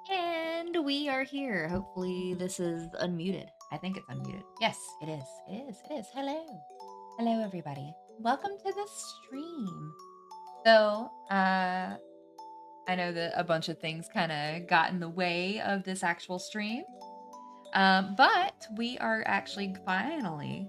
And we are here. Hopefully, this is unmuted. I think it's unmuted. Yes, it is. It is. It is. Hello. Hello, everybody. Welcome to the stream. So, I know that a bunch of things kind of got in the way of this actual stream. But we are actually finally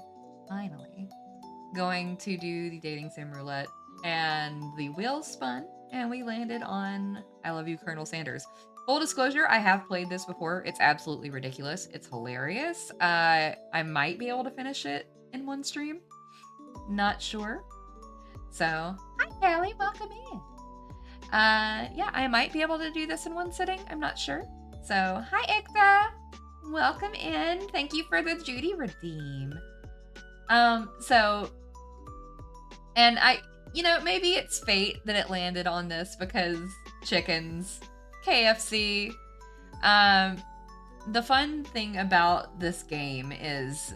going to do the dating sim roulette, and the wheels spun and we landed on I Love You, Colonel Sanders. Full disclosure, I have played this before. It's absolutely ridiculous. It's hilarious. I might be able to finish it in one stream. Not sure. So, hi Kelly, welcome in. Yeah, I might be able to do this in one sitting. I'm not sure. So, hi Ikta. Welcome in. Thank you for the Judy redeem. So, and maybe it's fate that it landed on this because chickens, KFC. The fun thing about this game is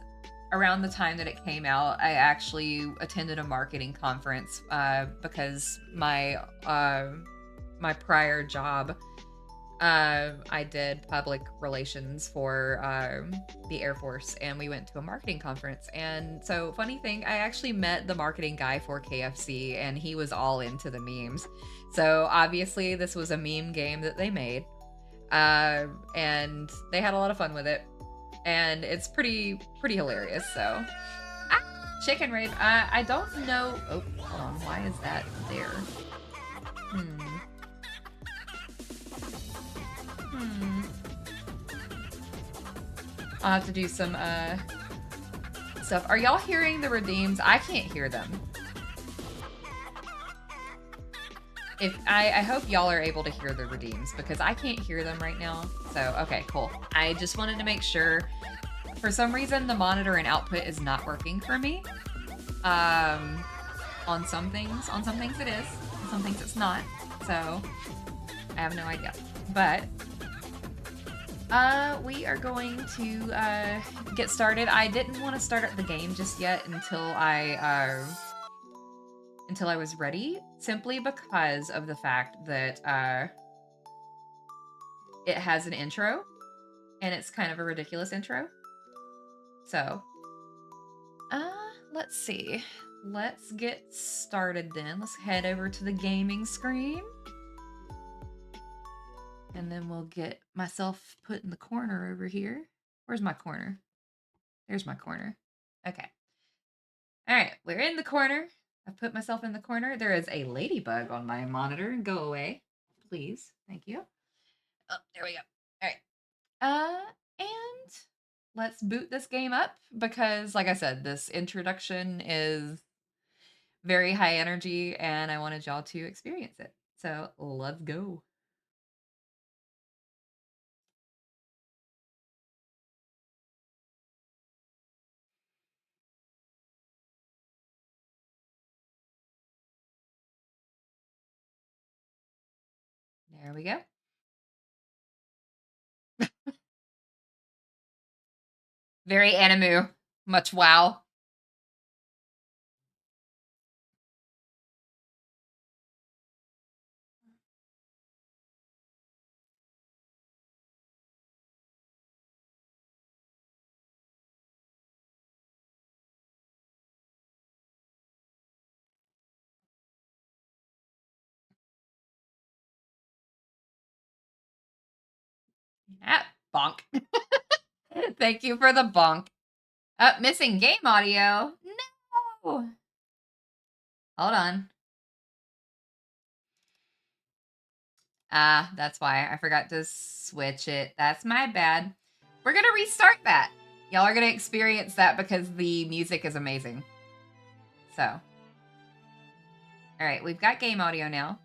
around the time that it came out, I actually attended a marketing conference because my prior job I did public relations for the Air Force, and we went to a marketing conference. And so, funny thing, I actually met the marketing guy for KFC, and he was all into the memes. So, obviously, this was a meme game that they made, and they had a lot of fun with it. And it's pretty hilarious. So, chicken raid. I don't know. Oh, hold on. Why is that there? Hmm. Hmm. I'll have to do some stuff. Are y'all hearing the redeems? I can't hear them. If I hope y'all are able to hear the redeems because I can't hear them right now. So okay, cool. I just wanted to make sure. For some reason, the monitor and output is not working for me. On some things it is. On some things it's not. So I have no idea. But we are going to get started. I didn't want to start up the game just yet until I was ready, simply because of the fact that it has an intro, and it's kind of a ridiculous intro. So, let's see. Let's get started then. Let's head over to the gaming screen. And then we'll get myself put in the corner over here. Where's my corner? There's my corner. Okay. All right, we're in the corner. I put myself in the corner. There is a ladybug on my monitor. Go away, please. Thank you. Oh, there we go. All right. And let's boot this game up because, like I said, this introduction is very high energy and I wanted y'all to experience it. So let's go. There we go. Very animu. Much wow. Ah, bonk. Thank you for the bonk. Missing game audio. No. Hold on. Ah, that's why I forgot to switch it. That's my bad. We're gonna restart that. Y'all are gonna experience that because the music is amazing. So, all right, we've got game audio now.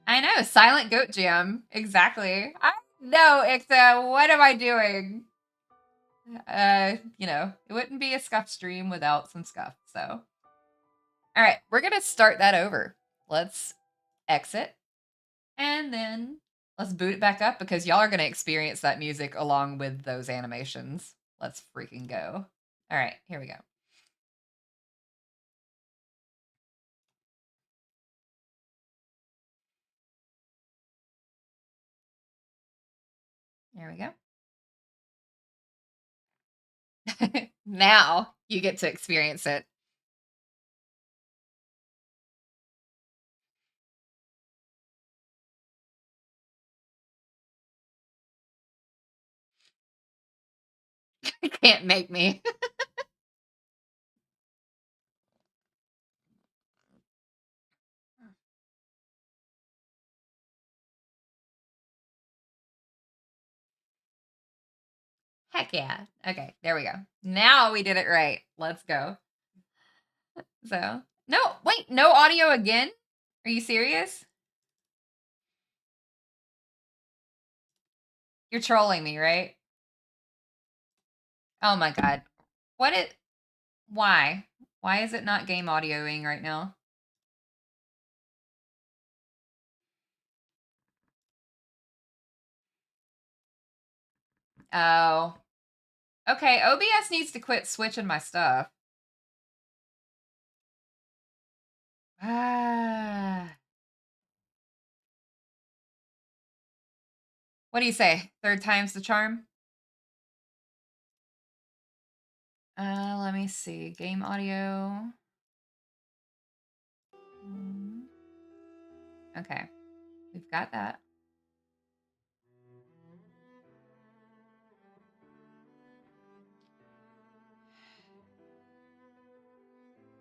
I know, Silent Goat Jam. Exactly. I know, Ixta. What am I doing? It wouldn't be a scuff stream without some scuff. So, all right, we're gonna start that over. Let's exit. And then let's boot it back up because y'all are going to experience that music along with those animations. Let's freaking go. All right, here we go. Here we go. Now you get to experience it. You can't make me. Heck yeah. Okay, there we go. Now we did it right. Let's go. So, no, wait, no audio again? Are you serious? You're trolling me, right? Oh my god. Why? Why is it not game audioing right now? Oh. Okay, OBS needs to quit switching my stuff. Ah. What do you say? Third time's the charm? Let me see. Game audio. Okay. We've got that.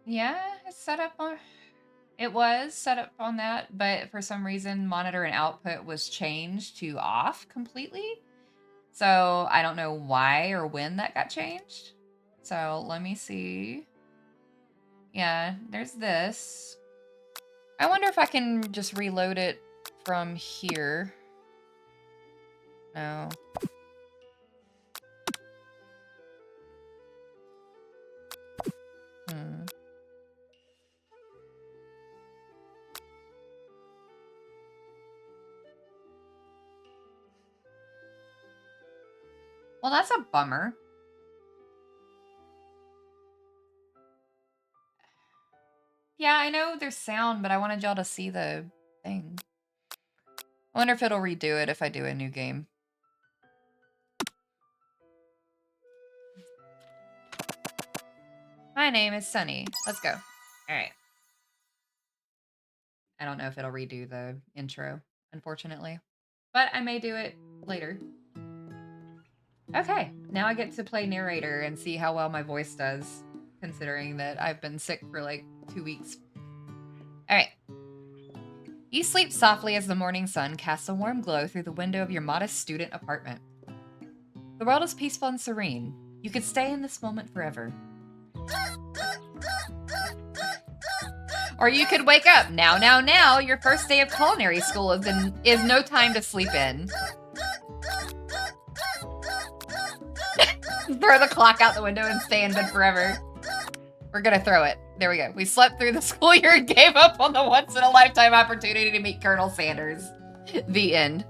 Yeah, it's set up on... It was set up on that, but for some reason, monitor and output was changed to off completely. So I don't know why or when that got changed. So let me see. Yeah, there's this. I wonder if I can just reload it from here. No. Well, that's a bummer. Yeah, I know there's sound, but I wanted y'all to see the thing. I wonder if it'll redo it if I do a new game. My name is Sunny. Let's go. All right. I don't know if it'll redo the intro, unfortunately. But I may do it later. Okay, now I get to play narrator and see how well my voice does, considering that I've been sick for like 2 weeks. All right. You sleep softly as the morning sun casts a warm glow through the window of your modest student apartment. The world is peaceful and serene. You could stay in this moment forever. Or you could wake up. Now. Your first day of culinary school is no time to sleep in. Throw the clock out the window and stay in bed forever. We're gonna throw it. There we go. We slept through the school year and gave up on the once-in-a-lifetime opportunity to meet Colonel Sanders. The end.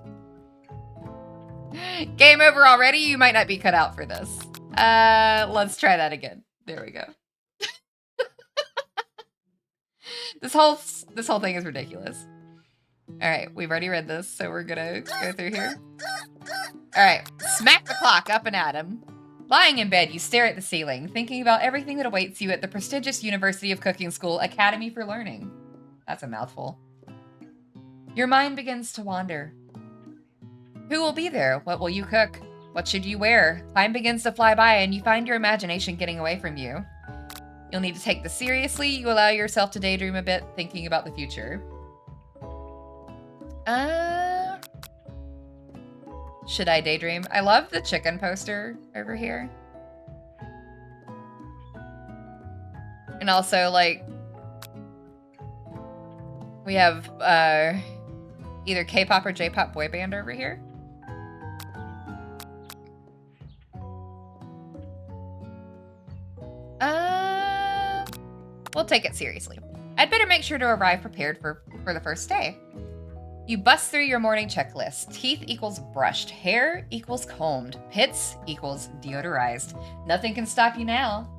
Game over already? You might not be cut out for this. Let's try that again. There we go. This whole thing is ridiculous. All right, we've already read this, so we're gonna go through here. All right, smack the clock up and at him. Lying in bed, you stare at the ceiling, thinking about everything that awaits you at the prestigious University of Cooking School Academy for Learning. That's a mouthful. Your mind begins to wander. Who will be there? What will you cook? What should you wear? Time begins to fly by and you find your imagination getting away from you. You'll need to take this seriously. You allow yourself to daydream a bit, thinking about the future. Should I daydream? I love the chicken poster over here. And also, like, we have either K-pop or J-pop boy band over here. We'll take it seriously. I'd better make sure to arrive prepared for the first day. You bust through your morning checklist. Teeth equals brushed. Hair equals combed. Pits equals deodorized. Nothing can stop you now.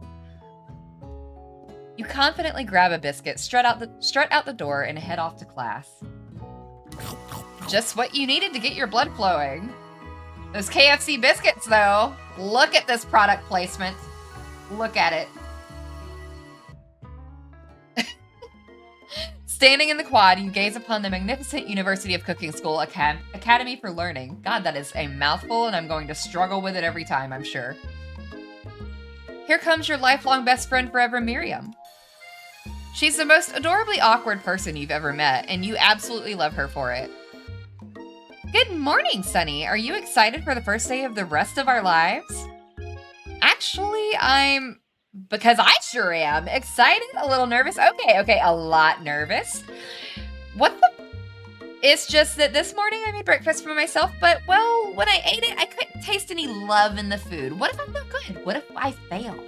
You confidently grab a biscuit, strut out the door, and head off to class. Just what you needed to get your blood flowing. Those KFC biscuits, though. Look at this product placement. Look at it. Standing in the quad, you gaze upon the magnificent University of Cooking School Academy for Learning. God, that is a mouthful, and I'm going to struggle with it every time, I'm sure. Here comes your lifelong best friend forever, Miriam. She's the most adorably awkward person you've ever met, and you absolutely love her for it. Good morning, Sunny. Are you excited for the first day of the rest of our lives? Actually, because I sure am. Excited, a little nervous. Okay, a lot nervous. It's just that this morning I made breakfast for myself, but, well, when I ate it, I couldn't taste any love in the food. What if I'm not good? What if I fail?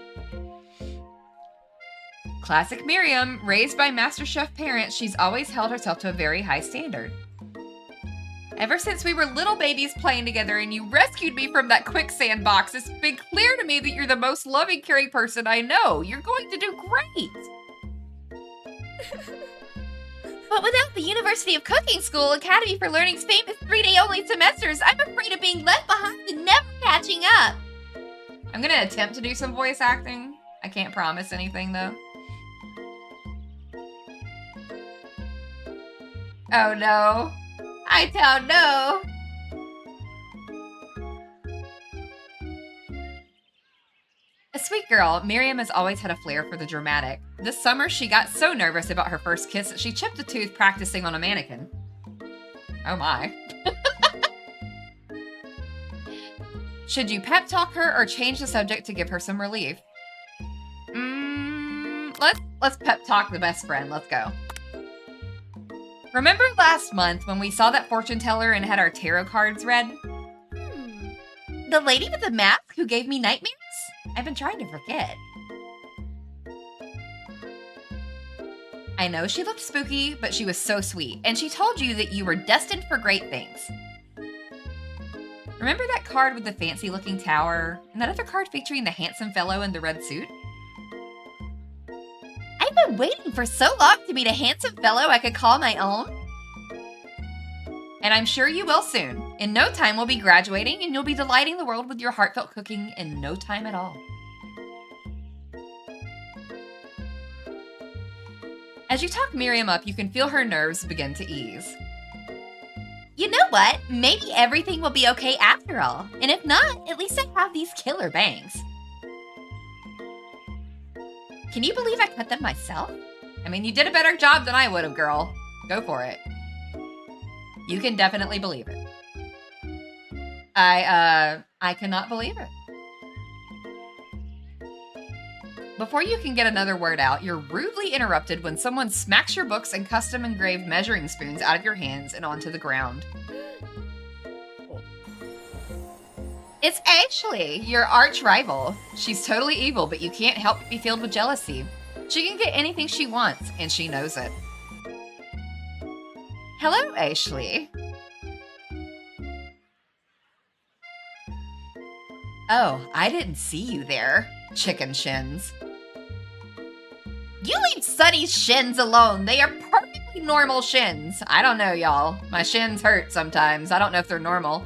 Classic Miriam, raised by MasterChef parents, she's always held herself to a very high standard. Ever since we were little babies playing together and you rescued me from that quicksand box, it's been clear to me that you're the most loving, caring person I know. You're going to do great. But without the University of Cooking School Academy for Learning's famous 3-day-only semesters, I'm afraid of being left behind and never catching up. I'm gonna attempt to do some voice acting. I can't promise anything, though. Oh no. I don't know. A sweet girl, Miriam has always had a flair for the dramatic. This summer, she got so nervous about her first kiss that she chipped a tooth practicing on a mannequin. Oh my. Should you pep talk her or change the subject to give her some relief? Let's pep talk the best friend. Let's go. Remember last month when we saw that fortune teller and had our tarot cards read? The lady with the mask who gave me nightmares? I've been trying to forget. I know she looked spooky, but she was so sweet, and she told you that you were destined for great things. Remember that card with the fancy-looking tower, and that other card featuring the handsome fellow in the red suit? I've been waiting for so long to meet a handsome fellow I could call my own. And I'm sure you will soon. In no time, we'll be graduating, and you'll be delighting the world with your heartfelt cooking in no time at all. As you talk Miriam up, you can feel her nerves begin to ease. You know what? Maybe everything will be okay after all. And if not, at least I have these killer bangs. Can you believe I cut them myself? I mean, you did a better job than I would have, girl. Go for it. You can definitely believe it. I cannot believe it. Before you can get another word out, you're rudely interrupted when someone smacks your books and custom engraved measuring spoons out of your hands and onto the ground. It's Ashley, your arch rival. She's totally evil, but you can't help but be filled with jealousy. She can get anything she wants, and she knows it. Hello, Ashley. Oh, I didn't see you there, chicken shins. You leave Sunny's shins alone. They are perfectly normal shins. I don't know, y'all. My shins hurt sometimes. I don't know if they're normal.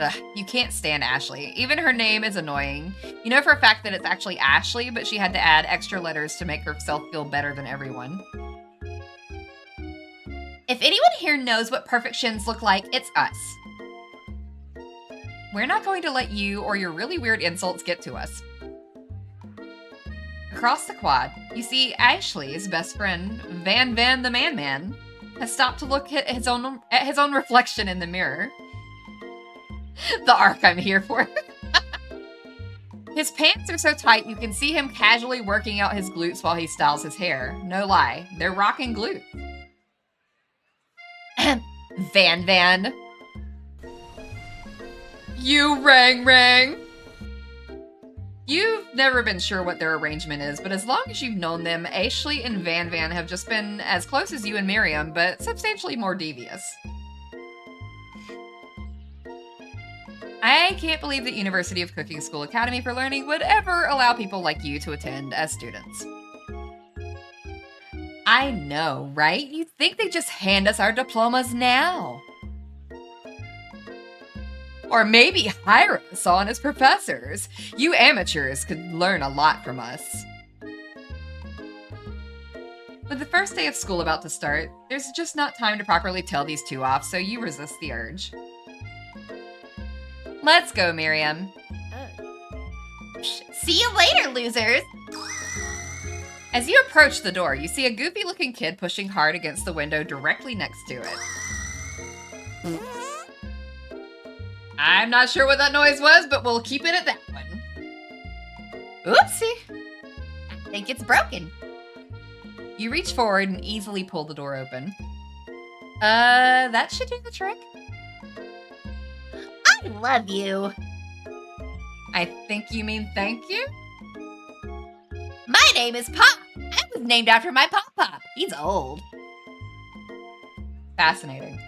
Ugh, you can't stand Ashley. Even her name is annoying. You know for a fact that it's actually Ashley, but she had to add extra letters to make herself feel better than everyone. If anyone here knows what perfect shins look like, it's us. We're not going to let you or your really weird insults get to us. Across the quad, you see Ashley's best friend, Van the Man, has stopped to look at his own reflection in the mirror. The arc I'm here for. His pants are so tight you can see him casually working out his glutes while he styles his hair. No lie, they're rocking glutes. Van. You rang. You've never been sure what their arrangement is, but as long as you've known them, Ashley and Van have just been as close as you and Miriam, but substantially more devious. I can't believe that University of Cooking School Academy for Learning would ever allow people like you to attend as students. I know, right? You'd think they'd just hand us our diplomas now. Or maybe hire us on as professors. You amateurs could learn a lot from us. With the first day of school about to start, there's just not time to properly tell these two off, so you resist the urge. Let's go, Miriam. See you later, losers! As you approach the door, you see a goofy-looking kid pushing hard against the window directly next to it. I'm not sure what that noise was, but we'll keep it at that one. Oopsie! I think it's broken. You reach forward and easily pull the door open. That should do the trick. I love you. I think you mean thank you? My name is Pop. I was named after my Pop. He's old. Fascinating.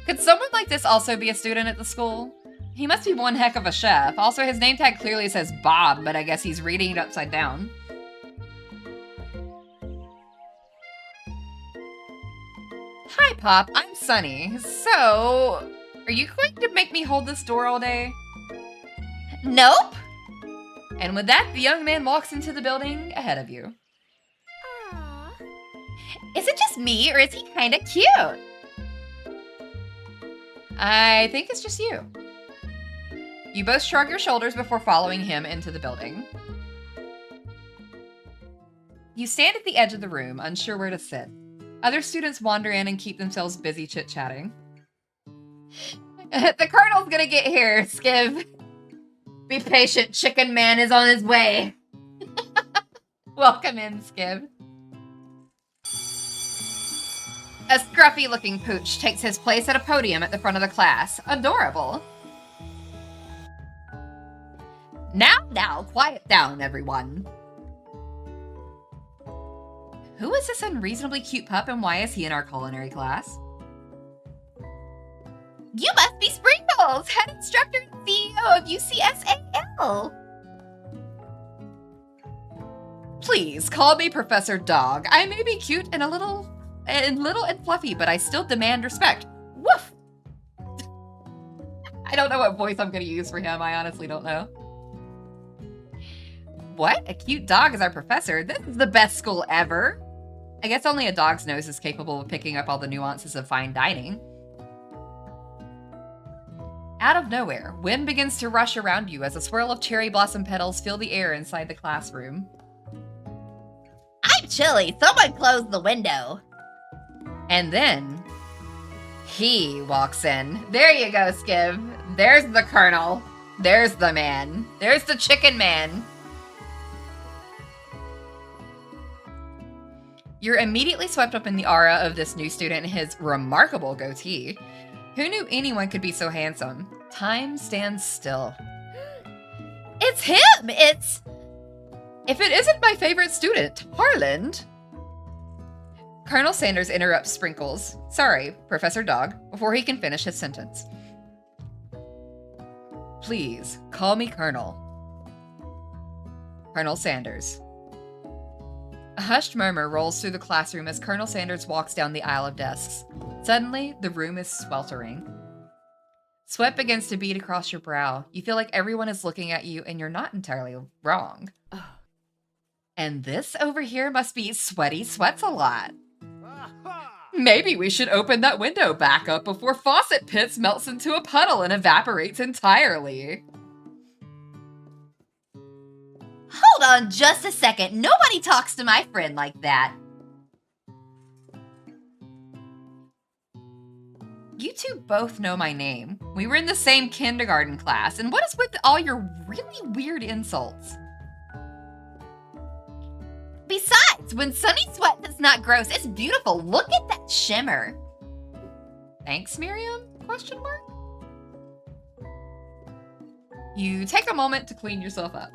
Could someone like this also be a student at the school? He must be one heck of a chef. Also, his name tag clearly says Bob, but I guess he's reading it upside down. Hi, Pop. I'm Sunny. So, are you going to make me hold this door all day? Nope. And with that, the young man walks into the building ahead of you. Aww. Is it just me, or is he kind of cute? I think it's just you. You both shrug your shoulders before following him into the building. You stand at the edge of the room, unsure where to sit. Other students wander in and keep themselves busy chit-chatting. The Colonel's gonna get here, Skiv. Be patient, Chicken Man is on his way. Welcome in, Skiv. A scruffy-looking pooch takes his place at a podium at the front of the class. Adorable. Now, quiet down, everyone. Who is this unreasonably cute pup, and why is he in our culinary class? You must be Sprinkles, head instructor and CEO of UCSAL. Please, call me Professor Dog. I may be cute and little and fluffy, but I still demand respect. Woof! I don't know what voice I'm going to use for him. I honestly don't know. What? A cute dog is our professor? This is the best school ever. I guess only a dog's nose is capable of picking up all the nuances of fine dining. Out of nowhere, wind begins to rush around you as a swirl of cherry blossom petals fill the air inside the classroom. I'm chilly. Someone close the window. And then he walks in. There you go, Skiv. There's the Colonel. There's the man. There's the Chicken Man. You're immediately swept up in the aura of this new student and his remarkable goatee. Who knew anyone could be so handsome? Time stands still. It's him! It's... If it isn't my favorite student, Harland. Colonel Sanders interrupts Sprinkles. Sorry, Professor Dog, before he can finish his sentence. Please, call me Colonel. Colonel Sanders. A hushed murmur rolls through the classroom as Colonel Sanders walks down the aisle of desks. Suddenly, the room is sweltering. Sweat begins to bead across your brow. You feel like everyone is looking at you, and you're not entirely wrong. And this over here must be Sweaty Sweats a Lot. Maybe we should open that window back up before Faucet Pits melts into a puddle and evaporates entirely. Hold on just a second. Nobody talks to my friend like that. You two both know my name. We were in the same kindergarten class, and what is with all your really weird insults? Besides, when Sunny sweats, it's not gross. It's beautiful. Look at that shimmer. Thanks, Miriam? Question mark? You take a moment to clean yourself up.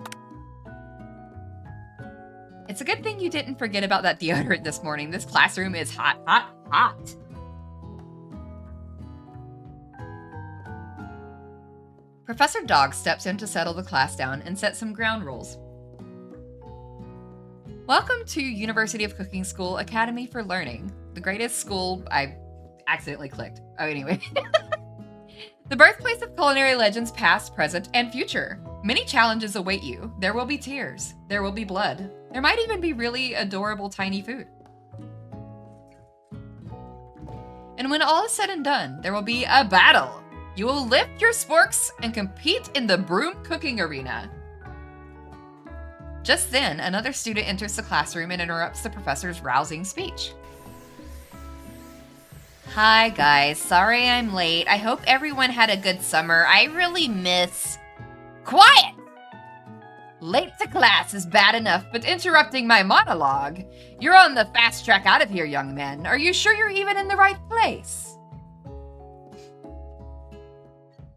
It's a good thing you didn't forget about that deodorant this morning. This classroom is hot, hot, hot. Professor Dog steps in to settle the class down and set some ground rules. Welcome to University of Cooking School Academy for Learning, the greatest school. I accidentally clicked. Oh, anyway. The birthplace of culinary legends past, present, and future. Many challenges await you. There will be tears. There will be blood. There might even be really adorable tiny food. And when all is said and done, there will be a battle. You will lift your sporks and compete in the broom cooking arena. Just then, another student enters the classroom and interrupts the professor's rousing speech. Hi guys, sorry I'm late. I hope everyone had a good summer. I really miss... Quiet! Late to class is bad enough, but interrupting my monologue. You're on the fast track out of here, young men. Are you sure you're even in the right place?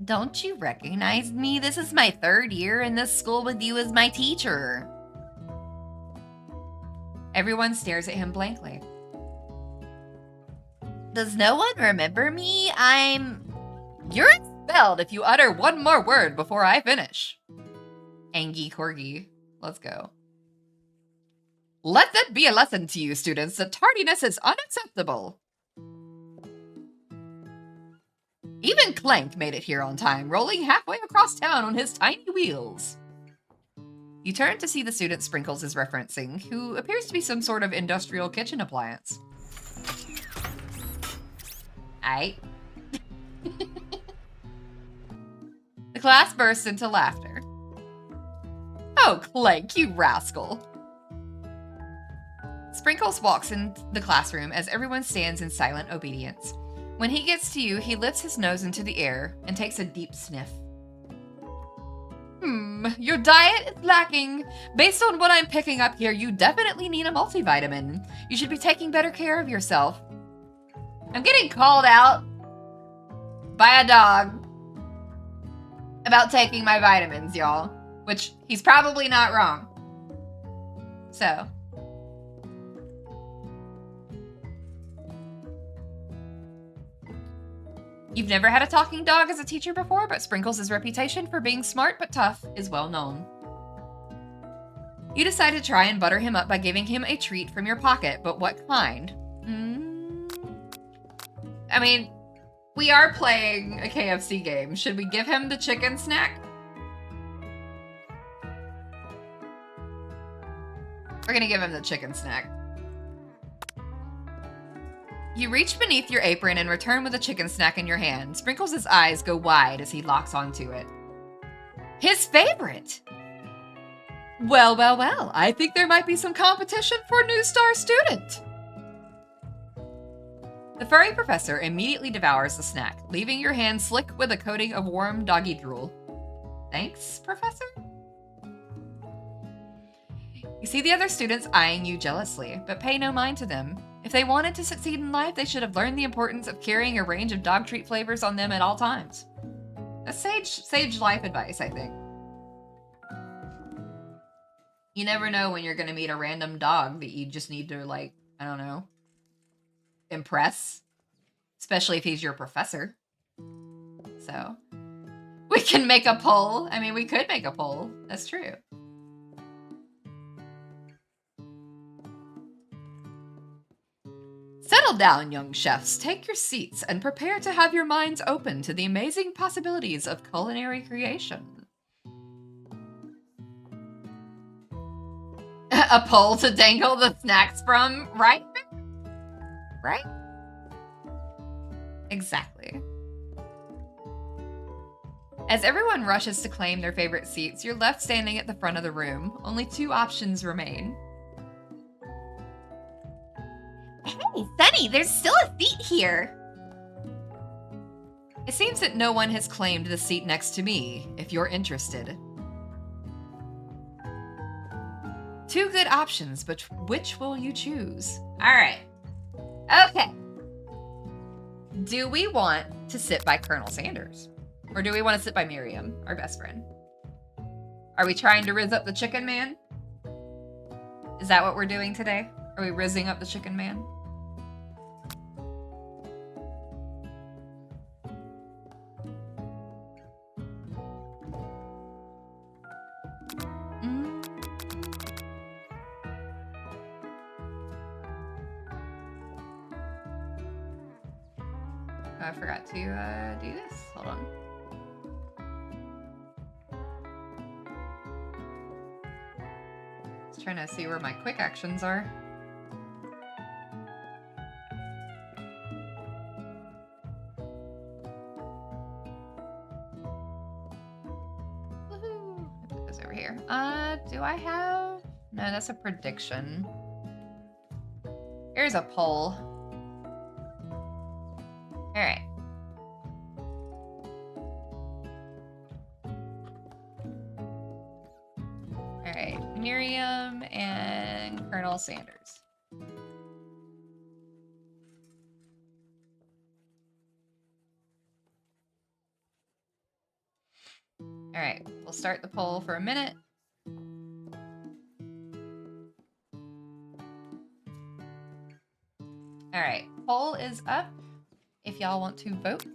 Don't you recognize me? This is my 3rd year in this school with you as my teacher. Everyone stares at him blankly. Does no one remember me? You're expelled if you utter one more word before I finish. Angie Corgi, let's go. Let that be a lesson to you, students, that tardiness is unacceptable. Even Clank made it here on time, rolling halfway across town on his tiny wheels. You turn to see the student Sprinkles is referencing, who appears to be some sort of industrial kitchen appliance. Aight. The class bursts into laughter. Oh, Clank, you rascal. Sprinkles walks in the classroom as everyone stands in silent obedience. When he gets to you, he lifts his nose into the air and takes a deep sniff. Your diet is lacking. Based on what I'm picking up here, you definitely need a multivitamin. You should be taking better care of yourself. I'm getting called out by a dog about taking my vitamins, y'all. Which, he's probably not wrong. So. You've never had a talking dog as a teacher before, but Sprinkles' reputation for being smart but tough is well known. You decide to try and butter him up by giving him a treat from your pocket, but what kind? I mean, we are playing a KFC game. Should we give him the chicken snack? We're gonna give him the chicken snack. You reach beneath your apron and return with a chicken snack in your hand. Sprinkles' eyes go wide as he locks onto it. His favorite! Well, well, well. I think there might be some competition for New Star Student. The furry professor immediately devours the snack, leaving your hand slick with a coating of warm doggy drool. Thanks, Professor? You see the other students eyeing you jealously, but pay no mind to them. If they wanted to succeed in life, they should have learned the importance of carrying a range of dog treat flavors on them at all times. That's sage life advice, I think. You never know when you're going to meet a random dog that you just need to, like, I don't know, impress. Especially if he's your professor. So, we can make a poll. I mean, we could make a poll. That's true. Settle down, young chefs. Take your seats and prepare to have your minds open to the amazing possibilities of culinary creation. A pole to dangle the snacks from, right? Right? Exactly. As everyone rushes to claim their favorite seats, you're left standing at the front of the room. Only 2 options remain. Hey, Sunny, there's still a seat here. It seems that no one has claimed the seat next to me, if you're interested. 2 good options, but which will you choose? All right. Okay. Do we want to sit by Colonel Sanders? Or do we want to sit by Miriam, our best friend? Are we trying to rizz up the chicken man? Is that what we're doing today? Are we rizzing up the chicken man? I forgot to do this. Hold on. Just trying to see where my quick actions are. Woohoo! I put this over here. Do I have? No, that's a prediction. Here's a poll. All right. All right, Miriam and Colonel Sanders. All right, we'll start the poll for a minute. All right, poll is up. If y'all want to vote,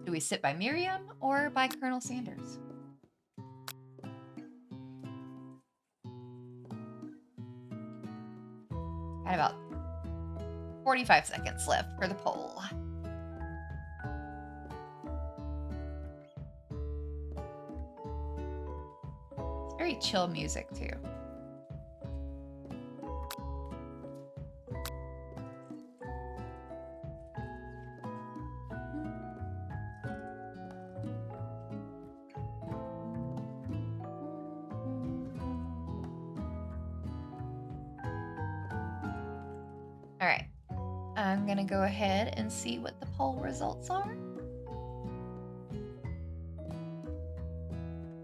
do we sit by Miriam or by Colonel Sanders? Got about 45 seconds left for the poll. very chill music too. All right, I'm gonna go ahead and see what the poll results are.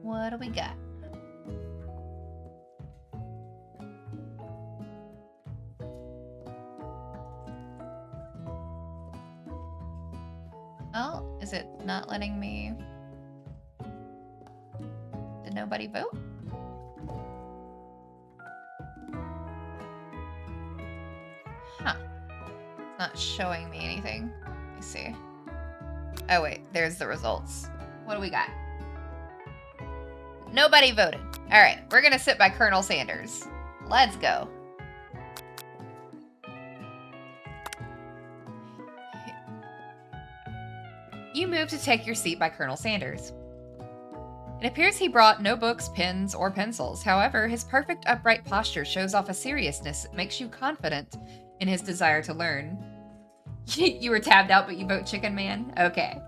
What do we got? Oh, is it not letting me? Did nobody vote? Huh. It's not showing me anything. Let me see. Oh wait, there's the results. What do we got? Nobody voted. All right, we're gonna sit by Colonel Sanders. Let's go. You move to take your seat by Colonel Sanders. It appears he brought no books, pens, or pencils. However, his perfect upright posture shows off a seriousness that makes you confident in his desire to learn. You were tabbed out, but you vote Chicken Man? Okay.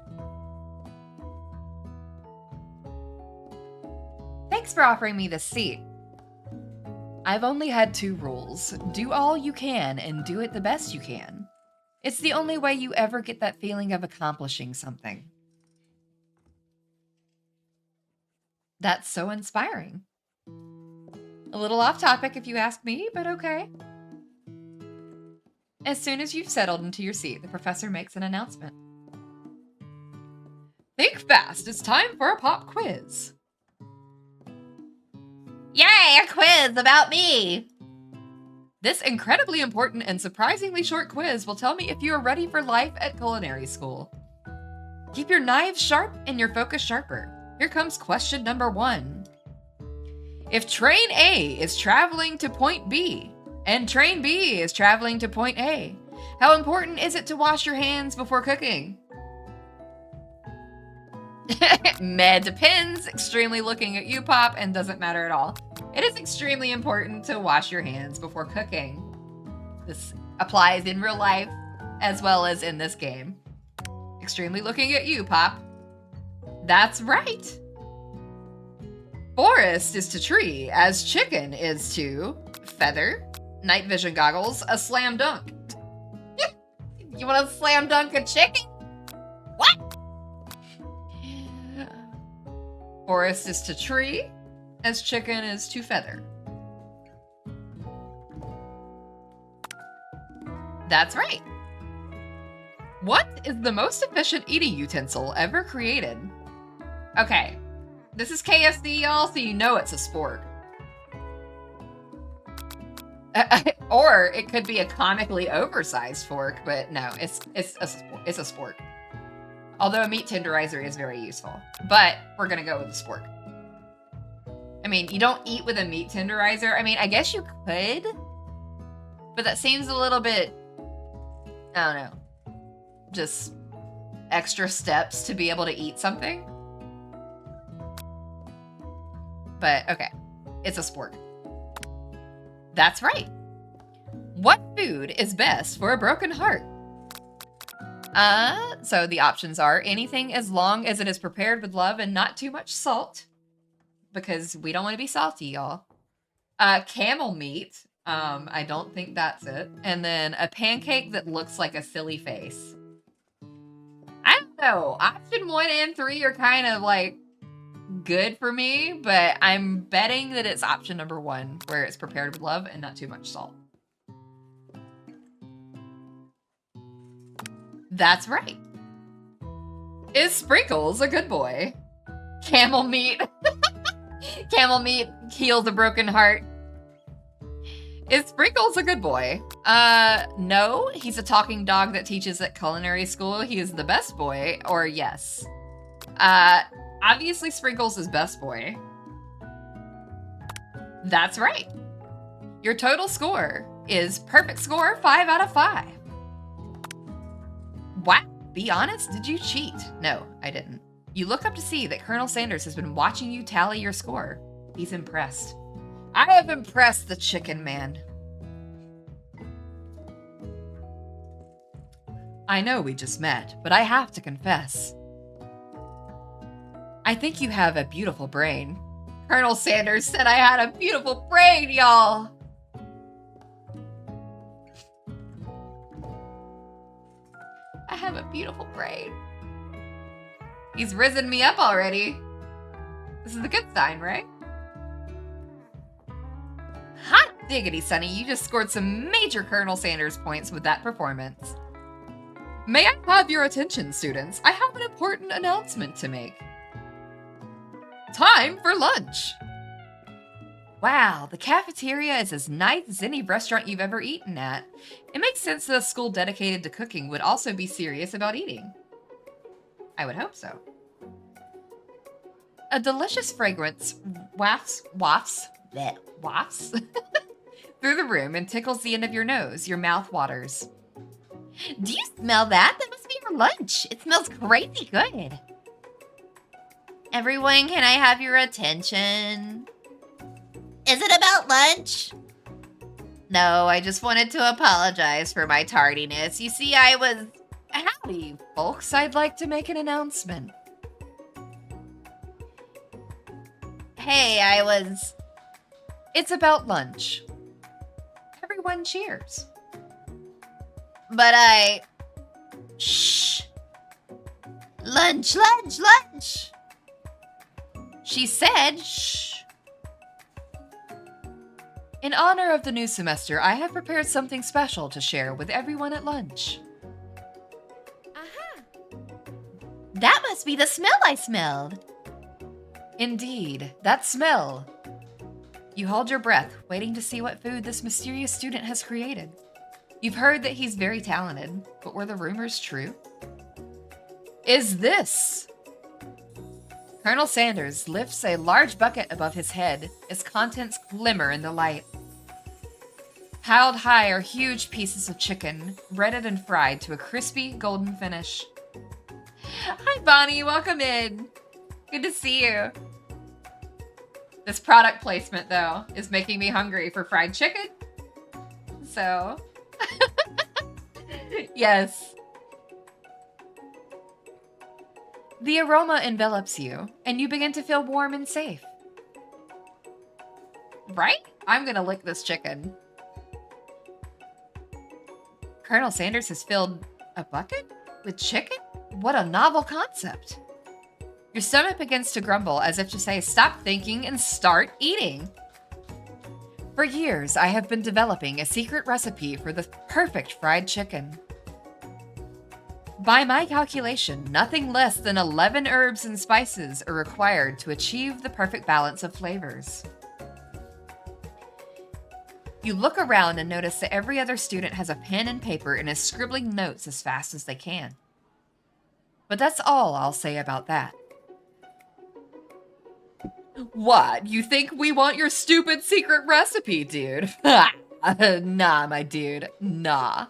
Thanks for offering me this seat. I've only had 2 rules. Do all you can and do it the best you can. It's the only way you ever get that feeling of accomplishing something. That's so inspiring. A little off topic if you ask me, but okay. As soon as you've settled into your seat, the professor makes an announcement. Think fast, it's time for a pop quiz. Yay, a quiz about me! This incredibly important and surprisingly short quiz will tell me if you are ready for life at culinary school. Keep your knives sharp and your focus sharper. Here comes question number 1. If train A is traveling to point B and train B is traveling to point A, how important is it to wash your hands before cooking? Meh, depends. Extremely looking at you, Pop, and doesn't matter at all. It is extremely important to wash your hands before cooking. This applies in real life as well as in this game. Extremely looking at you, Pop. That's right. Forest is to tree, as chicken is to feather, night vision goggles, a slam dunk. You want to slam dunk a chicken? What? Forest is to tree, as chicken is to feather. That's right. What is the most efficient eating utensil ever created? Okay, this is KFC, y'all, so you know it's a spork. Or it could be a comically oversized fork, but no, it's a spork. Although a meat tenderizer is very useful, but we're gonna go with the spork. I mean, you don't eat with a meat tenderizer. I mean, I guess you could, but that seems a little bit, I don't know, just extra steps to be able to eat something. But okay, it's a spork. That's right. What food is best for a broken heart? So the options are anything as long as it is prepared with love and not too much salt, because we don't want to be salty, y'all. Camel meat. I don't think that's it. And then a pancake that looks like a silly face. I don't know. Option 1 and 3 are kind of like good for me, but I'm betting that it's option number 1, where it's prepared with love and not too much salt. That's right. Is Sprinkles a good boy? Camel meat. Camel meat heals a broken heart. Is Sprinkles a good boy? No. He's a talking dog that teaches at culinary school. He is the best boy, or yes. Obviously Sprinkles is best boy. That's right. Your total score is perfect score, 5 out of 5. What? Be honest, did you cheat? No, I didn't. You look up to see that Colonel Sanders has been watching you tally your score. He's impressed. I have impressed the chicken man. I know we just met, but I have to confess. I think you have a beautiful brain. Colonel Sanders said I had a beautiful brain, y'all. I have a beautiful brain. He's risen me up already. This is a good sign, right? Hot diggity, Sonny. You just scored some major Colonel Sanders points with that performance. May I have your attention, students? I have an important announcement to make. Time for lunch. Wow, the cafeteria is as nice as any restaurant you've ever eaten at. It makes sense that a school dedicated to cooking would also be serious about eating. I would hope so. A delicious fragrance wafts through the room and tickles the end of your nose. Your mouth waters. Do you smell that? That must be your lunch. It smells crazy good. Everyone, can I have your attention? Is it about lunch? No, I just wanted to apologize for my tardiness. You see, I was... Howdy, folks. I'd like to make an announcement. Hey, It's about lunch. Everyone cheers. But Shh. Lunch, lunch, lunch. She said, shh. In honor of the new semester, I have prepared something special to share with everyone at lunch. Aha! That must be the smell I smelled. Indeed, that smell. You hold your breath, waiting to see what food this mysterious student has created. You've heard that he's very talented, but were the rumors true? Is this? Colonel Sanders lifts a large bucket above his head. Its contents glimmer in the light. Piled high are huge pieces of chicken, breaded and fried to a crispy golden finish. Hi, Bonnie. Welcome in. Good to see you. This product placement, though, is making me hungry for fried chicken. So, yes. The aroma envelops you, and you begin to feel warm and safe. Right? I'm gonna lick this chicken. Colonel Sanders has filled a bucket with chicken? What a novel concept. Your stomach begins to grumble as if to say, stop thinking and start eating. For years, I have been developing a secret recipe for the perfect fried chicken. By my calculation, nothing less than 11 herbs and spices are required to achieve the perfect balance of flavors. You look around and notice that every other student has a pen and paper and is scribbling notes as fast as they can. But that's all I'll say about that. What? You think we want your stupid secret recipe, dude? Nah, my dude. Nah.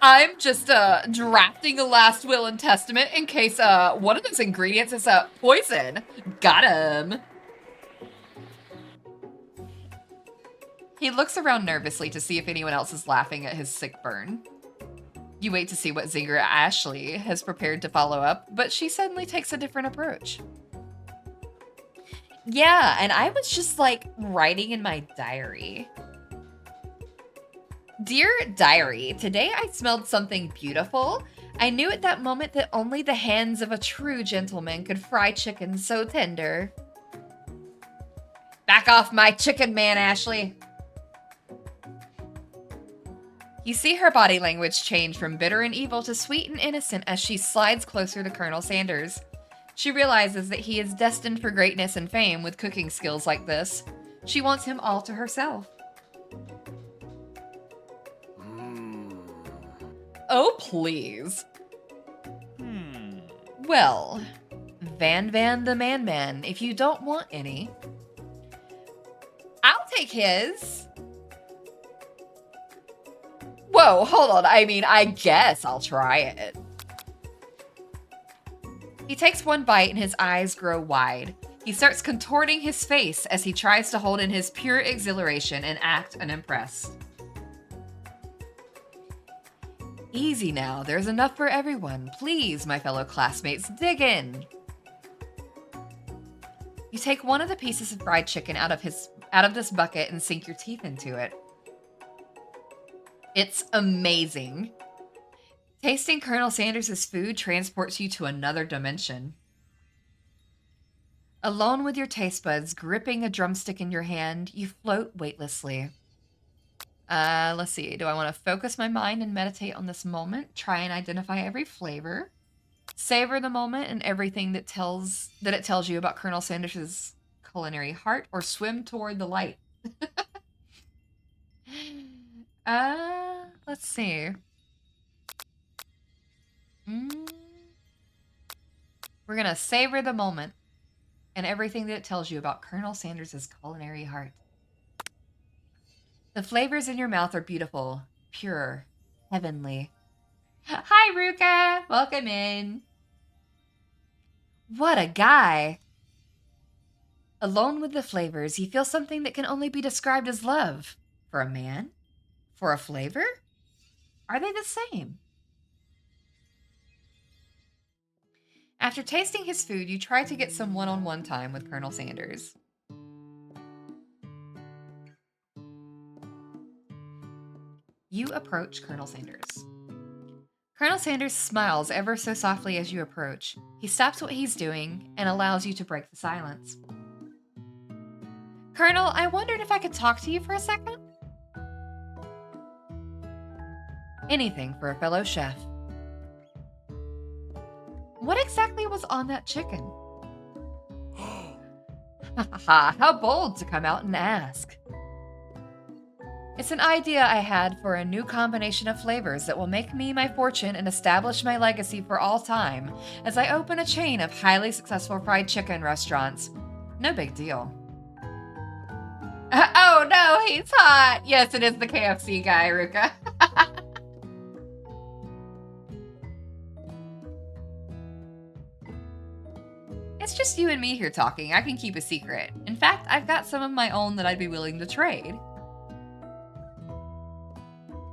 I'm just drafting a last will and testament in case one of those ingredients is poison. Got him. He looks around nervously to see if anyone else is laughing at his sick burn. You wait to see what zinger Ashley has prepared to follow up, but she suddenly takes a different approach. Yeah, and I was just like writing in my diary. Dear diary, today I smelled something beautiful. I knew at that moment that only the hands of a true gentleman could fry chicken so tender. Back off my chicken man, Ashley. You see her body language change from bitter and evil to sweet and innocent as she slides closer to Colonel Sanders. She realizes that he is destined for greatness and fame with cooking skills like this. She wants him all to herself. Oh, please. Well, Van the Man, if you don't want any. I'll take his. Whoa, hold on. I mean, I guess I'll try it. He takes one bite and his eyes grow wide. He starts contorting his face as he tries to hold in his pure exhilaration and act unimpressed. Easy now, there's enough for everyone. Please, my fellow classmates, dig in. You take one of the pieces of fried chicken out of this bucket and sink your teeth into it. It's amazing. Tasting Colonel Sanders' food transports you to another dimension. Alone with your taste buds, gripping a drumstick in your hand, you float weightlessly. Let's see. Do I want to focus my mind and meditate on this moment? Try and identify every flavor. Savor the moment and everything that it tells you about Colonel Sanders' culinary heart, or swim toward the light. Let's see. We're gonna savor the moment and everything that it tells you about Colonel Sanders' culinary heart. The flavors in your mouth are beautiful, pure, heavenly. Hi, Ruka! Welcome in. What a guy! Alone with the flavors, you feel something that can only be described as love. For a man? For a flavor? Are they the same? After tasting his food, you try to get some one-on-one time with Colonel Sanders. You approach Colonel Sanders. Colonel Sanders smiles ever so softly as you approach. He stops what he's doing and allows you to break the silence. Colonel, I wondered if I could talk to you for a second? Anything for a fellow chef. What exactly was on that chicken? How bold to come out and ask. It's an idea I had for a new combination of flavors that will make me my fortune and establish my legacy for all time as I open a chain of highly successful fried chicken restaurants. No big deal. Oh no, he's hot! Yes, it is the KFC guy, Ruka. It's just you and me here talking. I can keep a secret. In fact, I've got some of my own that I'd be willing to trade.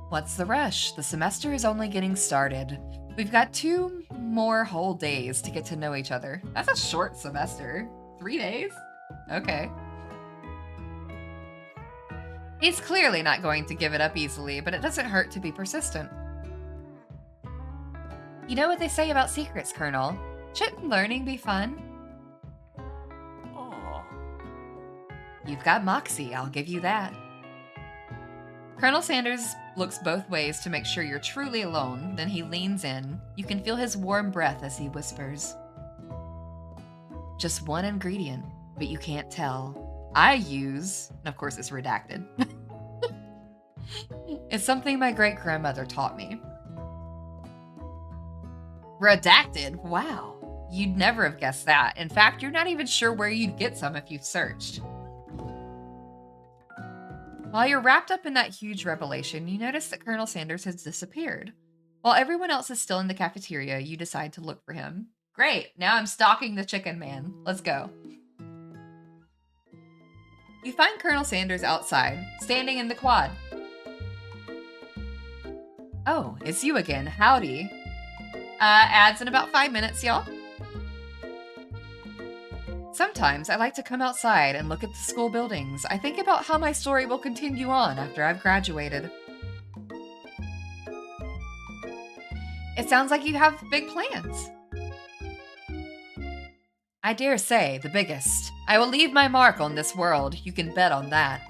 What's the rush? The semester is only getting started. We've got 2 more whole days to get to know each other. That's a short semester. 3 days? Okay. He's clearly not going to give it up easily, but it doesn't hurt to be persistent. You know what they say about secrets, Colonel? Shouldn't learning be fun? Aw. You've got moxie, I'll give you that. Colonel Sanders looks both ways to make sure you're truly alone, then he leans in. You can feel his warm breath as he whispers. Just one ingredient, but you can't tell. I use, and of course it's redacted. It's something my great-grandmother taught me. Redacted? Wow. You'd never have guessed that. In fact, you're not even sure where you'd get some if you searched. While you're wrapped up in that huge revelation, you notice that Colonel Sanders has disappeared. While everyone else is still in the cafeteria, you decide to look for him. Great, now I'm stalking the chicken man. Let's go. You find Colonel Sanders outside, standing in the quad. Oh, it's you again. Howdy. Ads in about 5 minutes, y'all. Sometimes I like to come outside and look at the school buildings. I think about how my story will continue on after I've graduated. It sounds like you have big plans. I dare say, the biggest. I will leave my mark on this world. You can bet on that.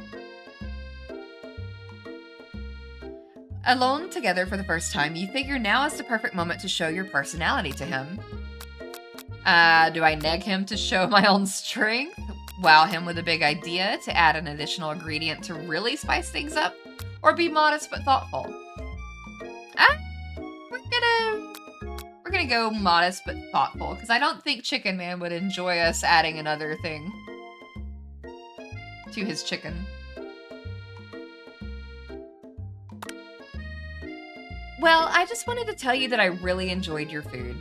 Alone together for the first time, you figure now is the perfect moment to show your personality to him. Do I neg him to show my own strength? Wow him with a big idea to add an additional ingredient to really spice things up? Or be modest but thoughtful? We're gonna go modest but thoughtful, because I don't think Chicken Man would enjoy us adding another thing to his chicken. Well, I just wanted to tell you that I really enjoyed your food.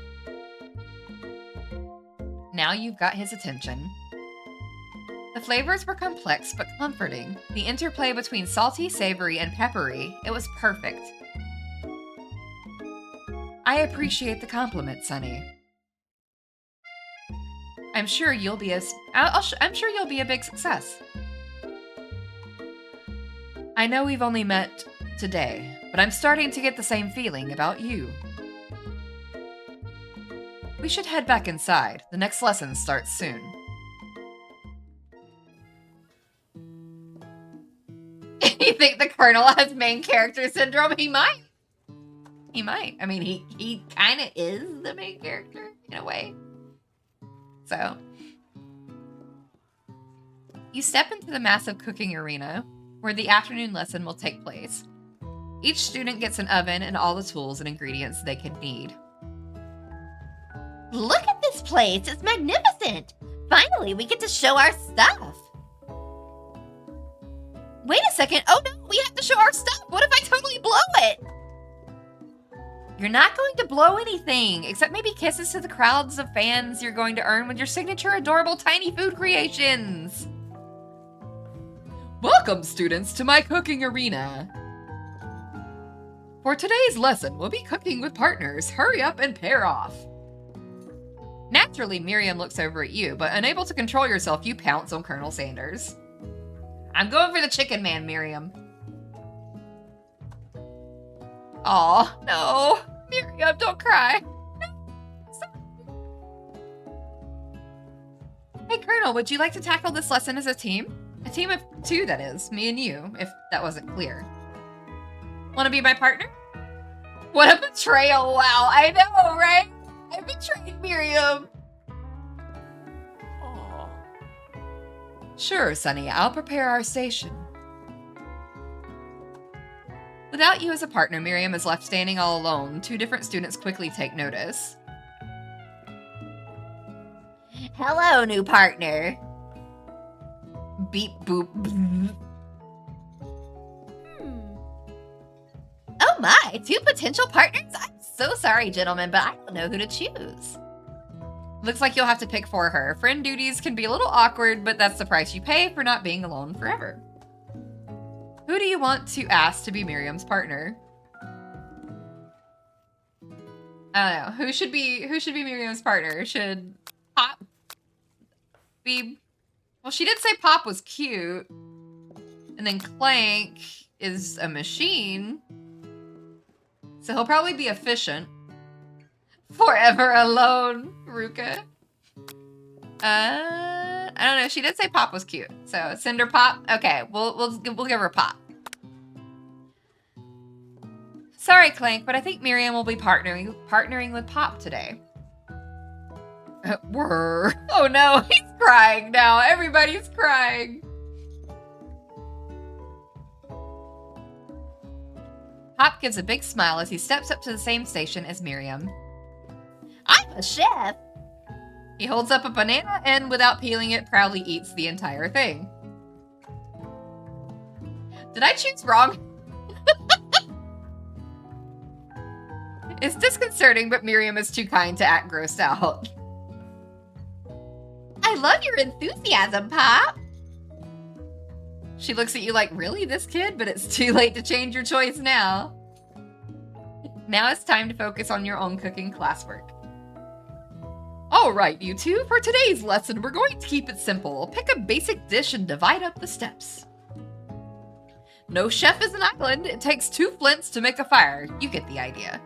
Now you've got his attention. The flavors were complex but comforting. The interplay between salty, savory, and peppery, it was perfect. I appreciate the compliment, Sunny. I'm sure you'll be I'm sure you'll be a big success. I know we've only met today, but I'm starting to get the same feeling about you. We should head back inside. The next lesson starts soon. You think the Colonel has main character syndrome? He might. He might. I mean, he kind of is the main character in a way. So, you step into the massive cooking arena where the afternoon lesson will take place. Each student gets an oven and all the tools and ingredients they could need. Look at this place. It's magnificent. Finally, we get to show our stuff. Wait a second. Oh no, we have to show our stuff. What if I totally blow it? You're not going to blow anything, except maybe kisses to the crowds of fans you're going to earn with your signature adorable tiny food creations. Welcome, students, to my cooking arena. For today's lesson, we'll be cooking with partners. Hurry up and pair off. Naturally, Miriam looks over at you, but unable to control yourself, you pounce on Colonel Sanders. I'm going for the chicken man, Miriam. Aw, no. Miriam, don't cry. Hey, Colonel, would you like to tackle this lesson as a team? A team of 2, that is. Me and you, if that wasn't clear. Want to be my partner? What a betrayal. Wow, I know, right? I betrayed Miriam. Aww. Sure, Sunny, I'll prepare our station. Without you as a partner, Miriam is left standing all alone. 2 different students quickly take notice. Hello, new partner. Beep boop. Oh my, 2 potential partners? I'm so sorry, gentlemen, but I don't know who to choose. Looks like you'll have to pick for her. Friend duties can be a little awkward, but that's the price you pay for not being alone forever. Who do you want to ask to be Miriam's partner? I don't know. Who should be Miriam's partner? Should Pop be... Well, she did say Pop was cute. And then Clank is a machine. So he'll probably be efficient. Forever alone, Ruka. I don't know. She did say Pop was cute. So Cinder Pop. Okay, we'll give her Pop. Sorry, Clank, but I think Miriam will be partnering with Pop today. Oh no, he's crying now. Everybody's crying. Pop gives a big smile as he steps up to the same station as Miriam. I'm a chef. He holds up a banana and, without peeling it, proudly eats the entire thing. Did I choose wrong? It's disconcerting, but Miriam is too kind to act grossed out. I love your enthusiasm, Pop. She looks at you like, really, this kid? But it's too late to change your choice now. Now it's time to focus on your own cooking classwork. All right, you 2, for today's lesson, we're going to keep it simple. Pick a basic dish and divide up the steps. No chef is an island. It takes 2 flints to make a fire. You get the idea.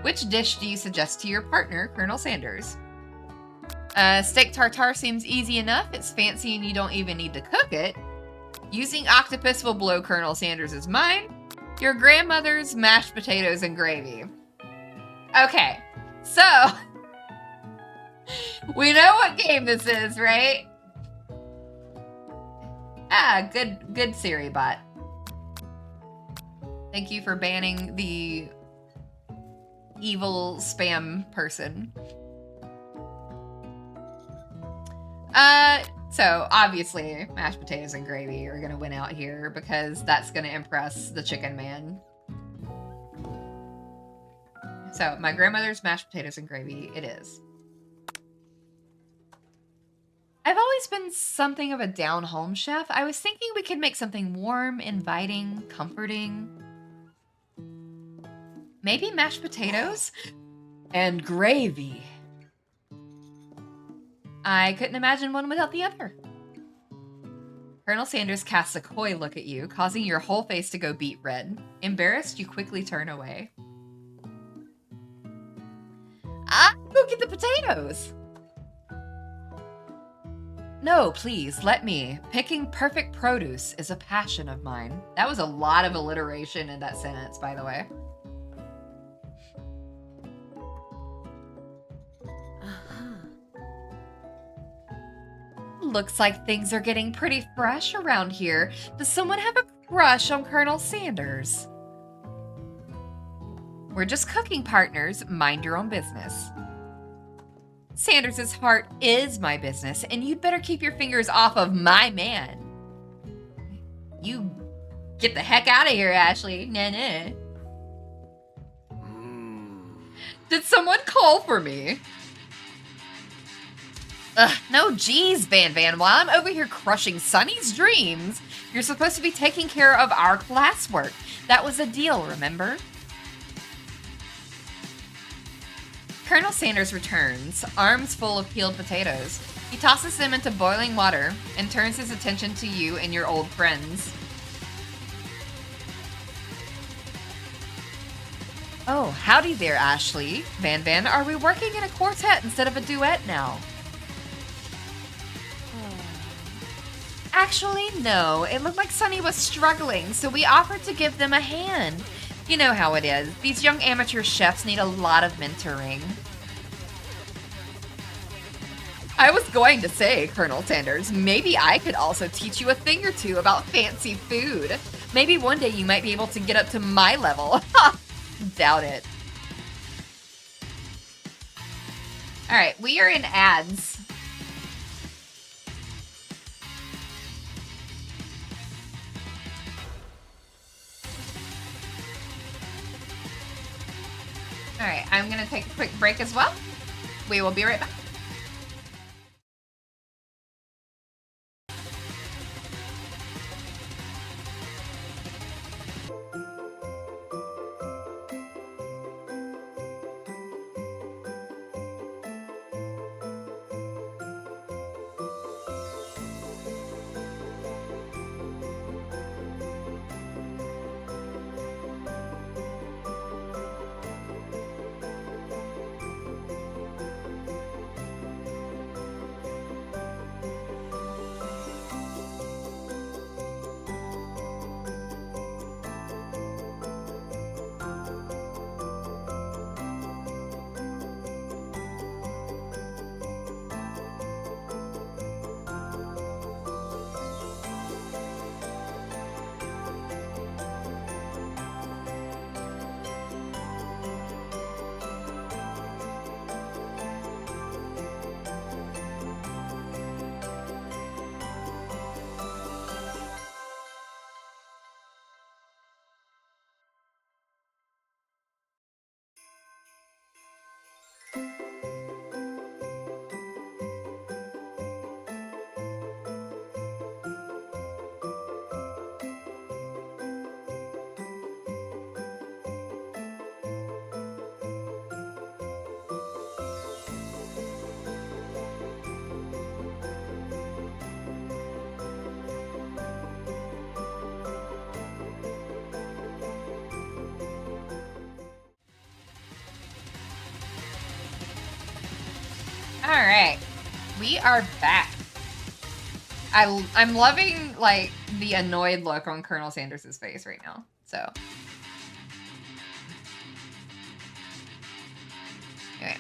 Which dish do you suggest to your partner, Colonel Sanders? Steak tartare seems easy enough. It's fancy and you don't even need to cook it. Using octopus will blow Colonel Sanders' mind. Your grandmother's mashed potatoes and gravy. Okay, so we know what game this is, right? Ah, good Siri bot. Thank you for banning the evil spam person. So obviously mashed potatoes and gravy are gonna win out here because that's gonna impress the chicken man. So my grandmother's mashed potatoes and gravy, it is. I've always been something of a down-home chef. I was thinking we could make something warm, inviting, comforting. Maybe mashed potatoes and gravy. I couldn't imagine one without the other. Colonel Sanders casts a coy look at you, causing your whole face to go beet red. Embarrassed, you quickly turn away. Go get the potatoes! No, please, let me. Picking perfect produce is a passion of mine. That was a lot of alliteration in that sentence, by the way. Looks like things are getting pretty fresh around here. Does someone have a crush on Colonel Sanders? We're just cooking partners. Mind your own business. Sanders's heart is my business, and you'd better keep your fingers off of my man. You get the heck out of here, Ashley. Nah. Did someone call for me? No, geez, Van. While I'm over here crushing Sunny's dreams, you're supposed to be taking care of our classwork. That was a deal, remember? Colonel Sanders returns, arms full of peeled potatoes. He tosses them into boiling water and turns his attention to you and your old friends. Oh, howdy there, Ashley. Van, are we working in a quartet instead of a duet now? Actually, no. It looked like Sunny was struggling, so we offered to give them a hand. You know how it is. These young amateur chefs need a lot of mentoring. I was going to say, Colonel Sanders, maybe I could also teach you a thing or two about fancy food. Maybe one day you might be able to get up to my level. Doubt it. All right, we are in ads. All right, I'm going to take a quick break as well. We will be right back. All right, we are back. I'm loving like the annoyed look on Colonel Sanders's face right now. So, okay.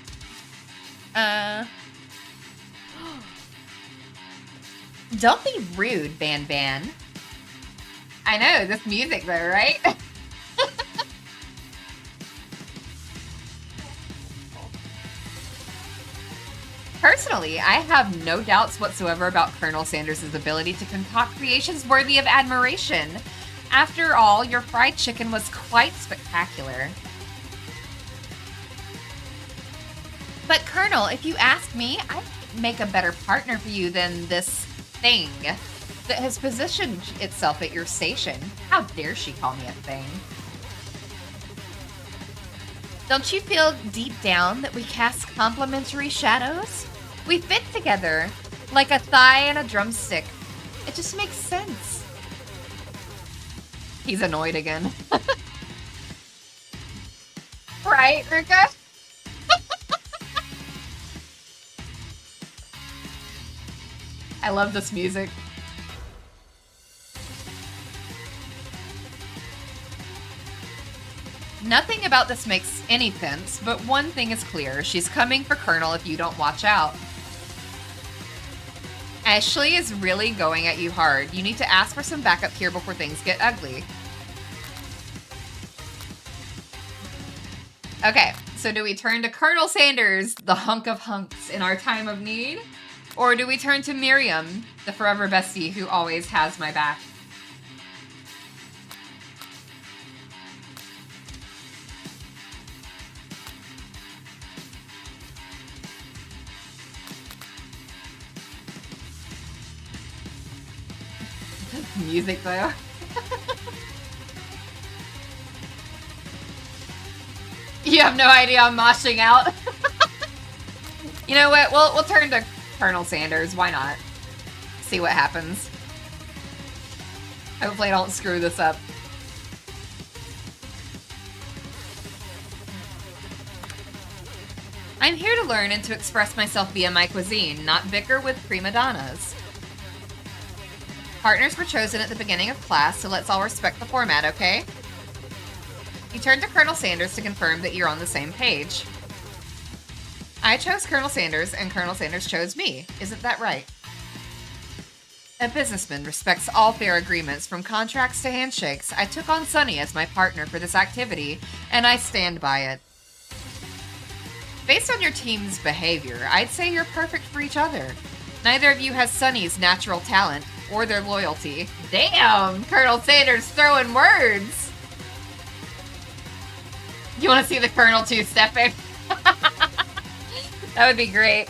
Don't be rude, Van. I know this music though, right? Personally, I have no doubts whatsoever about Colonel Sanders' ability to concoct creations worthy of admiration. After all, your fried chicken was quite spectacular. But Colonel, if you ask me, I think make a better partner for you than this thing that has positioned itself at your station. How dare she call me a thing? Don't you feel deep down that we cast complementary shadows? We fit together like a thigh and a drumstick. It just makes sense. He's annoyed again. Right, Rika? I love this music. Nothing about this makes any sense, but one thing is clear. She's coming for Colonel if you don't watch out. Ashley is really going at you hard. You need to ask for some backup here before things get ugly. Okay, so do we turn to Colonel Sanders, the hunk of hunks, in our time of need? Or do we turn to Miriam, the forever bestie who always has my back? Music though. You have no idea I'm moshing out. You know what? We'll turn to Colonel Sanders. Why not? See what happens. Hopefully I don't screw this up. I'm here to learn and to express myself via my cuisine, not bicker with prima donnas. Partners were chosen at the beginning of class, so let's all respect the format, okay? You turn to Colonel Sanders to confirm that you're on the same page. I chose Colonel Sanders, and Colonel Sanders chose me. Isn't that right? A businessman respects all fair agreements, from contracts to handshakes. I took on Sunny as my partner for this activity, and I stand by it. Based on your team's behavior, I'd say you're perfect for each other. Neither of you has Sunny's natural talent or their loyalty. Damn, Colonel Sanders throwing words. You want to see the Colonel two-stepping? That would be great.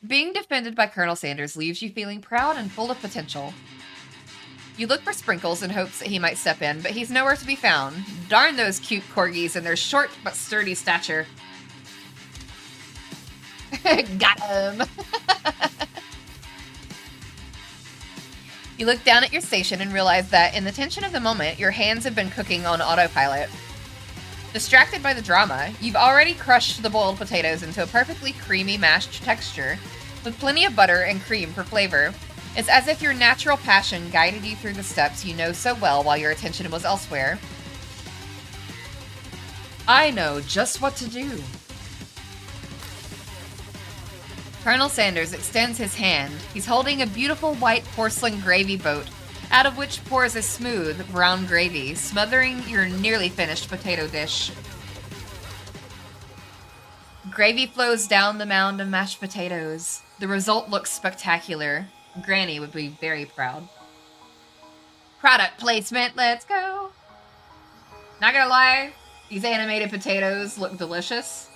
Being defended by Colonel Sanders leaves you feeling proud and full of potential. You look for Sprinkles in hopes that he might step in, but he's nowhere to be found. Darn those cute corgis and their short but sturdy stature. Got him. You look down at your station and realize that, in the tension of the moment, your hands have been cooking on autopilot. Distracted by the drama, you've already crushed the boiled potatoes into a perfectly creamy mashed texture, with plenty of butter and cream for flavor. It's as if your natural passion guided you through the steps you know so well while your attention was elsewhere. I know just what to do. Colonel Sanders extends his hand. He's holding a beautiful white porcelain gravy boat, out of which pours a smooth, brown gravy, smothering your nearly finished potato dish. Gravy flows down the mound of mashed potatoes. The result looks spectacular. Granny would be very proud. Product placement, let's go! Not gonna lie, these animated potatoes look delicious.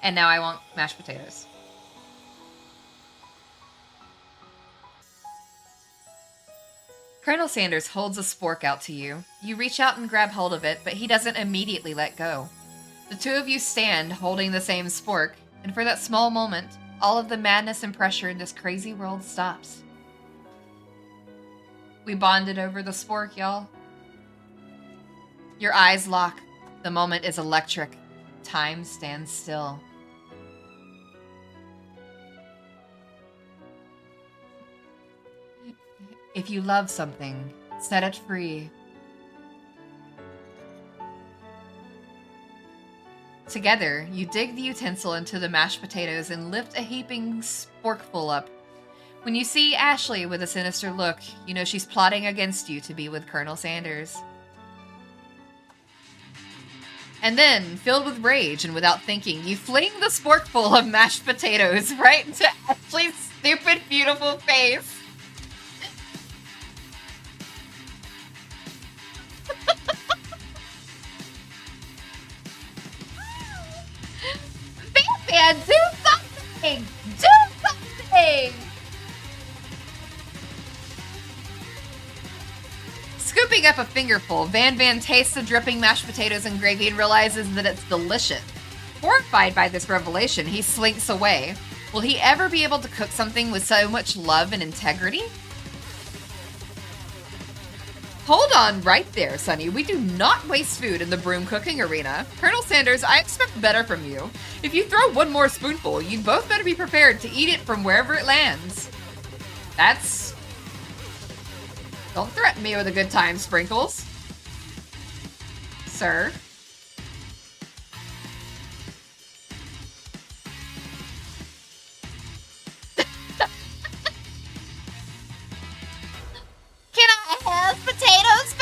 And now I want mashed potatoes. Colonel Sanders holds a spork out to you. You reach out and grab hold of it, but he doesn't immediately let go. The two of you stand holding the same spork, and for that small moment, all of the madness and pressure in this crazy world stops. We bonded over the spork, y'all. Your eyes lock. The moment is electric. Time stands still. If you love something, set it free. Together, you dig the utensil into the mashed potatoes and lift a heaping sporkful up. When you see Ashley with a sinister look, you know she's plotting against you to be with Colonel Sanders. And then, filled with rage and without thinking, you fling the sporkful of mashed potatoes right into Ashley's stupid, beautiful face. Van, do something! Do something! Scooping up a fingerful, Van tastes the dripping mashed potatoes and gravy and realizes that it's delicious. Horrified by this revelation, he slinks away. Will he ever be able to cook something with so much love and integrity? Hold on right there, Sonny. We do not waste food in the broom cooking arena. Colonel Sanders, I expect better from you. If you throw one more spoonful, you both better be prepared to eat it from wherever it lands. That's... Don't threaten me with a good time, Sprinkles. Sir. Can I have potatoes?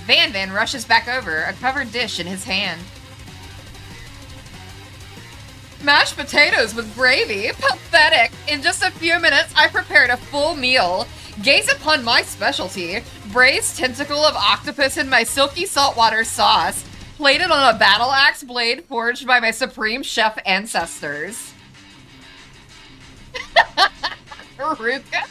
Van rushes back over, a covered dish in his hand. Mashed potatoes with gravy? Pathetic! In just a few minutes, I prepared a full meal. Gaze upon my specialty, braised tentacle of octopus in my silky saltwater sauce, plated on a battle axe blade forged by my supreme chef ancestors. Ruka.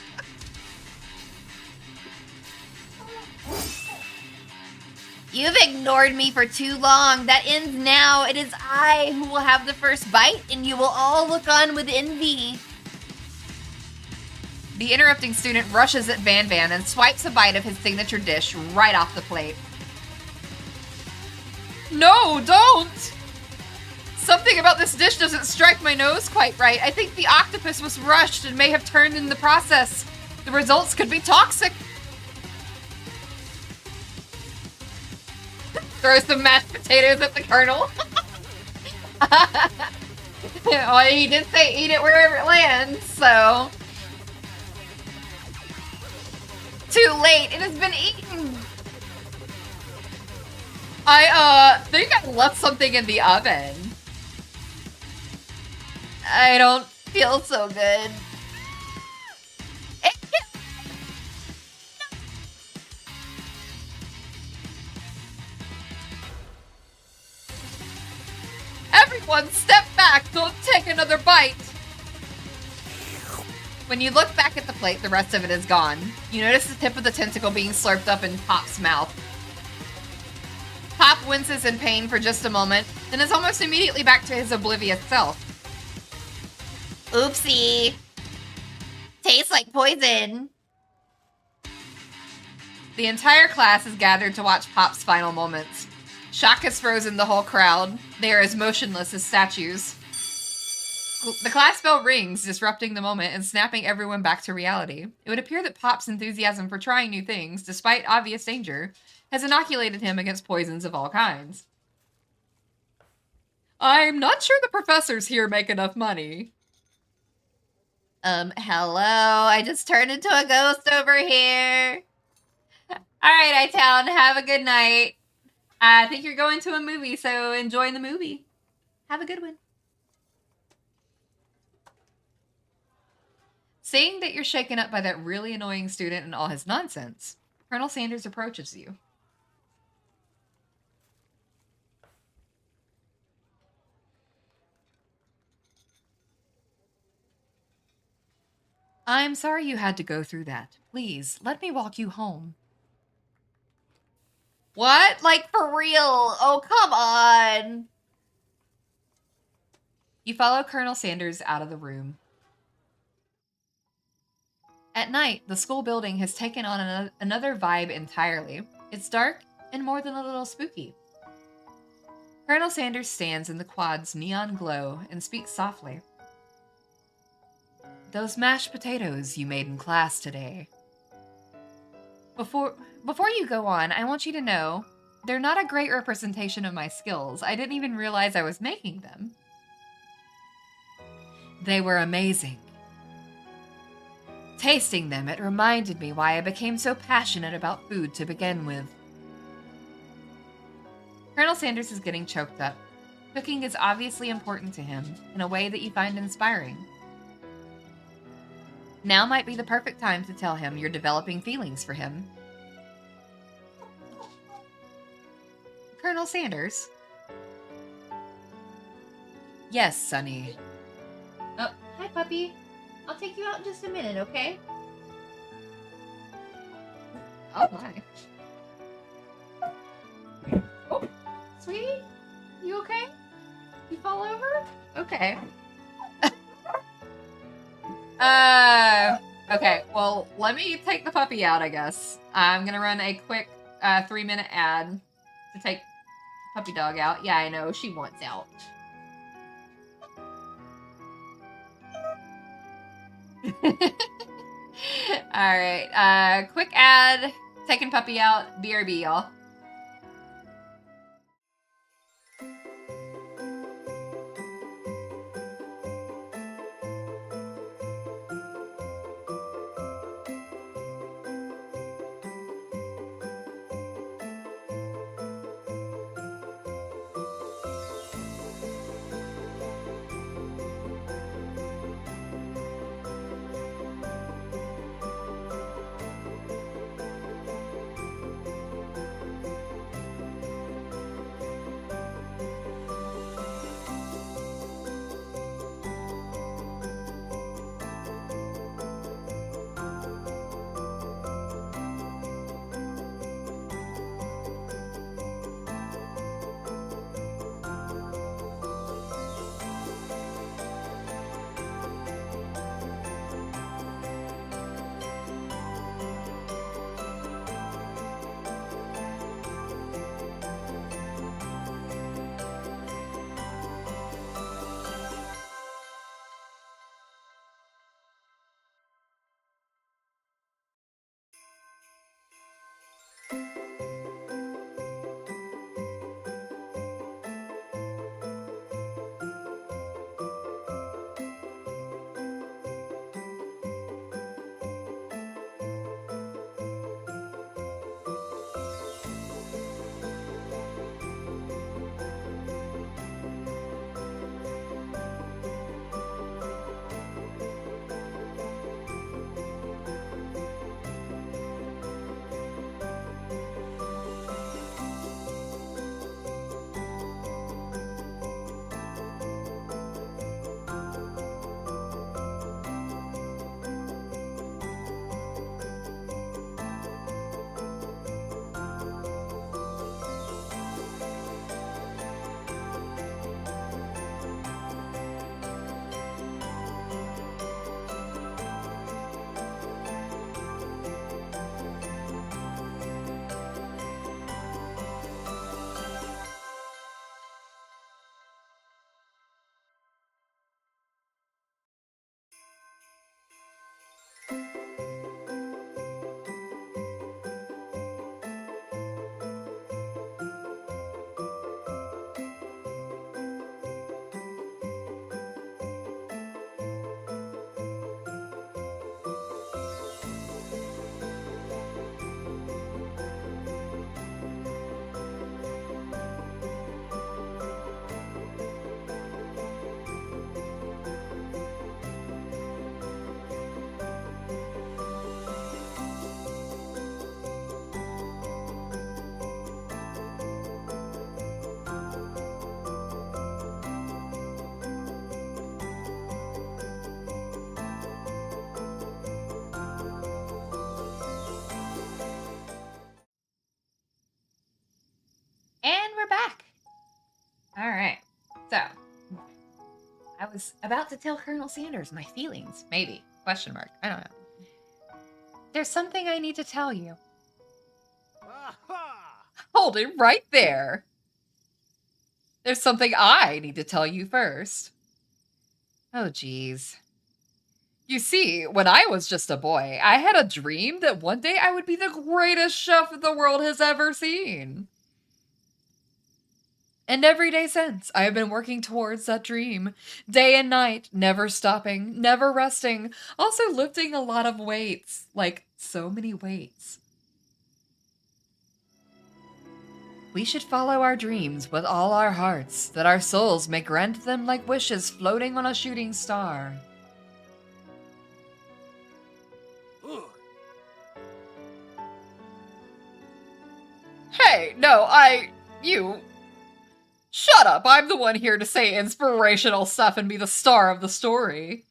You've ignored me for too long. That ends now. It is I who will have the first bite, and you will all look on with envy. The interrupting student rushes at Van and swipes a bite of his signature dish right off the plate. No, don't! Something about this dish doesn't strike my nose quite right. I think the octopus was rushed and may have turned in the process. The results could be toxic. Throw some mashed potatoes at the colonel. Well, he did say eat it wherever it lands, so... Too late, it has been eaten! I think I left something in the oven. I don't feel so good. Everyone, step back! Don't take another bite! When you look back at the plate, the rest of it is gone. You notice the tip of the tentacle being slurped up in Pop's mouth. Pop winces in pain for just a moment, then is almost immediately back to his oblivious self. Oopsie. Tastes like poison. The entire class is gathered to watch Pop's final moments. Shock has frozen the whole crowd. They are as motionless as statues. The class bell rings, disrupting the moment and snapping everyone back to reality. It would appear that Pop's enthusiasm for trying new things, despite obvious danger, has inoculated him against poisons of all kinds. I'm not sure the professors here make enough money. Hello? I just turned into a ghost over here. Alright, iTown, have a good night. I think you're going to a movie, so enjoy the movie. Have a good one. Seeing that you're shaken up by that really annoying student and all his nonsense, Colonel Sanders approaches you. I'm sorry you had to go through that. Please, let me walk you home. What? Like, for real? Oh, come on. You follow Colonel Sanders out of the room. At night, the school building has taken on another vibe entirely. It's dark and more than a little spooky. Colonel Sanders stands in the quad's neon glow and speaks softly. Those mashed potatoes you made in class today. Before you go on, I want you to know, they're not a great representation of my skills. I didn't even realize I was making them. They were amazing. Tasting them, it reminded me why I became so passionate about food to begin with. Colonel Sanders is getting choked up. Cooking is obviously important to him, in a way that you find inspiring. Now might be the perfect time to tell him you're developing feelings for him. Colonel Sanders? Yes, Sunny. Oh, hi, puppy. I'll take you out in just a minute, okay? Oh, my. Oh, sweetie? You okay? You fall over? Okay. Okay, well, let me take the puppy out, I guess. I'm gonna run a quick 3-minute ad to take puppy dog out. Yeah, I know, she wants out. Alright, quick ad, taking puppy out, BRB, y'all. And we're back. All right. So, I was about to tell Colonel Sanders my feelings. Maybe. Question mark. I don't know. There's something I need to tell you. Hold it right there. There's something I need to tell you first. Oh, geez. You see, when I was just a boy, I had a dream that one day I would be the greatest chef the world has ever seen. And every day since, I have been working towards that dream. Day and night, never stopping, never resting. Also lifting a lot of weights. Like, so many weights. We should follow our dreams with all our hearts, that our souls may grant them like wishes floating on a shooting star. Hey, no, you... Shut up! I'm the one here to say inspirational stuff and be the star of the story.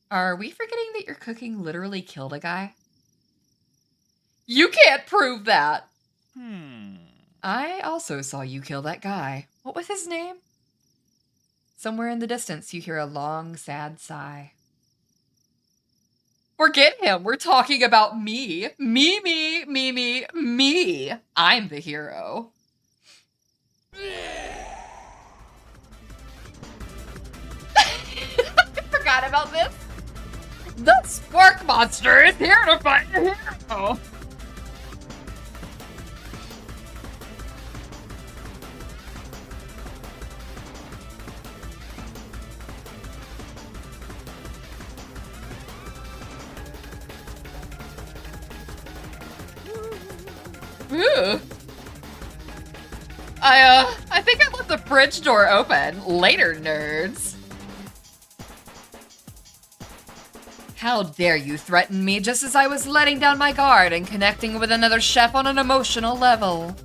Are we forgetting that your cooking literally killed a guy? You can't prove that! I also saw you kill that guy. What was his name? Somewhere in the distance, you hear a long, sad sigh. Forget him. We're talking about me. Me. I'm the hero. I forgot about this. The Spork Monster is here to find the hero. Ooh. I think I left the fridge door open. Later, nerds. How dare you threaten me just as I was letting down my guard and connecting with another chef on an emotional level.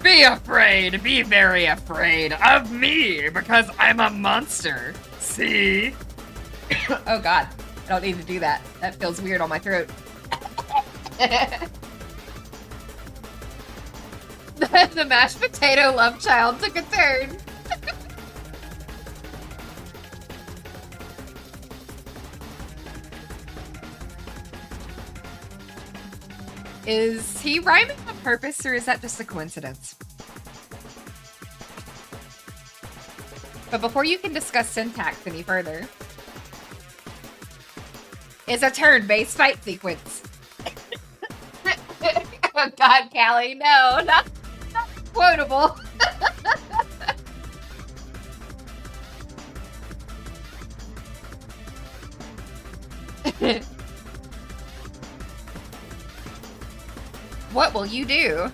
Be afraid, be very afraid of me because I'm a monster. See? Oh god, I don't need to do that. That feels weird on my throat. The mashed potato love child took a turn. Is he rhyming on purpose or is that just a coincidence? But before you can discuss syntax any further, is a turn-based fight sequence. Oh god, Callie, no, not quotable. What will you do?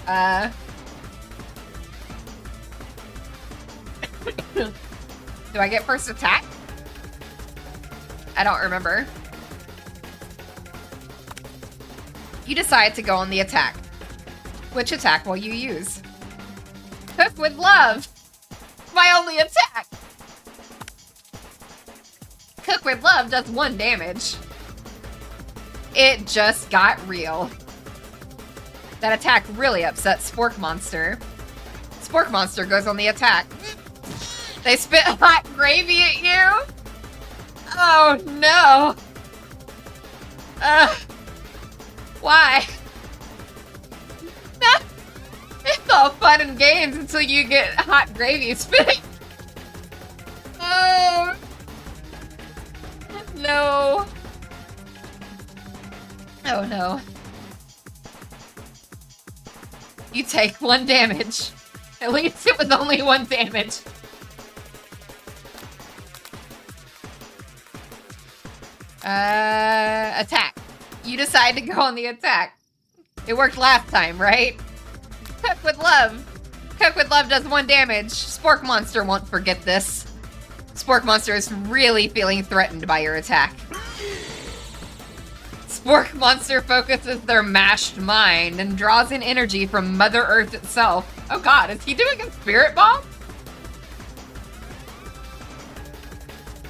Do I get first attack? I don't remember. You decide to go on the attack. Which attack will you use? Cook with love! My only attack! Cook with love does 1 damage. It just got real. That attack really upsets Spork Monster. Spork Monster goes on the attack. They spit hot gravy at you? Oh no! Why? It's all fun and games until you get hot gravy spitting. Oh no. Oh no. You take 1 damage. At least it was only 1 damage. Attack. You decide to go on the attack. It worked last time, right? Cook with love. Cook with love does 1 damage. Spork Monster won't forget this. Spork Monster is really feeling threatened by your attack. Spork Monster focuses their mashed mind and draws in energy from Mother Earth itself. Oh god, is he doing a spirit bomb?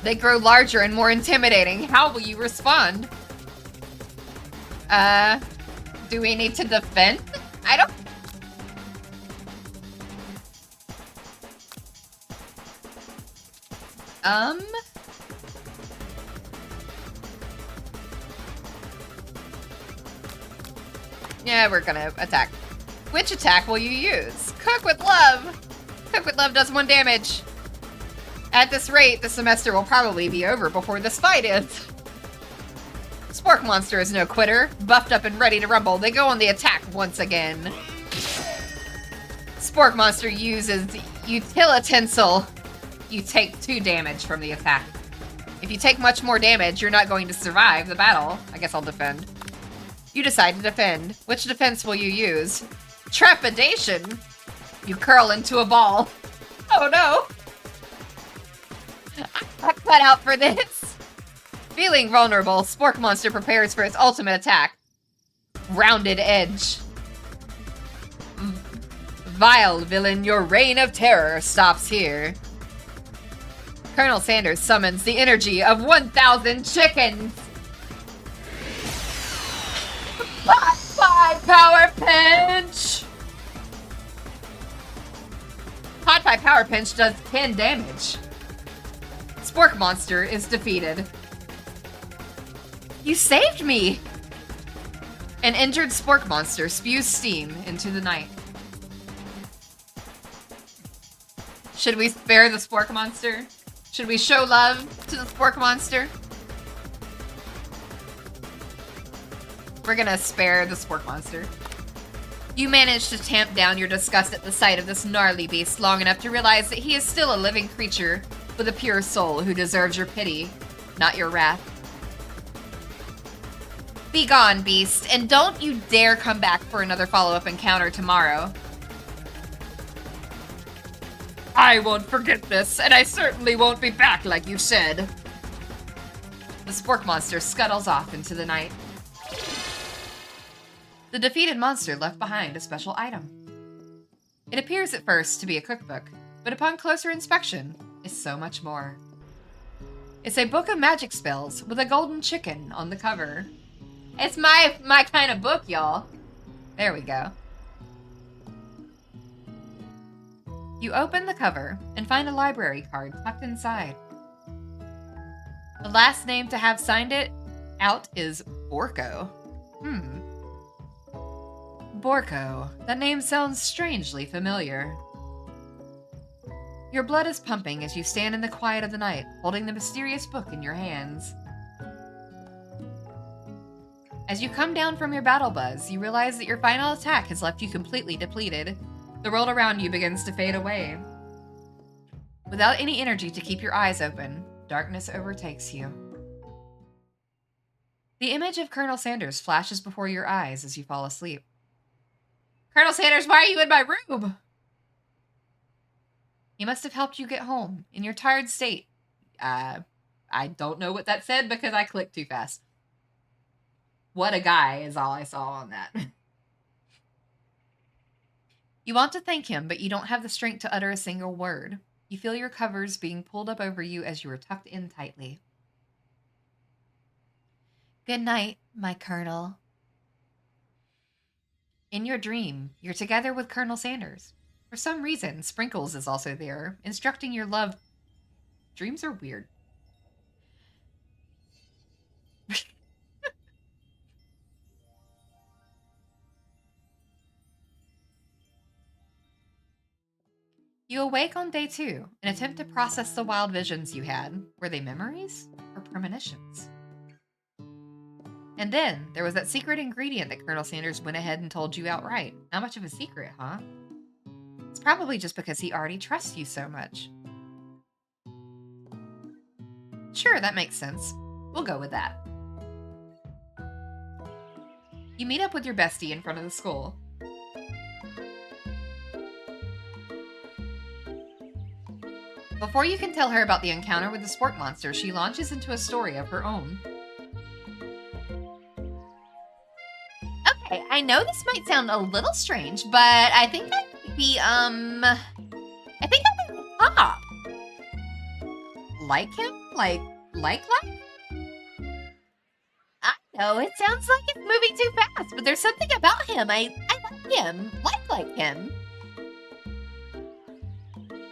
They grow larger and more intimidating. How will you respond? Do we need to defend? I don't... Yeah, we're gonna attack. Which attack will you use? Cook with love! Cook with love does 1 damage. At this rate, the semester will probably be over before this fight is. Spork Monster is no quitter. Buffed up and ready to rumble, they go on the attack once again. Spork Monster uses Utilitensile. You take 2 damage from the attack. If you take much more damage, you're not going to survive the battle. I guess I'll defend. You decide to defend. Which defense will you use? Trepidation! You curl into a ball. Oh no! I'm cut out for this. Feeling vulnerable, Spork Monster prepares for its ultimate attack. Rounded Edge. Vile villain, your reign of terror stops here. Colonel Sanders summons the energy of 1,000 chickens. Hot Pie Power Pinch! Hot Pie Power Pinch does 10 damage. Spork Monster is defeated. You saved me! An injured Spork Monster spews steam into the night. Should we spare the Spork Monster? Should we show love to the Spork Monster? We're gonna spare the Spork Monster. You manage to tamp down your disgust at the sight of this gnarly beast long enough to realize that he is still a living creature with a pure soul who deserves your pity, not your wrath. Be gone, beast, and don't you dare come back for another follow-up encounter tomorrow. I won't forget this, and I certainly won't be back like you said. The Spork Monster scuttles off into the night. The defeated monster left behind a special item. It appears at first to be a cookbook, but upon closer inspection, is so much more. It's a book of magic spells with a golden chicken on the cover. It's my kind of book, y'all. There we go. You open the cover and find a library card tucked inside. The last name to have signed it out is Borko. Borko. That name sounds strangely familiar. Your blood is pumping as you stand in the quiet of the night, holding the mysterious book in your hands. As you come down from your battle buzz, you realize that your final attack has left you completely depleted. The world around you begins to fade away. Without any energy to keep your eyes open, darkness overtakes you. The image of Colonel Sanders flashes before your eyes as you fall asleep. Colonel Sanders, why are you in my room? He must have helped you get home in your tired state. I don't know what that said because I clicked too fast. What a guy is all I saw on that. You want to thank him, but you don't have the strength to utter a single word. You feel your covers being pulled up over you as you are tucked in tightly. Good night, my Colonel. In your dream, you're together with Colonel Sanders. For some reason, Sprinkles is also there, instructing your love. Dreams are weird. You awake on day 2 and attempt to process the wild visions you had. Were they memories or premonitions? And then there was that secret ingredient that Colonel Sanders went ahead and told you outright. Not much of a secret, huh? It's probably just because he already trusts you so much. Sure, that makes sense. We'll go with that. You meet up with your bestie in front of the school. Before you can tell her about the encounter with the Spork Monster, she launches into a story of her own. Okay, I know this might sound a little strange, but I think I might be, I think I might be Pop. Like him? Like? I know, it sounds like it's moving too fast, but there's something about him. I like him. Like him.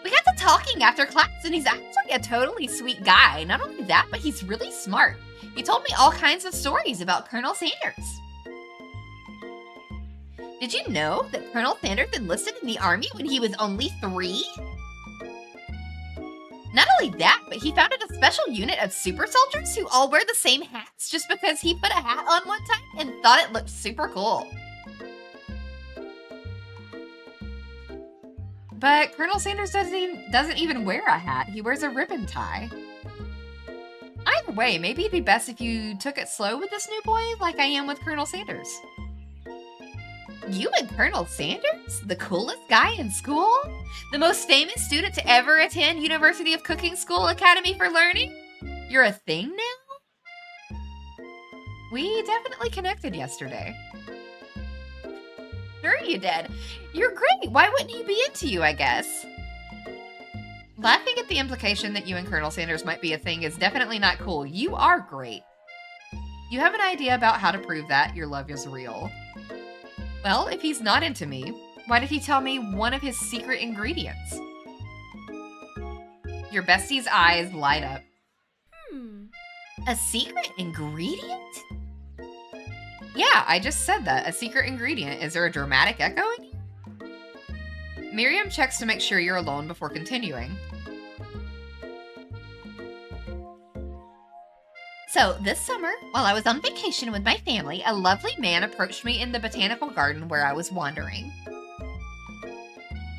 We got to talking after class, and he's actually a totally sweet guy. Not only that, but he's really smart. He told me all kinds of stories about Colonel Sanders. Did you know that Colonel Sanders enlisted in the army when he was only 3? Not only that, but he founded a special unit of super soldiers who all wear the same hats just because he put a hat on one time and thought it looked super cool. But Colonel Sanders doesn't even wear a hat. He wears a ribbon tie. Either way, maybe it'd be best if you took it slow with this new boy like I am with Colonel Sanders. You and Colonel Sanders? The coolest guy in school? The most famous student to ever attend University of Cooking School Academy for Learning? You're a thing now? We definitely connected yesterday. Sure you did. You're great. Why wouldn't he be into you, I guess? Laughing at the implication that you and Colonel Sanders might be a thing is definitely not cool. You are great. You have an idea about how to prove that your love is real. Well, if he's not into me, why did he tell me one of his secret ingredients? Your bestie's eyes light up. A secret ingredient? Yeah, I just said that. A secret ingredient. Is there a dramatic echo in here? Miriam checks to make sure you're alone before continuing. So, this summer, while I was on vacation with my family, a lovely man approached me in the botanical garden where I was wandering.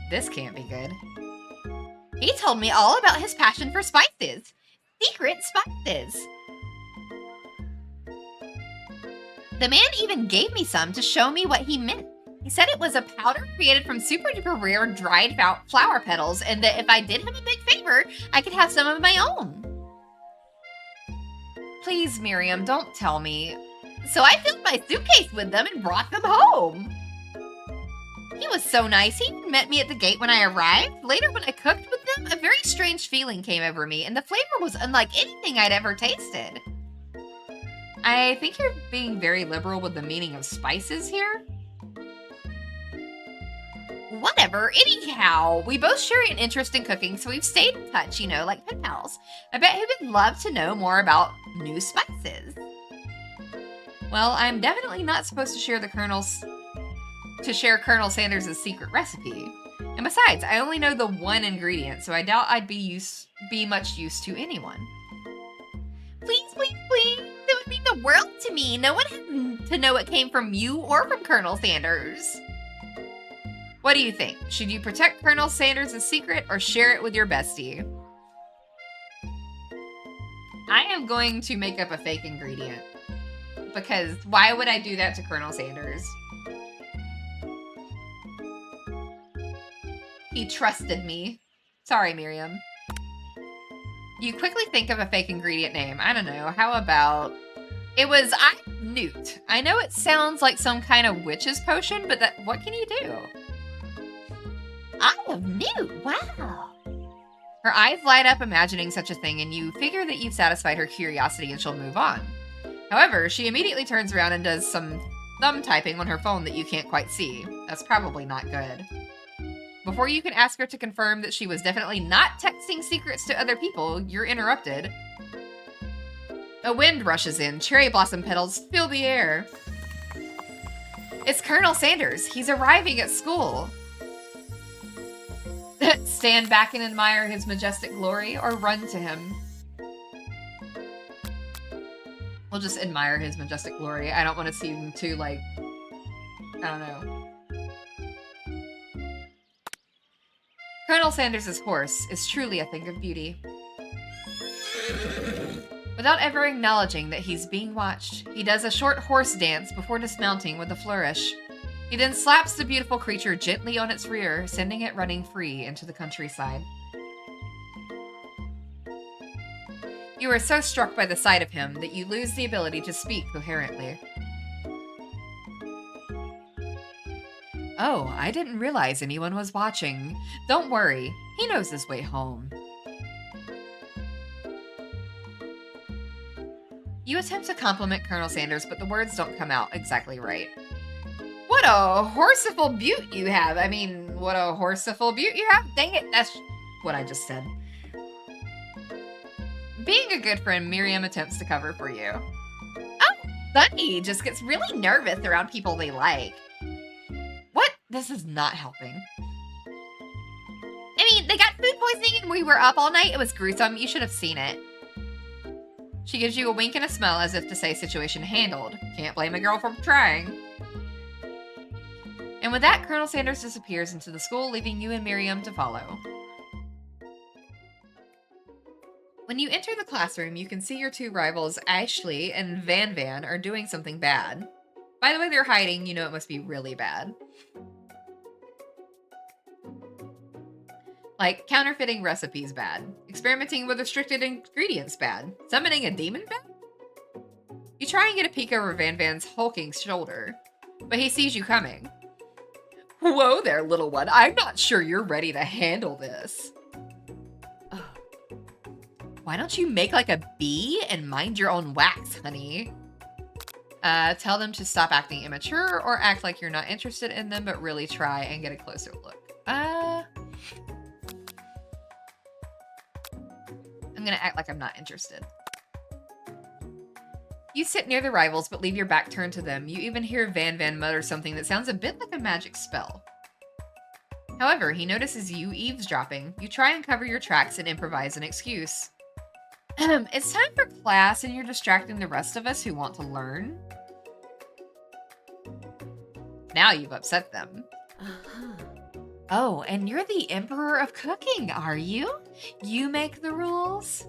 This can't be good. He told me all about his passion for spices. Secret spices. The man even gave me some to show me what he meant. He said it was a powder created from super duper rare dried flower petals, and that if I did him a big favor, I could have some of my own. Please, Miriam, don't tell me. So I filled my suitcase with them and brought them home. He was so nice. He met me at the gate when I arrived. Later, when I cooked with them, a very strange feeling came over me, and the flavor was unlike anything I'd ever tasted. I think you're being very liberal with the meaning of spices here. Whatever. Anyhow, we both share an interest in cooking, so we've stayed in touch, you know, like pen pals. I bet he would love to know more about new spices. Well, I'm definitely not supposed to share Colonel Sanders' secret recipe. And besides, I only know the one ingredient, so I doubt I'd be much use to anyone. Please, please, please. It would mean the world to me. No one has to know it came from you or from Colonel Sanders. What do you think? Should you protect Colonel Sanders' secret or share it with your bestie? I am going to make up a fake ingredient. Because why would I do that to Colonel Sanders? He trusted me. Sorry, Miriam. You quickly think of a fake ingredient name. I don't know. How about... It was Newt. I know it sounds like some kind of witch's potion, but what can you do? Eye of Newt. Wow. Her eyes light up imagining such a thing, and you figure that you've satisfied her curiosity and she'll move on. However, she immediately turns around and does some thumb typing on her phone that you can't quite see. That's probably not good. Before you can ask her to confirm that she was definitely not texting secrets to other people, you're interrupted. A wind rushes in. Cherry blossom petals fill the air. It's Colonel Sanders. He's arriving at school. Stand back and admire his majestic glory, or run to him. We'll just admire his majestic glory. I don't want to seem too, like, I don't know. Colonel Sanders' horse is truly a thing of beauty. Without ever acknowledging that he's being watched, he does a short horse dance before dismounting with a flourish. He then slaps the beautiful creature gently on its rear, sending it running free into the countryside. You are so struck by the sight of him that you lose the ability to speak coherently. Oh, I didn't realize anyone was watching. Don't worry, he knows his way home. You attempt to compliment Colonel Sanders, but the words don't come out exactly right. What a horseful beaut you have. I mean, what a horseful beaut you have. Dang it, that's what I just said. Being a good friend, Miriam attempts to cover for you. Oh, Sunny just gets really nervous around people they like. What? This is not helping. I mean, they got food poisoning and we were up all night. It was gruesome. You should have seen it. She gives you a wink and a smile as if to say situation handled. Can't blame a girl for trying. And with that, Colonel Sanders disappears into the school, leaving you and Miriam to follow. When you enter the classroom, you can see your two rivals, Ashley and Van Van, are doing something bad. By the way they're hiding, you know it must be really bad. Like, counterfeiting recipes bad. Experimenting with restricted ingredients bad. Summoning a demon bad? You try and get a peek over Van Van's hulking shoulder, but he sees you coming. Whoa there, little one. I'm not sure you're ready to handle this. Ugh. Why don't you make like a bee and mind your own wax, honey? Tell them to stop acting immature or act like you're not interested in them, but really try and get a closer look. I'm gonna act like I'm not interested. You sit near the rivals, but leave your back turned to them. You even hear Van Van mutter something that sounds a bit like a magic spell. However, he notices you eavesdropping. You try and cover your tracks and improvise an excuse. It's time for class and you're distracting the rest of us who want to learn. Now you've upset them. Oh, and you're the Emperor of Cooking, are you? You make the rules?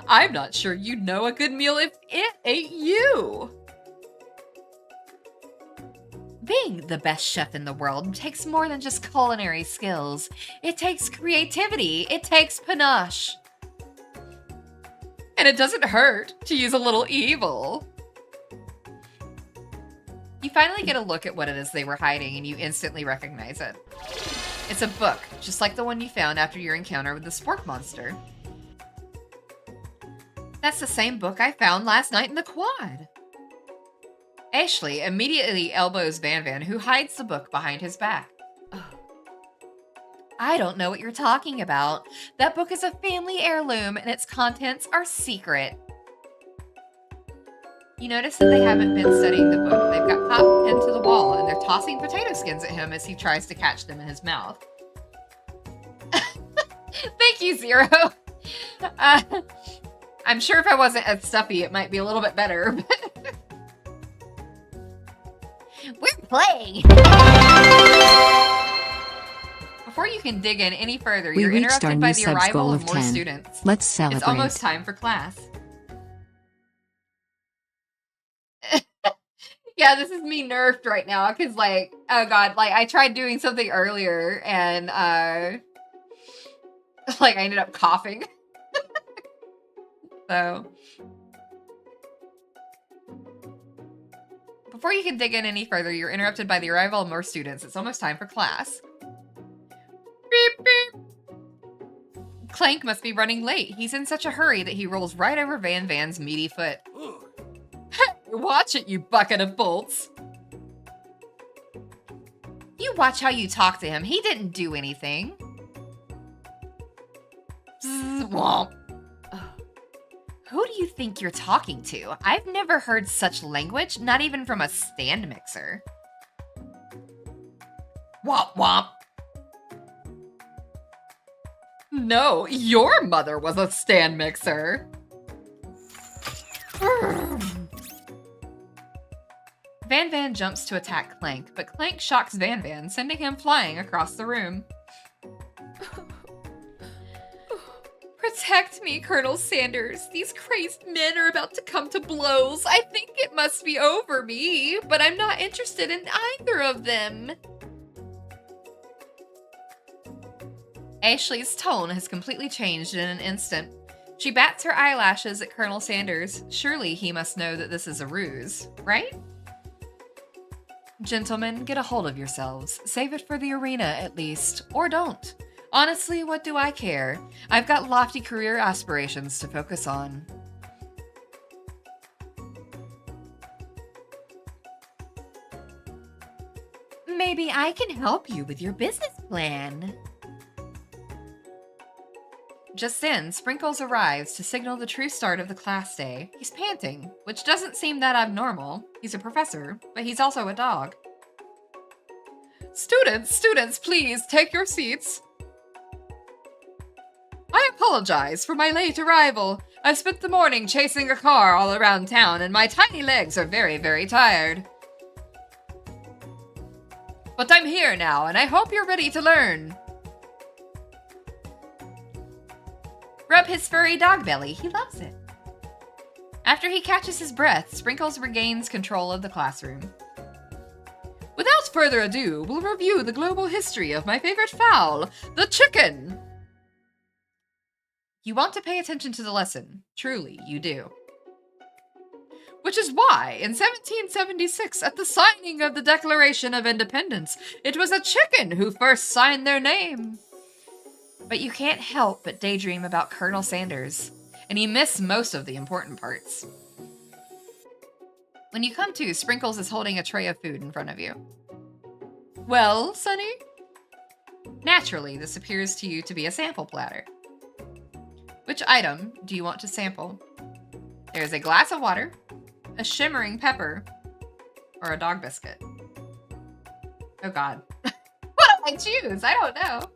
I'm not sure you'd know a good meal if it ain't you. Being the best chef in the world takes more than just culinary skills. It takes creativity. It takes panache. And it doesn't hurt to use a little evil. You finally get a look at what it is they were hiding, and you instantly recognize it. It's a book, just like the one you found after your encounter with the spork monster. That's the same book I found last night in the quad. Ashley immediately elbows Van Van, who hides the book behind his back. Oh. I don't know what you're talking about. That book is a family heirloom, and its contents are secret. You notice that they haven't been studying the book. They've got Pop pinned to the wall, and they're tossing potato skins at him as he tries to catch them in his mouth. Thank you, Zero. I'm sure if I wasn't as stuffy, it might be a little bit better. We're playing! Before you can dig in any further, you're interrupted by the arrival of more students. Let's celebrate. It's almost time for class. Yeah, this is me nerfed right now, because, like, oh god, like, I tried doing something earlier, and, like, I ended up coughing. So, before you can dig in any further, you're interrupted by the arrival of more students. It's almost time for class. Beep, beep. Clank must be running late. He's in such a hurry that he rolls right over Van Van's meaty foot. Watch it, you bucket of bolts. You watch how you talk to him. He didn't do anything. Womp. Who do you think you're talking to? I've never heard such language, not even from a stand mixer. Womp womp. No, your mother was a stand mixer. Van Van jumps to attack Clank, but Clank shocks Van Van, sending him flying across the room. Protect me, Colonel Sanders. These crazed men are about to come to blows. I think it must be over me, but I'm not interested in either of them. Ashley's tone has completely changed in an instant. She bats her eyelashes at Colonel Sanders. Surely he must know that this is a ruse, right? Gentlemen, get a hold of yourselves. Save it for the arena, at least. Or don't. Honestly, what do I care? I've got lofty career aspirations to focus on. Maybe I can help you with your business plan. Just then, Sprinkles arrives to signal the true start of the class day. He's panting, which doesn't seem that abnormal. He's a professor, but he's also a dog. Students, please, take your seats. I apologize for my late arrival. I've spent the morning chasing a car all around town, and my tiny legs are very, very tired. But I'm here now, and I hope you're ready to learn. Rub his furry dog belly. He loves it. After he catches his breath, Sprinkles regains control of the classroom. Without further ado, we'll review the global history of my favorite fowl, the chicken. You want to pay attention to the lesson. Truly, you do. Which is why, in 1776, at the signing of the Declaration of Independence, it was a chicken who first signed their name. But you can't help but daydream about Colonel Sanders, and you miss most of the important parts. When you come to, Sprinkles is holding a tray of food in front of you. Well, Sonny? Naturally, this appears to you to be a sample platter. Which item do you want to sample? There's a glass of water, a shimmering pepper, or a dog biscuit. Oh god. What do I choose? I don't know.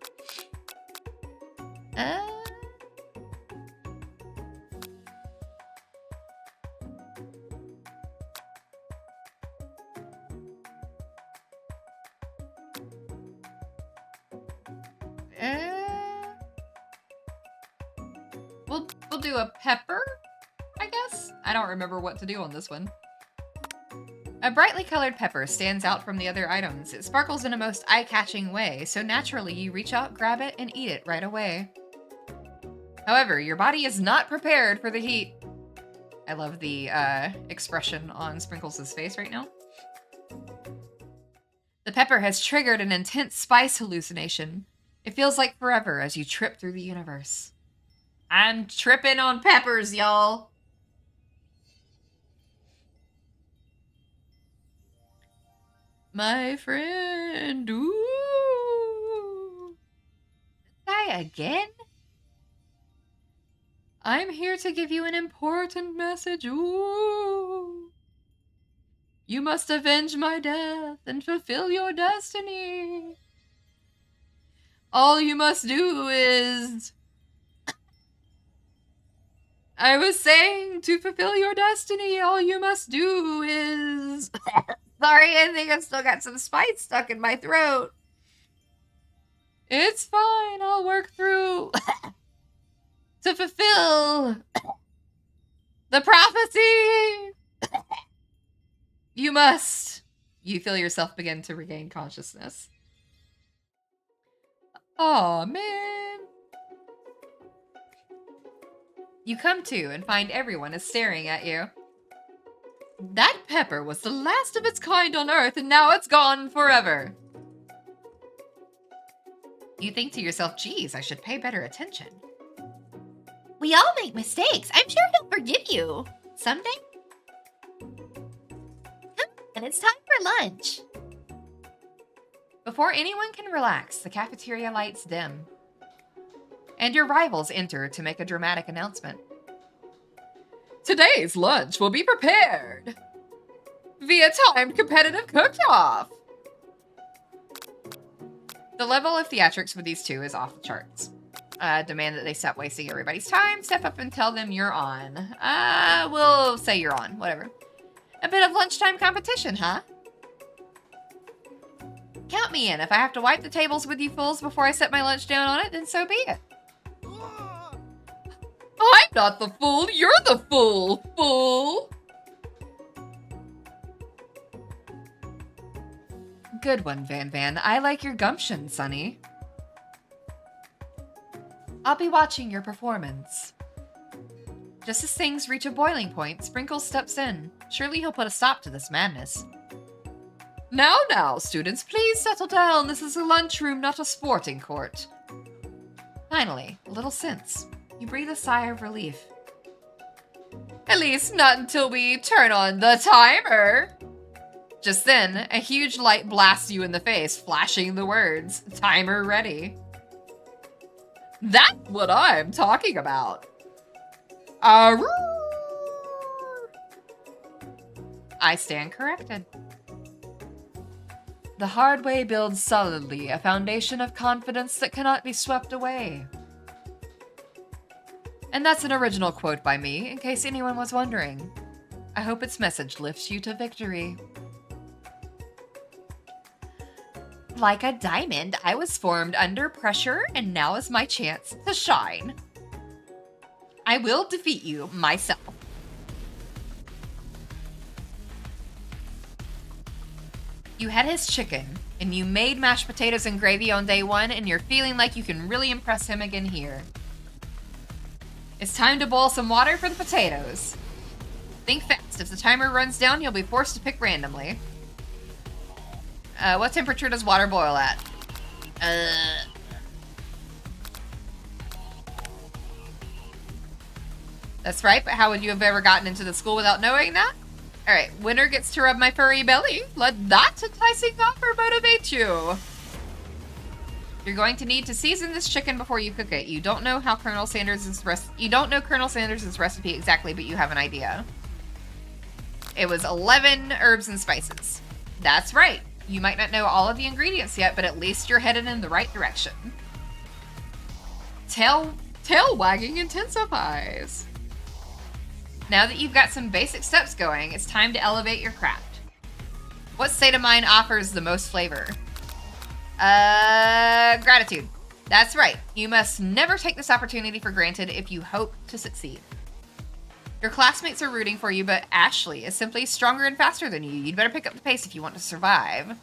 We'll do a pepper, I guess? I don't remember what to do on this one. A brightly colored pepper stands out from the other items. It sparkles in a most eye-catching way, so naturally you reach out, grab it, and eat it right away. However, your body is not prepared for the heat. I love the expression on Sprinkles' face right now. The pepper has triggered an intense spice hallucination. It feels like forever as you trip through the universe. I'm tripping on peppers, y'all. My friend, ooh. Guy again? I'm here to give you an important message, ooh. You must avenge my death and fulfill your destiny. All you must do is... I was saying, to fulfill your destiny, all you must do is... Sorry, I think I've still got some spice stuck in my throat. It's fine, I'll work through... to fulfill... the prophecy! You must... You feel yourself begin to regain consciousness. Aw, man. You come to and find everyone is staring at you. That pepper was the last of its kind on Earth, and now it's gone forever. You think to yourself, geez, I should pay better attention. We all make mistakes. I'm sure he'll forgive you. Someday? Come on, it's time for lunch. Before anyone can relax, the cafeteria lights dim. And your rivals enter to make a dramatic announcement. Today's lunch will be prepared via timed competitive cook-off. The level of theatrics with these two is off the charts. Demand that they stop wasting everybody's time, step up and tell them you're on. We'll say you're on, whatever. A bit of lunchtime competition, huh? Count me in. If I have to wipe the tables with you fools before I set my lunch down on it, then so be it. I'm not the fool, you're the fool, fool! Good one, Van Van. I like your gumption, Sonny. I'll be watching your performance. Just as things reach a boiling point, Sprinkles steps in. Surely he'll put a stop to this madness. Now, students, please settle down. This is a lunchroom, not a sporting court. Finally, a little sense. You breathe a sigh of relief. At least not until we turn on the timer. Just then, a huge light blasts you in the face, flashing the words, timer ready. That's what I'm talking about. Arrgh! I stand corrected. The hard way builds solidly a foundation of confidence that cannot be swept away. And that's an original quote by me, in case anyone was wondering. I hope its message lifts you to victory. Like a diamond, I was formed under pressure, and now is my chance to shine. I will defeat you myself. You had his chicken, and you made mashed potatoes and gravy on day one, and you're feeling like you can really impress him again here. It's time to boil some water for the potatoes. Think fast. If the timer runs down, you'll be forced to pick randomly. What temperature does water boil at? That's right, but how would you have ever gotten into the school without knowing that? Alright, winner gets to rub my furry belly. Let that enticing offer motivate you. You're going to need to season this chicken before you cook it. You don't know Colonel Sanders' recipe exactly, but you have an idea. It was 11 herbs and spices. That's right. You might not know all of the ingredients yet, but at least you're headed in the right direction. Tail wagging intensifies. Now that you've got some basic steps going, it's time to elevate your craft. What state of mind offers the most flavor? Gratitude. That's right. You must never take this opportunity for granted if you hope to succeed. Your classmates are rooting for you, but Ashley is simply stronger and faster than you. You'd better pick up the pace if you want to survive.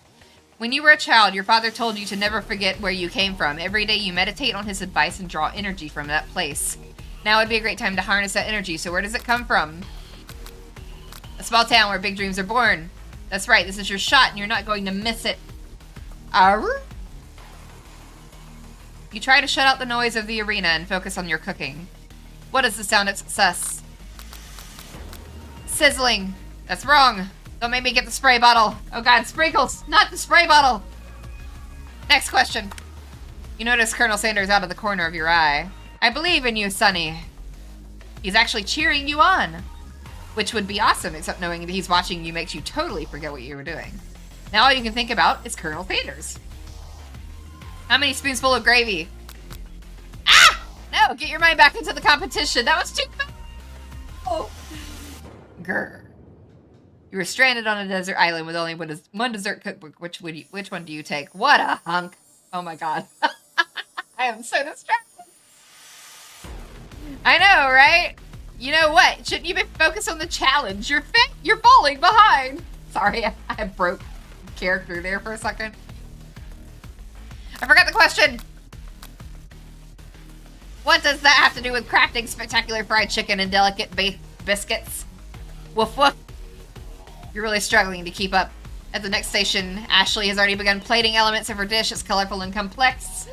When you were a child, your father told you to never forget where you came from. Every day you meditate on his advice and draw energy from that place. Now would be a great time to harness that energy, so where does it come from? A small town where big dreams are born. That's right, this is your shot and you're not going to miss it. Arr? You try to shut out the noise of the arena and focus on your cooking. What is the sound of success? Sizzling. That's wrong. Don't make me get the spray bottle. Oh god, sprinkles, not the spray bottle. Next question. You notice Colonel Sanders out of the corner of your eye. I believe in you, Sonny. He's actually cheering you on. Which would be awesome, except knowing that he's watching you makes you totally forget what you were doing. Now all you can think about is Colonel Sanders. How many spoonsful of gravy? Ah! No, get your mind back into the competition. That was too fast. Oh. Grr. You were stranded on a desert island with only one dessert cookbook. Which one do you take? What a hunk. Oh my god. I am so distracted. I know, right? You know what? Shouldn't you be focused on the challenge? You're falling behind. Sorry, I broke character there for a second. I forgot the question. What does that have to do with crafting spectacular fried chicken and delicate biscuits? Woof woof. You're really struggling to keep up. At the next station, Ashley has already begun plating elements of her dish. It's colorful and complex.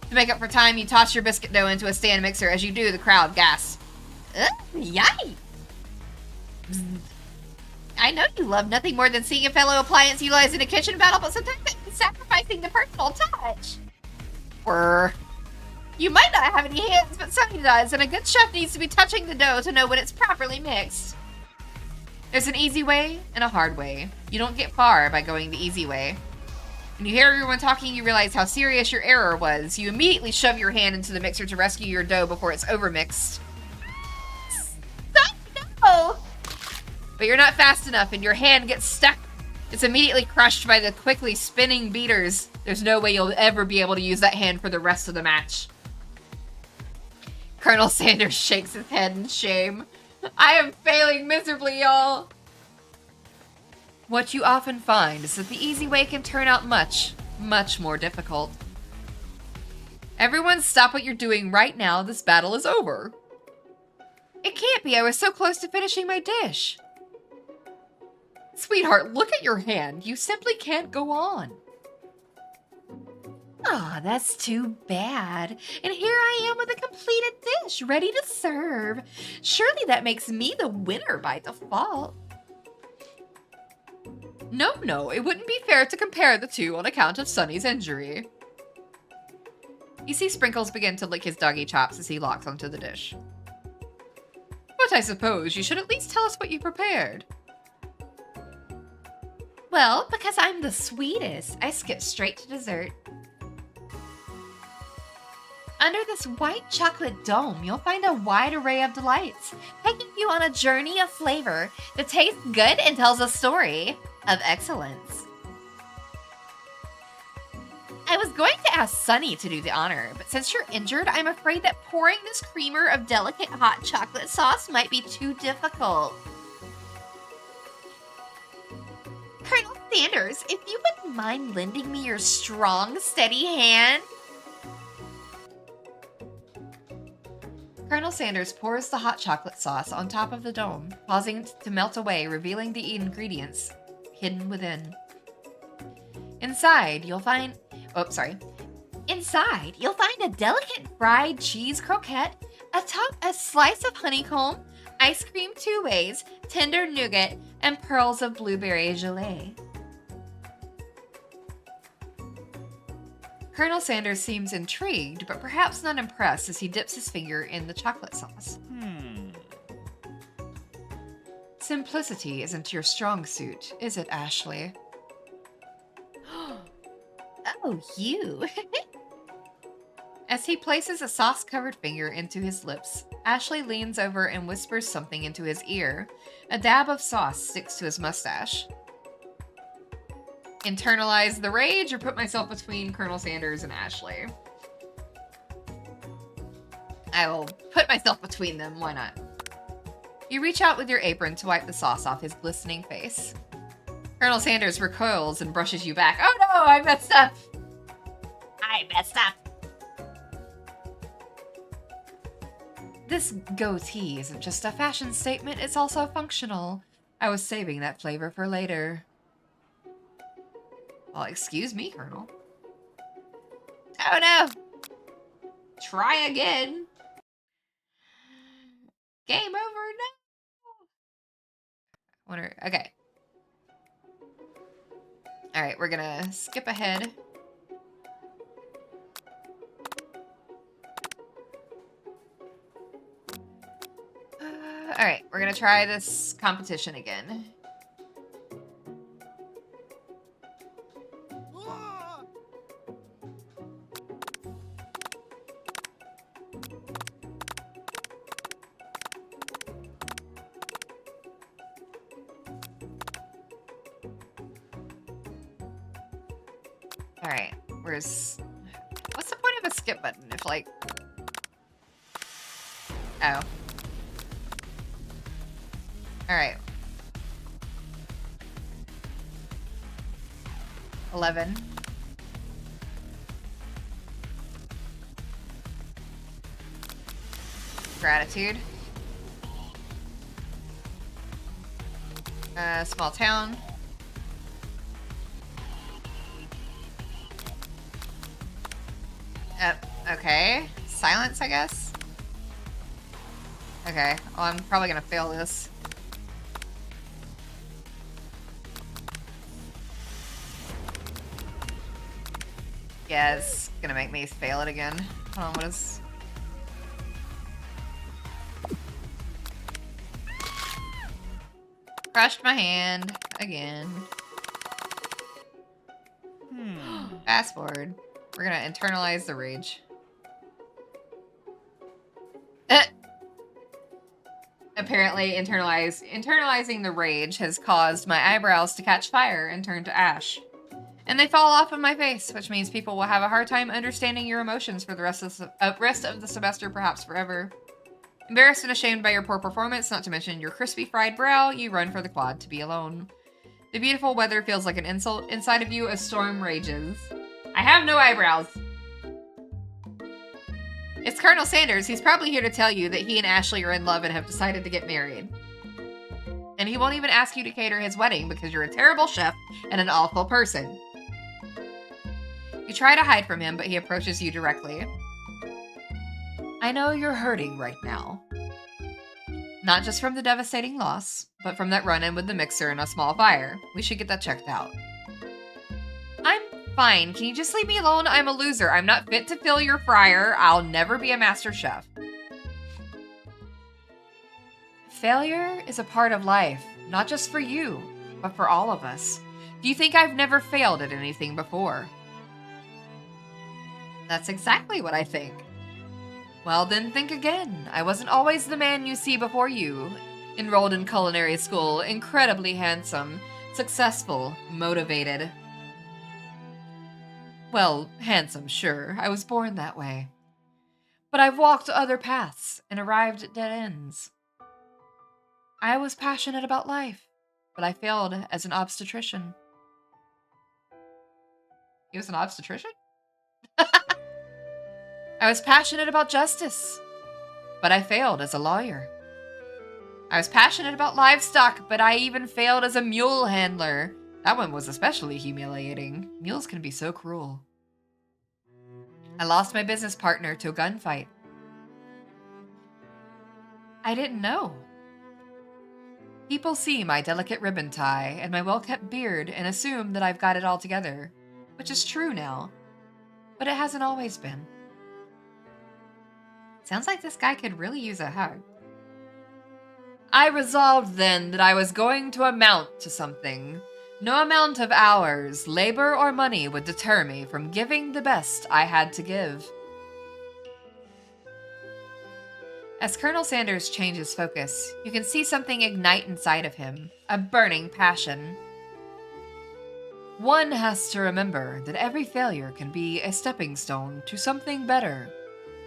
To make up for time, you toss your biscuit dough into a stand mixer. As you do, the crowd gasps. Yikes! I know you love nothing more than seeing a fellow appliance utilized in a kitchen battle, but sometimes it means sacrificing the personal touch. Or you might not have any hands, but somebody does, and a good chef needs to be touching the dough to know when it's properly mixed. There's an easy way and a hard way. You don't get far by going the easy way. When you hear everyone talking, you realize how serious your error was. You immediately shove your hand into the mixer to rescue your dough before it's overmixed. Stop! No! But you're not fast enough and your hand gets stuck. It's immediately crushed by the quickly spinning beaters. There's no way you'll ever be able to use that hand for the rest of the match. Colonel Sanders shakes his head in shame. I am failing miserably, y'all. What you often find is that the easy way can turn out much, much more difficult. Everyone stop what you're doing right now. This battle is over. It can't be. I was so close to finishing my dish. Sweetheart, look at your hand. You simply can't go on. Aw, that's too bad. And here I am with a completed dish, ready to serve. Surely that makes me the winner by default. No, it wouldn't be fair to compare the two on account of Sonny's injury. You see Sprinkles begin to lick his doggy chops as he locks onto the dish. But I suppose you should at least tell us what you prepared. Well, because I'm the sweetest, I skip straight to dessert. Under this white chocolate dome, you'll find a wide array of delights, taking you on a journey of flavor that tastes good and tells a story of excellence. I was going to ask Sunny to do the honor, but since you're injured, I'm afraid that pouring this creamer of delicate hot chocolate sauce might be too difficult. Colonel Sanders, if you wouldn't mind lending me your strong, steady hand. Colonel Sanders pours the hot chocolate sauce on top of the dome, pausing to melt away, revealing the ingredients hidden within. Inside, you'll find a delicate fried cheese croquette, atop a slice of honeycomb, ice cream 2 ways, tender nougat, and pearls of blueberry gelée. Colonel Sanders seems intrigued, but perhaps not impressed as he dips his finger in the chocolate sauce. Simplicity isn't your strong suit, is it, Ashley? Oh, you. As he places a sauce-covered finger into his lips, Ashley leans over and whispers something into his ear. A dab of sauce sticks to his mustache. Internalize the rage or put myself between Colonel Sanders and Ashley? I will put myself between them, why not? You reach out with your apron to wipe the sauce off his glistening face. Colonel Sanders recoils and brushes you back. Oh no, I messed up! This goatee isn't just a fashion statement, it's also functional. I was saving that flavor for later. Well, excuse me, Colonel. Oh no! Try again. Game over, no! Okay. Alright, we're gonna skip ahead. Alright, we're gonna try this competition again. Alright, what's the point of a skip button if, like... Oh. Alright. 11. Gratitude. Small town. Okay. Silence, I guess? Okay. Well, I'm probably gonna fail this. Yeah, it's gonna make me fail it again. Hold on, what is... Crushed my hand. Again. Fast forward. We're gonna internalize the rage. Apparently, internalizing the rage has caused my eyebrows to catch fire and turn to ash. And they fall off of my face, which means people will have a hard time understanding your emotions for the rest of the semester, perhaps forever. Embarrassed and ashamed by your poor performance, not to mention your crispy fried brow, you run for the quad to be alone. The beautiful weather feels like an insult. Inside of you, a storm rages. I have no eyebrows. It's Colonel Sanders. He's probably here to tell you that he and Ashley are in love and have decided to get married. And he won't even ask you to cater his wedding because you're a terrible chef and an awful person. You try to hide from him, but he approaches you directly. I know you're hurting right now. Not just from the devastating loss, but from that run-in with the mixer and a small fire. We should get that checked out. I'm fine. Can you just leave me alone? I'm a loser. I'm not fit to fill your fryer. I'll never be a master chef. Failure is a part of life, not just for you, but for all of us. Do you think I've never failed at anything before? That's exactly what I think. Well, then think again. I wasn't always the man you see before you. Enrolled in culinary school, incredibly handsome, successful, motivated. Well, handsome, sure. I was born that way. But I've walked other paths and arrived at dead ends. I was passionate about life, but I failed as an obstetrician. He was an obstetrician? I was passionate about justice, but I failed as a lawyer. I was passionate about livestock, but I even failed as a mule handler. That one was especially humiliating. Mules can be so cruel. I lost my business partner to a gunfight. I didn't know. People see my delicate ribbon tie and my well-kept beard and assume that I've got it all together, which is true now, but it hasn't always been. Sounds like this guy could really use a hug. I resolved then that I was going to amount to something. No amount of hours, labor, or money would deter me from giving the best I had to give. As Colonel Sanders changes focus, you can see something ignite inside of him, a burning passion. One has to remember that every failure can be a stepping stone to something better.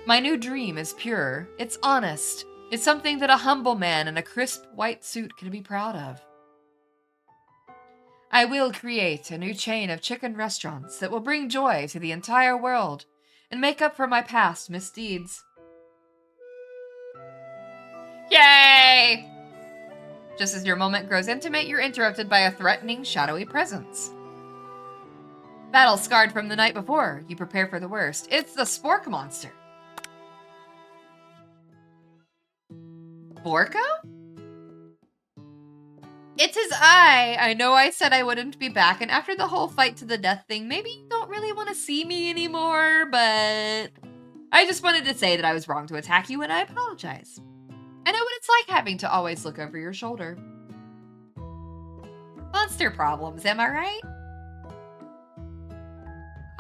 My new dream is pure, it's honest, it's something that a humble man in a crisp white suit can be proud of. I will create a new chain of chicken restaurants that will bring joy to the entire world and make up for my past misdeeds. Yay! Just as your moment grows intimate, you're interrupted by a threatening, shadowy presence. Battle scarred from the night before, you prepare for the worst. It's the Spork monster. Borko? It's his eye! I know I said I wouldn't be back, and after the whole fight to the death thing, maybe you don't really want to see me anymore, but I just wanted to say that I was wrong to attack you, and I apologize. I know what it's like having to always look over your shoulder. Monster problems, am I right?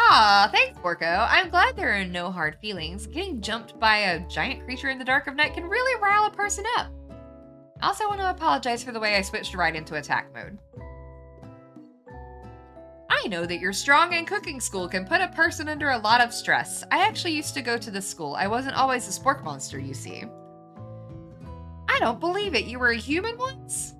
Aw, thanks, Borko. I'm glad there are no hard feelings. Getting jumped by a giant creature in the dark of night can really rile a person up. I also want to apologize for the way I switched right into attack mode. I know that you're strong and cooking school can put a person under a lot of stress. I actually used to go to this school. I wasn't always a spork monster, you see. I don't believe it. You were a human once?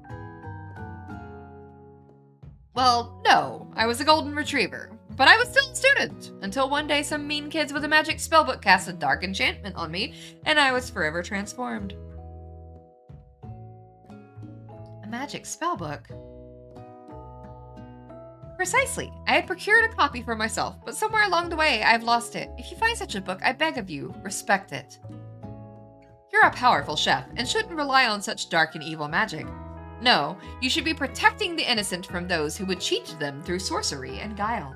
Well, no. I was a golden retriever. But I was still a student, until one day some mean kids with a magic spellbook cast a dark enchantment on me, and I was forever transformed. A magic spellbook? Precisely. I had procured a copy for myself, but somewhere along the way I've lost it. If you find such a book, I beg of you, respect it. You're a powerful chef, and shouldn't rely on such dark and evil magic. No, you should be protecting the innocent from those who would cheat them through sorcery and guile.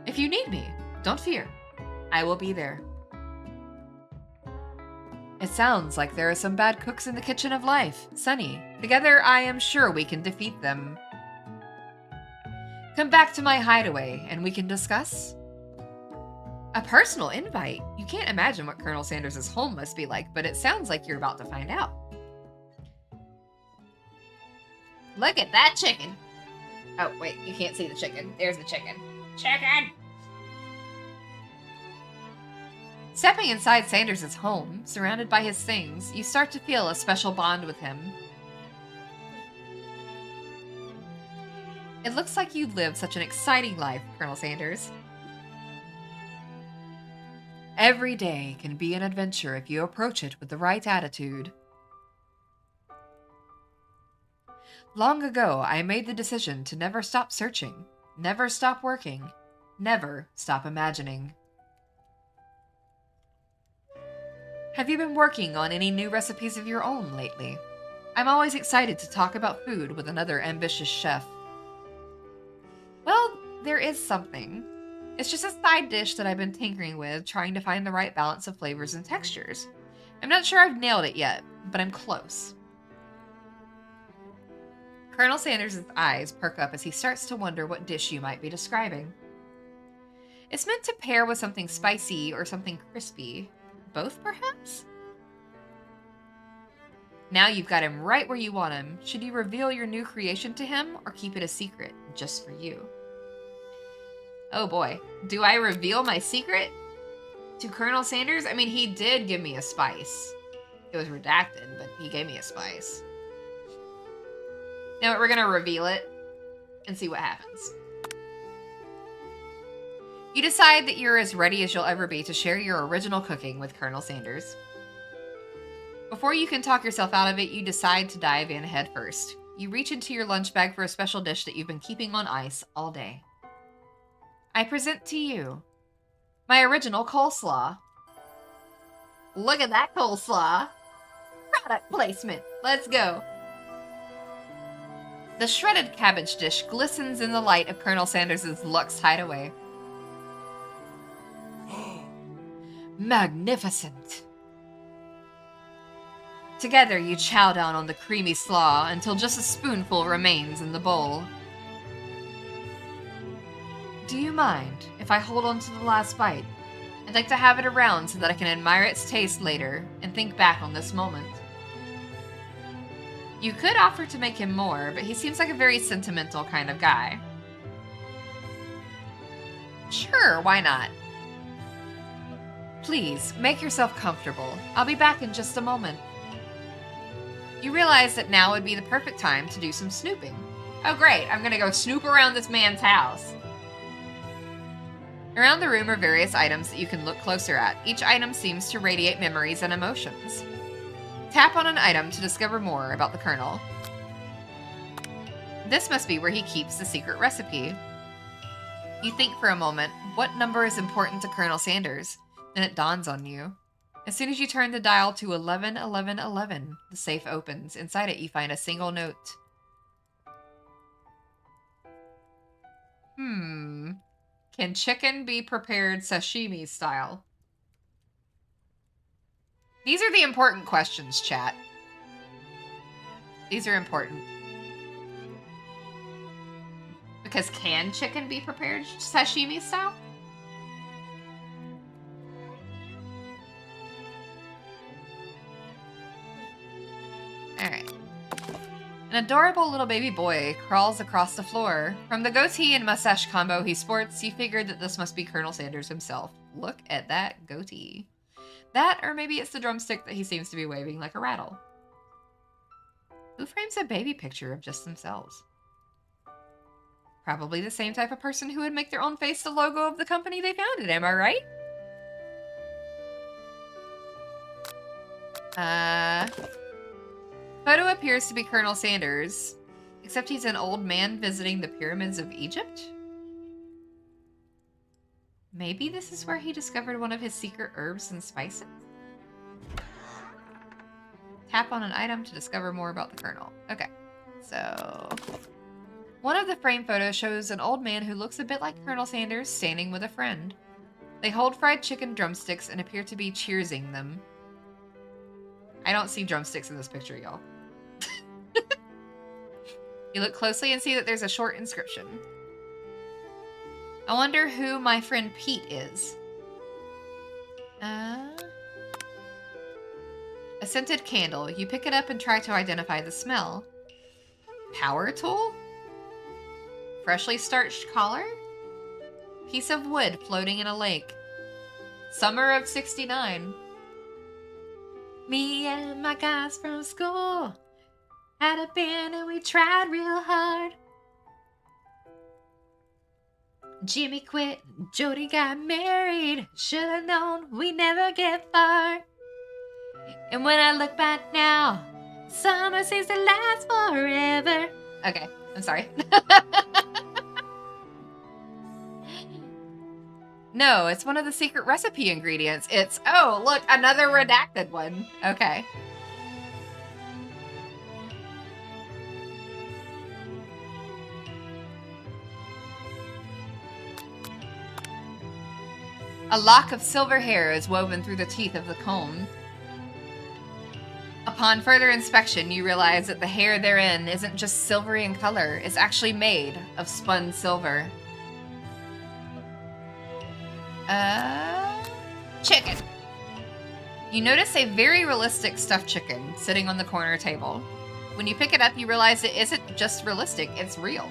If you need me, don't fear. I will be there. It sounds like there are some bad cooks in the kitchen of life, Sunny. Together, I am sure we can defeat them. Come back to my hideaway, and we can discuss. A personal invite? You can't imagine what Colonel Sanders' home must be like, but it sounds like you're about to find out. Look at that chicken. Oh, wait, you can't see the chicken. There's the chicken. Chicken! Stepping inside Sanders' home, surrounded by his things, you start to feel a special bond with him. It looks like you've lived such an exciting life, Colonel Sanders. Every day can be an adventure if you approach it with the right attitude. Long ago, I made the decision to never stop searching, never stop working, never stop imagining. Have you been working on any new recipes of your own lately? I'm always excited to talk about food with another ambitious chef. Well, there is something. It's just a side dish that I've been tinkering with, trying to find the right balance of flavors and textures. I'm not sure I've nailed it yet, but I'm close. Colonel Sanders' eyes perk up as he starts to wonder what dish you might be describing. It's meant to pair with something spicy or something crispy. Both, perhaps? Now you've got him right where you want him. Should you reveal your new creation to him or keep it a secret just for you? Oh boy, do I reveal my secret to Colonel Sanders? I mean, he did give me a spice. It was redacted, but he gave me a spice. Now we're gonna reveal it and see what happens. You decide that you're as ready as you'll ever be to share your original cooking with Colonel Sanders. Before you can talk yourself out of it, you decide to dive in head first. You reach into your lunch bag for a special dish that you've been keeping on ice all day. I present to you my original coleslaw. Look at that coleslaw. Product placement. Let's go. The shredded cabbage dish glistens in the light of Colonel Sanders' Lux hideaway. Magnificent. Together, you chow down on the creamy slaw until just a spoonful remains in the bowl. Do you mind if I hold on to the last bite? I'd like to have it around so that I can admire its taste later and think back on this moment. You could offer to make him more, but he seems like a very sentimental kind of guy. Sure, why not? Please, make yourself comfortable. I'll be back in just a moment. You realize that now would be the perfect time to do some snooping. Oh great, I'm gonna go snoop around this man's house. Around the room are various items that you can look closer at. Each item seems to radiate memories and emotions. Tap on an item to discover more about the Colonel. This must be where he keeps the secret recipe. You think for a moment, what number is important to Colonel Sanders? Then it dawns on you. As soon as you turn the dial to 111111, the safe opens. Inside it, you find a single note. Can chicken be prepared sashimi style? These are the important questions, chat. These are important. Because can chicken be prepared sashimi style? Alright. An adorable little baby boy crawls across the floor. From the goatee and mustache combo he sports, you figured that this must be Colonel Sanders himself. Look at that goatee. That, or maybe it's the drumstick that he seems to be waving like a rattle. Who frames a baby picture of just themselves? Probably the same type of person who would make their own face the logo of the company they founded, am I right? Photo appears to be Colonel Sanders, except he's an old man visiting the pyramids of Egypt? Maybe this is where he discovered one of his secret herbs and spices? Tap on an item to discover more about the Colonel. Okay, so... one of the frame photos shows an old man who looks a bit like Colonel Sanders standing with a friend. They hold fried chicken drumsticks and appear to be cheersing them. I don't see drumsticks in this picture, y'all. You look closely and see that there's a short inscription. I wonder who my friend Pete is. A scented candle. You pick it up and try to identify the smell. Power tool? Freshly starched collar? Piece of wood floating in a lake. Summer of '69. Me and my guys from school had a band and we tried real hard. Jimmy quit, Jody got married. Should've known we never get far. And when I look back now, summer seems to last forever. Okay, I'm sorry. No, it's one of the secret recipe ingredients. It's, oh, look, another redacted one. Okay. A lock of silver hair is woven through the teeth of the comb. Upon further inspection, you realize that the hair therein isn't just silvery in color, it's actually made of spun silver. Chicken. You notice a very realistic stuffed chicken sitting on the corner table. When you pick it up, you realize it isn't just realistic, it's real.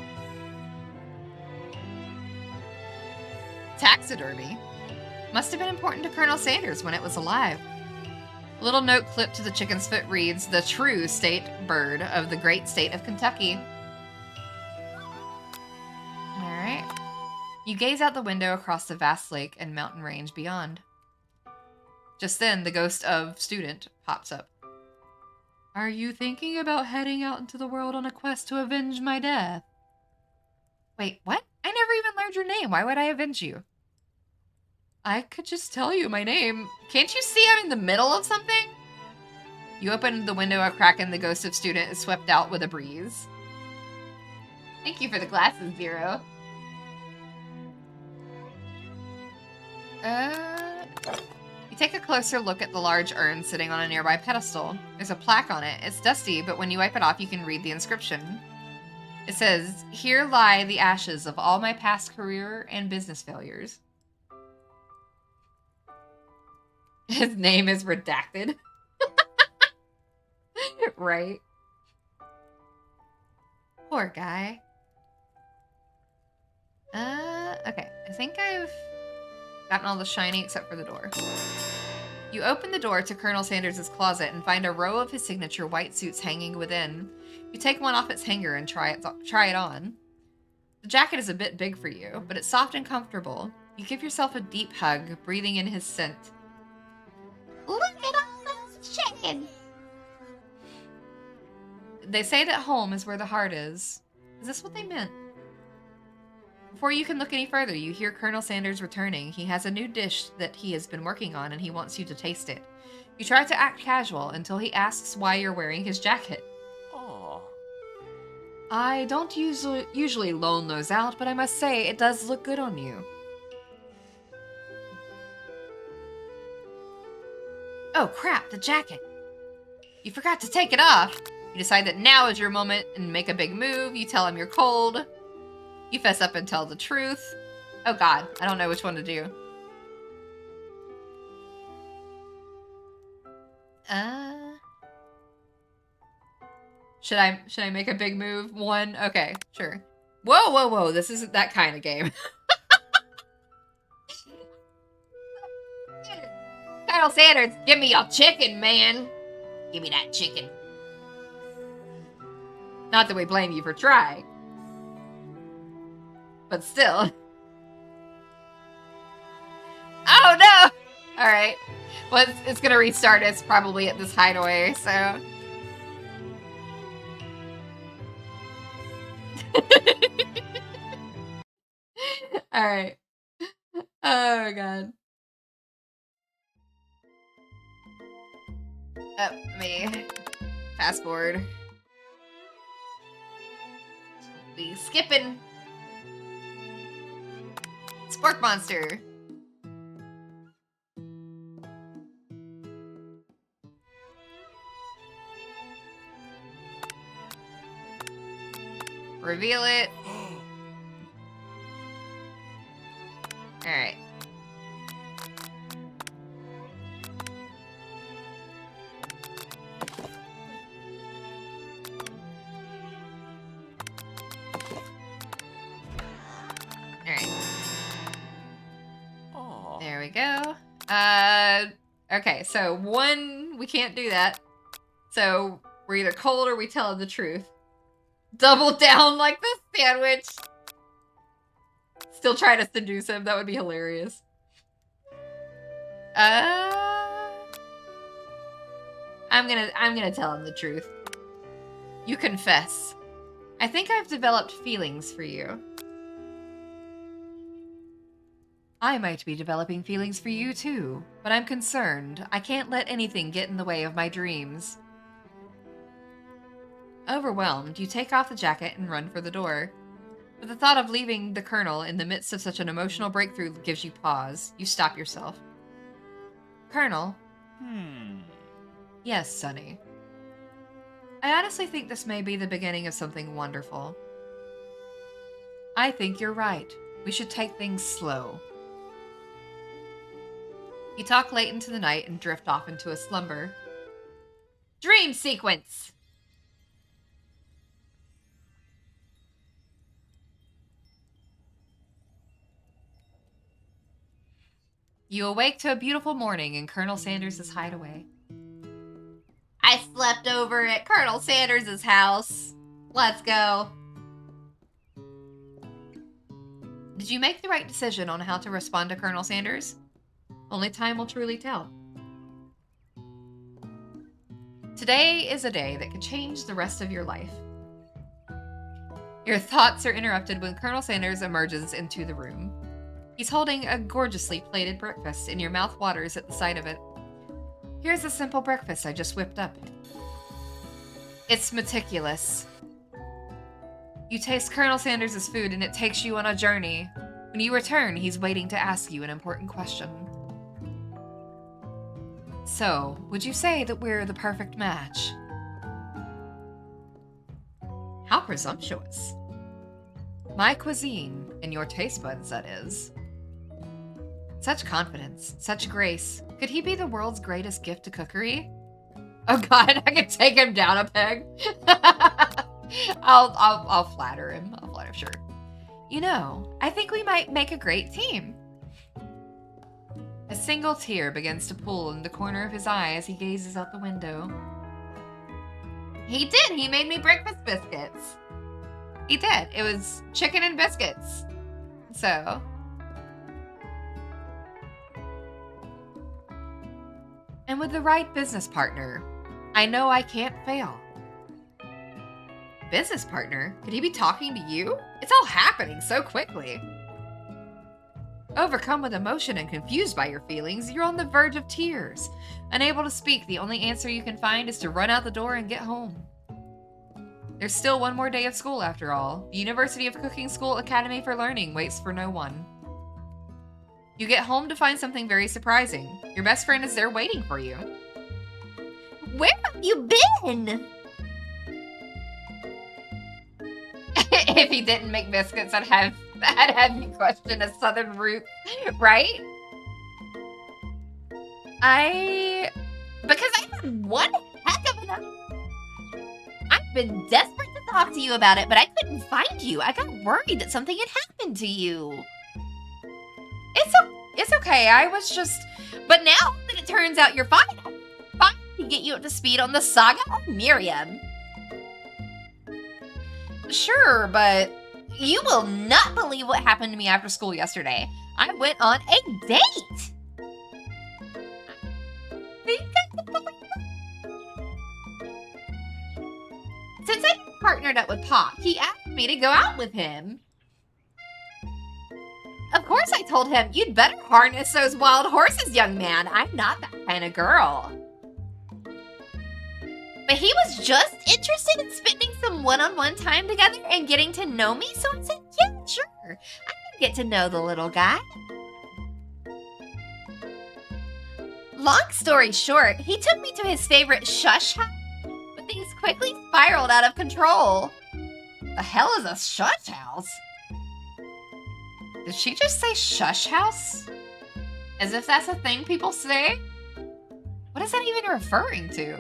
Taxidermy. Must have been important to Colonel Sanders when it was alive. A little note clipped to the chicken's foot reads, "The true state bird of the great state of Kentucky." Alright. You gaze out the window across the vast lake and mountain range beyond. Just then, the ghost of Student pops up. Are you thinking about heading out into the world on a quest to avenge my death? Wait, what? I never even learned your name. Why would I avenge you? I could just tell you my name. Can't you see I'm in the middle of something? You open the window a crack and the ghost of Student is swept out with a breeze. Thank you for the glasses, Zero. You take a closer look at the large urn sitting on a nearby pedestal. There's a plaque on it. It's dusty, but when you wipe it off, you can read the inscription. It says, "Here lie the ashes of all my past career and business failures." His name is redacted. Right? Poor guy. Okay. I think I've gotten all the shiny except for the door. You open the door to Colonel Sanders' closet and find a row of his signature white suits hanging within. You take one off its hanger and try it on. The jacket is a bit big for you, but it's soft and comfortable. You give yourself a deep hug, breathing in his scent. Look at all those chickens! They say that home is where the heart is. Is this what they meant? Before you can look any further, you hear Colonel Sanders returning. He has a new dish that he has been working on, and he wants you to taste it. You try to act casual until he asks why you're wearing his jacket. Aww. I don't usually loan those out, but I must say it does look good on you. Oh crap, the jacket. You forgot to take it off. You decide that now is your moment and make a big move. You tell him you're cold. You fess up and tell the truth. Oh god, I don't know which one to do. Should I make a big move? One? Okay, sure. Whoa, whoa, whoa, this isn't that kind of game. Colonel Sanders, give me your chicken, man. Give me that chicken. Not that we blame you for trying. But still. Oh no! Alright. Well, it's gonna restart. It's probably at this hideaway, so. Alright. Oh god. Oh, me. Fast forward. We skipping. Spork monster. Reveal it. Alright. Aww. There we go. Okay, so one, we can't do that. So we're either cold or we tell him the truth. Double down like this sandwich. Still try to seduce him. That would be hilarious. I'm gonna tell him the truth. You confess. I think I've developed feelings for you. I might be developing feelings for you too, but I'm concerned. I can't let anything get in the way of my dreams. Overwhelmed, you take off the jacket and run for the door. But the thought of leaving the Colonel in the midst of such an emotional breakthrough gives you pause. You stop yourself. Colonel? Yes, Sonny. I honestly think this may be the beginning of something wonderful. I think you're right. We should take things slow. You talk late into the night and drift off into a slumber. Dream sequence! You awake to a beautiful morning in Colonel Sanders' hideaway. I slept over at Colonel Sanders' house. Let's go. Did you make the right decision on how to respond to Colonel Sanders? Only time will truly tell. Today is a day that could change the rest of your life. Your thoughts are interrupted when Colonel Sanders emerges into the room. He's holding a gorgeously plated breakfast, and your mouth waters at the sight of it. Here's a simple breakfast I just whipped up. It's meticulous. You taste Colonel Sanders' food, and it takes you on a journey. When you return, he's waiting to ask you an important question. So, would you say that we're the perfect match? How presumptuous. My cuisine, and your taste buds, that is. Such confidence, such grace. Could he be the world's greatest gift to cookery? Oh God, I could take him down a peg. I'll flatter him. I'll flatter him, sure. You know, I think we might make a great team. A single tear begins to pool in the corner of his eye as he gazes out the window. He did. He made me breakfast biscuits. He did. It was chicken and biscuits. So. And with the right business partner, I know I can't fail. Business partner? Could he be talking to you? It's all happening so quickly. Overcome with emotion and confused by your feelings, you're on the verge of tears. Unable to speak, the only answer you can find is to run out the door and get home. There's still one more day of school after all. The University of Cooking School Academy for Learning waits for no one. You get home to find something very surprising. Your best friend is there waiting for you. Where have you been? If he didn't make biscuits, I'd have you question a southern root, right? Because I had one heck of an... I've been desperate to talk to you about it, but I couldn't find you. I got worried that something had happened to you. It's okay. I was just... But now that it turns out you're fine, I'm fine to get you up to speed on the saga of Miriam. Sure, but you will not believe what happened to me after school yesterday. I went on a date. Since I partnered up with Pop, he asked me to go out with him. Of course I told him, you'd better harness those wild horses, young man. I'm not that kind of girl. But he was just interested in spending some one-on-one time together and getting to know me, so I said, yeah, sure. I can get to know the little guy. Long story short, he took me to his favorite shush house, but things quickly spiraled out of control. The hell is a shush house? Did she just say shush house? As if that's a thing people say? What is that even referring to?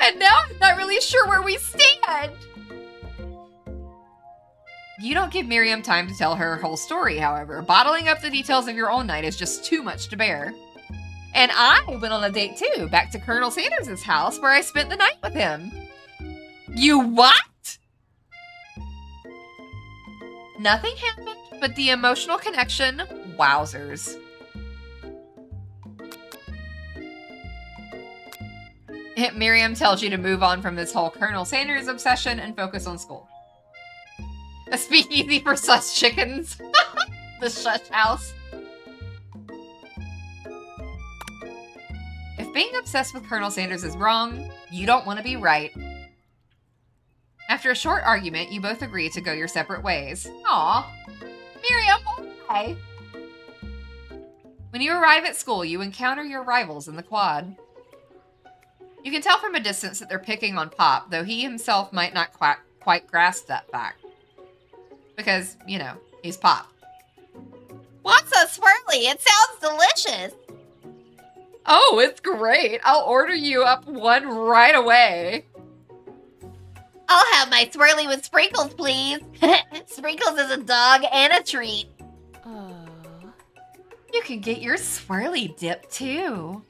And now I'm not really sure where we stand. You don't give Miriam time to tell her whole story, however. Bottling up the details of your own night is just too much to bear. And I went on a date too, back to Colonel Sanders' house where I spent the night with him. You what? Nothing happened, but the emotional connection, wowzers. Miriam tells you to move on from this whole Colonel Sanders obsession and focus on school. A speakeasy for sus chickens. The shush house. If being obsessed with Colonel Sanders is wrong, you don't want to be right. After a short argument, you both agree to go your separate ways. Aw. Miriam, why? When you arrive at school, you encounter your rivals in the quad. You can tell from a distance that they're picking on Pop, though he himself might not quite grasp that fact. Because, you know, he's Pop. What's a swirly? It sounds delicious. Oh, it's great. I'll order you up one right away. I'll have my swirly with sprinkles, please. Sprinkles is a dog and a treat. Oh. You can get your swirly dip, too.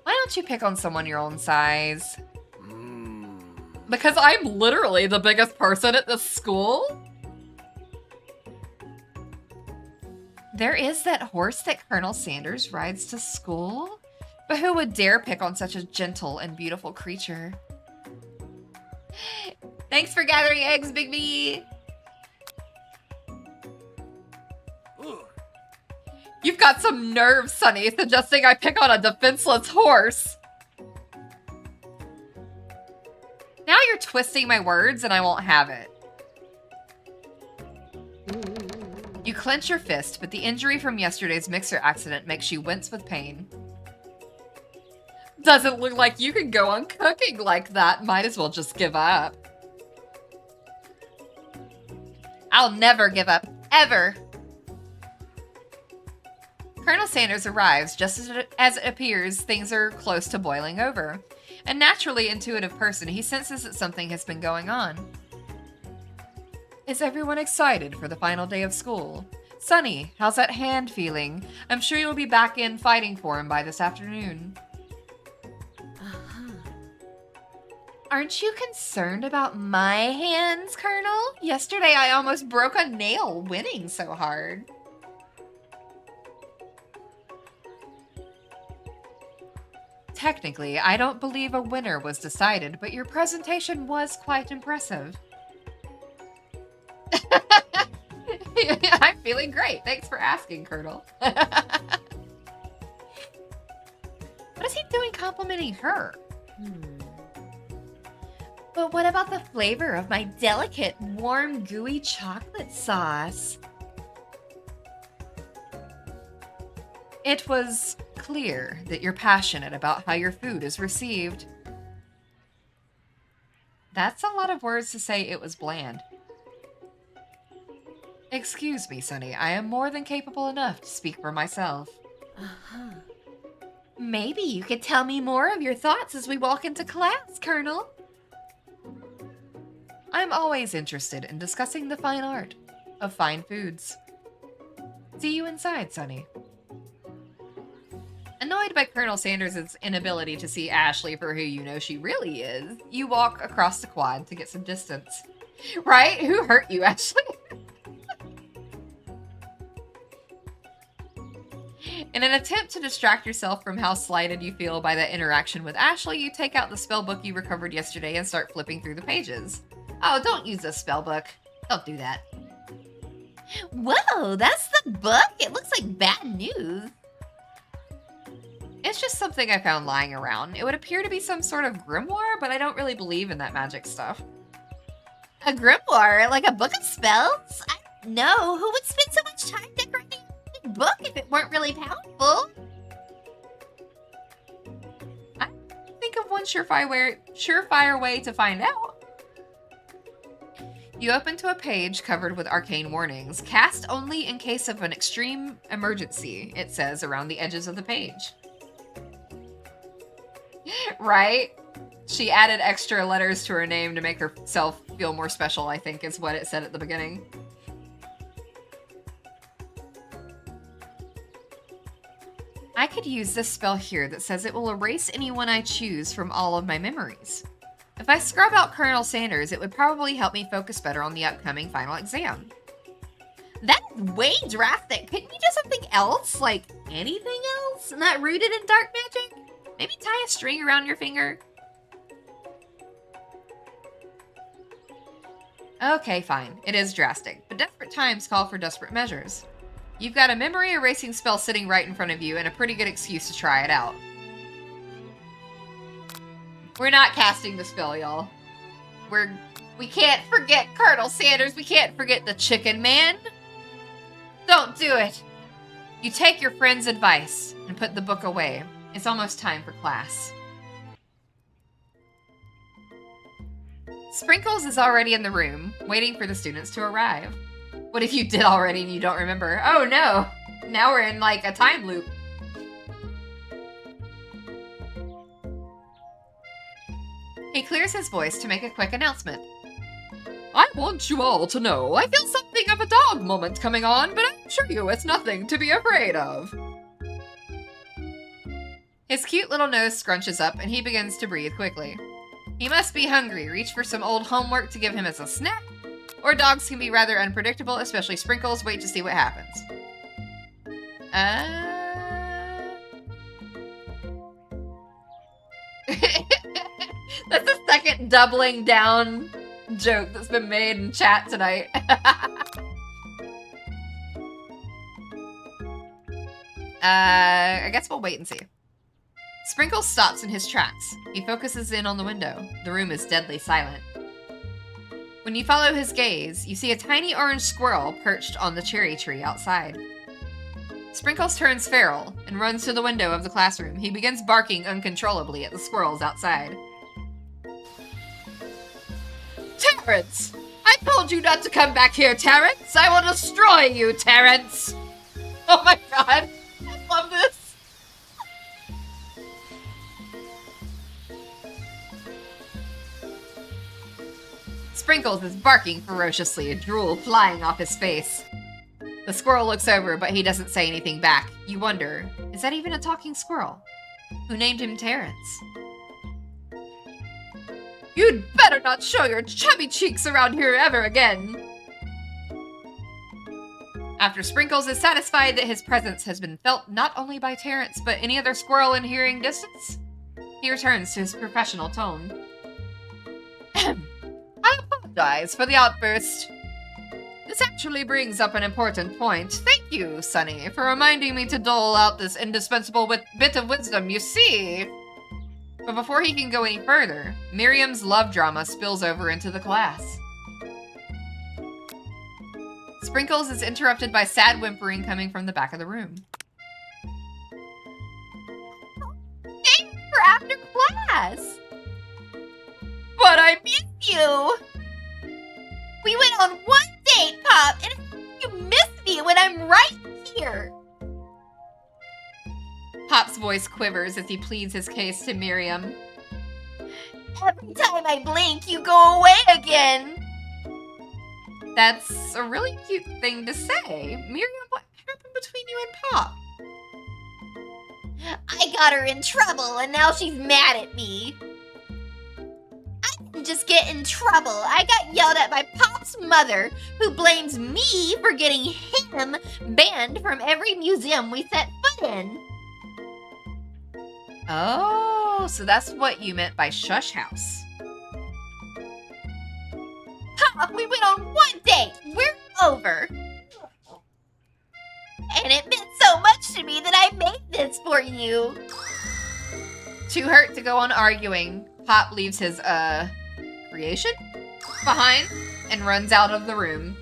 Why don't you pick on someone your own size? Because I'm literally the biggest person at this school? There is that horse that Colonel Sanders rides to school? But who would dare pick on such a gentle and beautiful creature? Thanks for gathering eggs, Big B! You've got some nerve, Sonny, suggesting I pick on a defenseless horse. Now you're twisting my words and I won't have it. You clench your fist, but the injury from yesterday's mixer accident makes you wince with pain. Doesn't look like you can go on cooking like that. Might as well just give up. I'll never give up, ever. Colonel Sanders arrives just as it appears things are close to boiling over. A naturally intuitive person, he senses that something has been going on. Is everyone excited for the final day of school? Sonny, how's that hand feeling? I'm sure you'll be back in fighting for him by this afternoon. Aren't you concerned about my hands, Colonel? Yesterday I almost broke a nail winning so hard. Technically, I don't believe a winner was decided, but your presentation was quite impressive. I'm feeling great. Thanks for asking, Colonel. What is he doing complimenting her? But what about the flavor of my delicate, warm, gooey chocolate sauce? It was clear that you're passionate about how your food is received. That's a lot of words to say it was bland. Excuse me, Sonny. I am more than capable enough to speak for myself. Maybe you could tell me more of your thoughts as we walk into class, Colonel. I'm always interested in discussing the fine art of fine foods. See you inside, Sonny. Annoyed by Colonel Sanders' inability to see Ashley for who you know she really is, you walk across the quad to get some distance. Right? Who hurt you, Ashley? In an attempt to distract yourself from how slighted you feel by that interaction with Ashley, you take out the spell book you recovered yesterday and start flipping through the pages. Oh, don't use the spell book. Don't do that. Whoa, that's the book? It looks like bad news. It's just something I found lying around. It would appear to be some sort of grimoire, but I don't really believe in that magic stuff. A grimoire? Like a book of spells? No, who would spend so much time decorating a book if it weren't really powerful? I think of one surefire way to find out. You open to a page covered with arcane warnings. Cast only in case of an extreme emergency, it says around the edges of the page. Right? She added extra letters to her name to make herself feel more special, I think is what it said at the beginning. I could use this spell here that says it will erase anyone I choose from all of my memories. If I scrub out Colonel Sanders, it would probably help me focus better on the upcoming final exam. That's way drastic. Couldn't you do something else? Like anything else? Not rooted in dark magic? Maybe tie a string around your finger? Okay, fine. It is drastic, but desperate times call for desperate measures. You've got a memory erasing spell sitting right in front of you and a pretty good excuse to try it out. We're not casting the spell, y'all. We can't forget Colonel Sanders. We can't forget the chicken man. Don't do it. You take your friend's advice and put the book away. It's almost time for class. Sprinkles is already in the room, waiting for the students to arrive. What if you did already and you don't remember? Oh no! Now we're in like a time loop. He clears his voice to make a quick announcement. I want you all to know I feel something of a dog moment coming on, but I assure you it's nothing to be afraid of. His cute little nose scrunches up and he begins to breathe quickly. He must be hungry. Reach for some old homework to give him as a snack. Or dogs can be rather unpredictable, especially Sprinkles. Wait to see what happens. That's the second doubling down joke that's been made in chat tonight. I guess we'll wait and see. Sprinkles stops in his tracks. He focuses in on the window. The room is deadly silent. When you follow his gaze, you see a tiny orange squirrel perched on the cherry tree outside. Sprinkles turns feral and runs to the window of the classroom. He begins barking uncontrollably at the squirrels outside. Terrence! I told you not to come back here, Terrence! I will destroy you, Terrence! Oh my god! I love this! Sprinkles is barking ferociously, drool flying off his face. The squirrel looks over, but he doesn't say anything back. You wonder, is that even a talking squirrel? Who named him Terrence? You'd better not show your chubby cheeks around here ever again! After Sprinkles is satisfied that his presence has been felt not only by Terrence, but any other squirrel in hearing distance, he returns to his professional tone. I apologize for the outburst. This actually brings up an important point. Thank you, Sunny, for reminding me to dole out this indispensable bit of wisdom, you see. But before he can go any further, Miriam's love drama spills over into the class. Sprinkles is interrupted by sad whimpering coming from the back of the room. Thanks for after class! But I miss you! We went on one date, Pop, and you miss me when I'm right here! Pop's voice quivers as he pleads his case to Miriam. Every time I blink, you go away again! That's a really cute thing to say. Miriam, what happened between you and Pop? I got her in trouble, and now she's mad at me. I didn't just get in trouble. I got yelled at by Pop's mother, who blames me for getting him banned from every museum we set foot in. Oh, so that's what you meant by shush house. Pop, we went on one date. We're over. And it meant so much to me that I made this for you. Too hurt to go on arguing, Pop leaves his, creation behind and runs out of the room.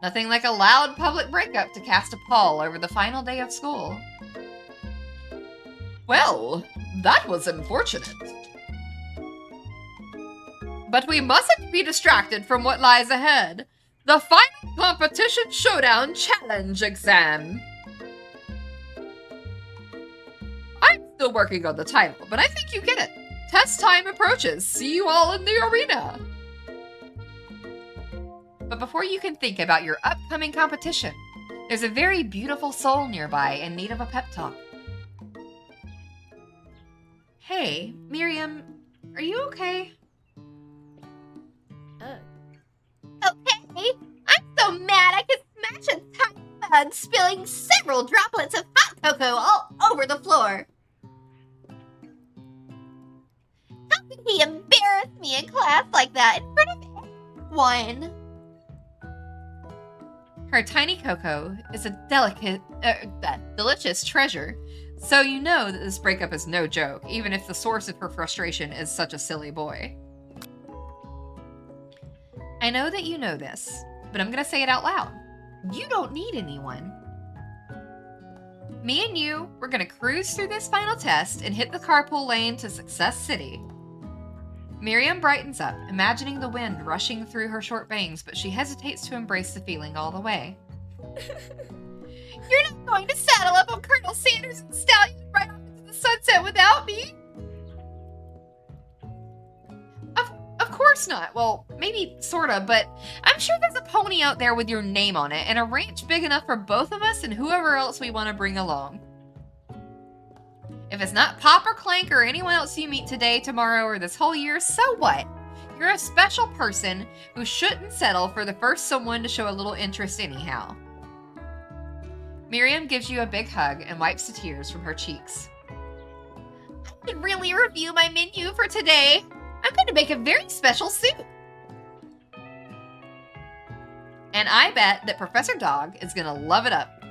Nothing like a loud public breakup to cast a pall over the final day of school. Well, that was unfortunate. But we mustn't be distracted from what lies ahead. The final competition showdown challenge exam. I'm still working on the title, but I think you get it. Test time approaches. See you all in the arena. But before you can think about your upcoming competition, there's a very beautiful soul nearby in need of a pep talk. Hey, Miriam, are you okay? Okay? I'm so mad I could smash a tiny mug, spilling several droplets of hot cocoa all over the floor. How could he embarrass me in class like that in front of everyone? Her tiny cocoa is a delicious treasure, so you know that this breakup is no joke, even if the source of her frustration is such a silly boy. I know that you know this, but I'm gonna say it out loud. You don't need anyone. Me and you, we're gonna cruise through this final test and hit the carpool lane to Success City. Miriam brightens up, imagining the wind rushing through her short bangs, but she hesitates to embrace the feeling all the way. You're not going to saddle up on Colonel Sanders and Stallion right off into the sunset without me? Of course not. Well, maybe sorta, but I'm sure there's a pony out there with your name on it and a ranch big enough for both of us and whoever else we want to bring along. If it's not Pop or Clank or anyone else you meet today, tomorrow, or this whole year, so what? You're a special person who shouldn't settle for the first someone to show a little interest anyhow. Miriam gives you a big hug and wipes the tears from her cheeks. I should really review my menu for today. I'm going to make a very special soup. And I bet that Professor Dog is going to love it up.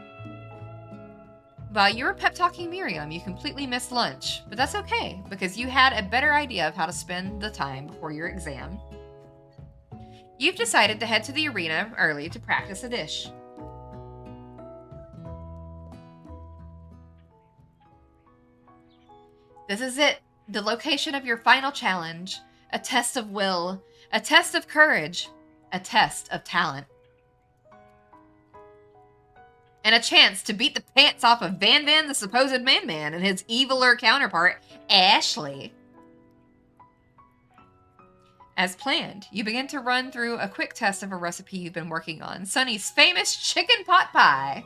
While you were pep-talking Miriam, you completely missed lunch, but that's okay, because you had a better idea of how to spend the time before your exam. You've decided to head to the arena early to practice a dish. This is it, the location of your final challenge. A test of will, a test of courage, a test of talent. And a chance to beat the pants off of Van Van the supposed man-man and his eviler counterpart, Ashley. As planned, you begin to run through a quick test of a recipe you've been working on, Sunny's famous chicken pot pie.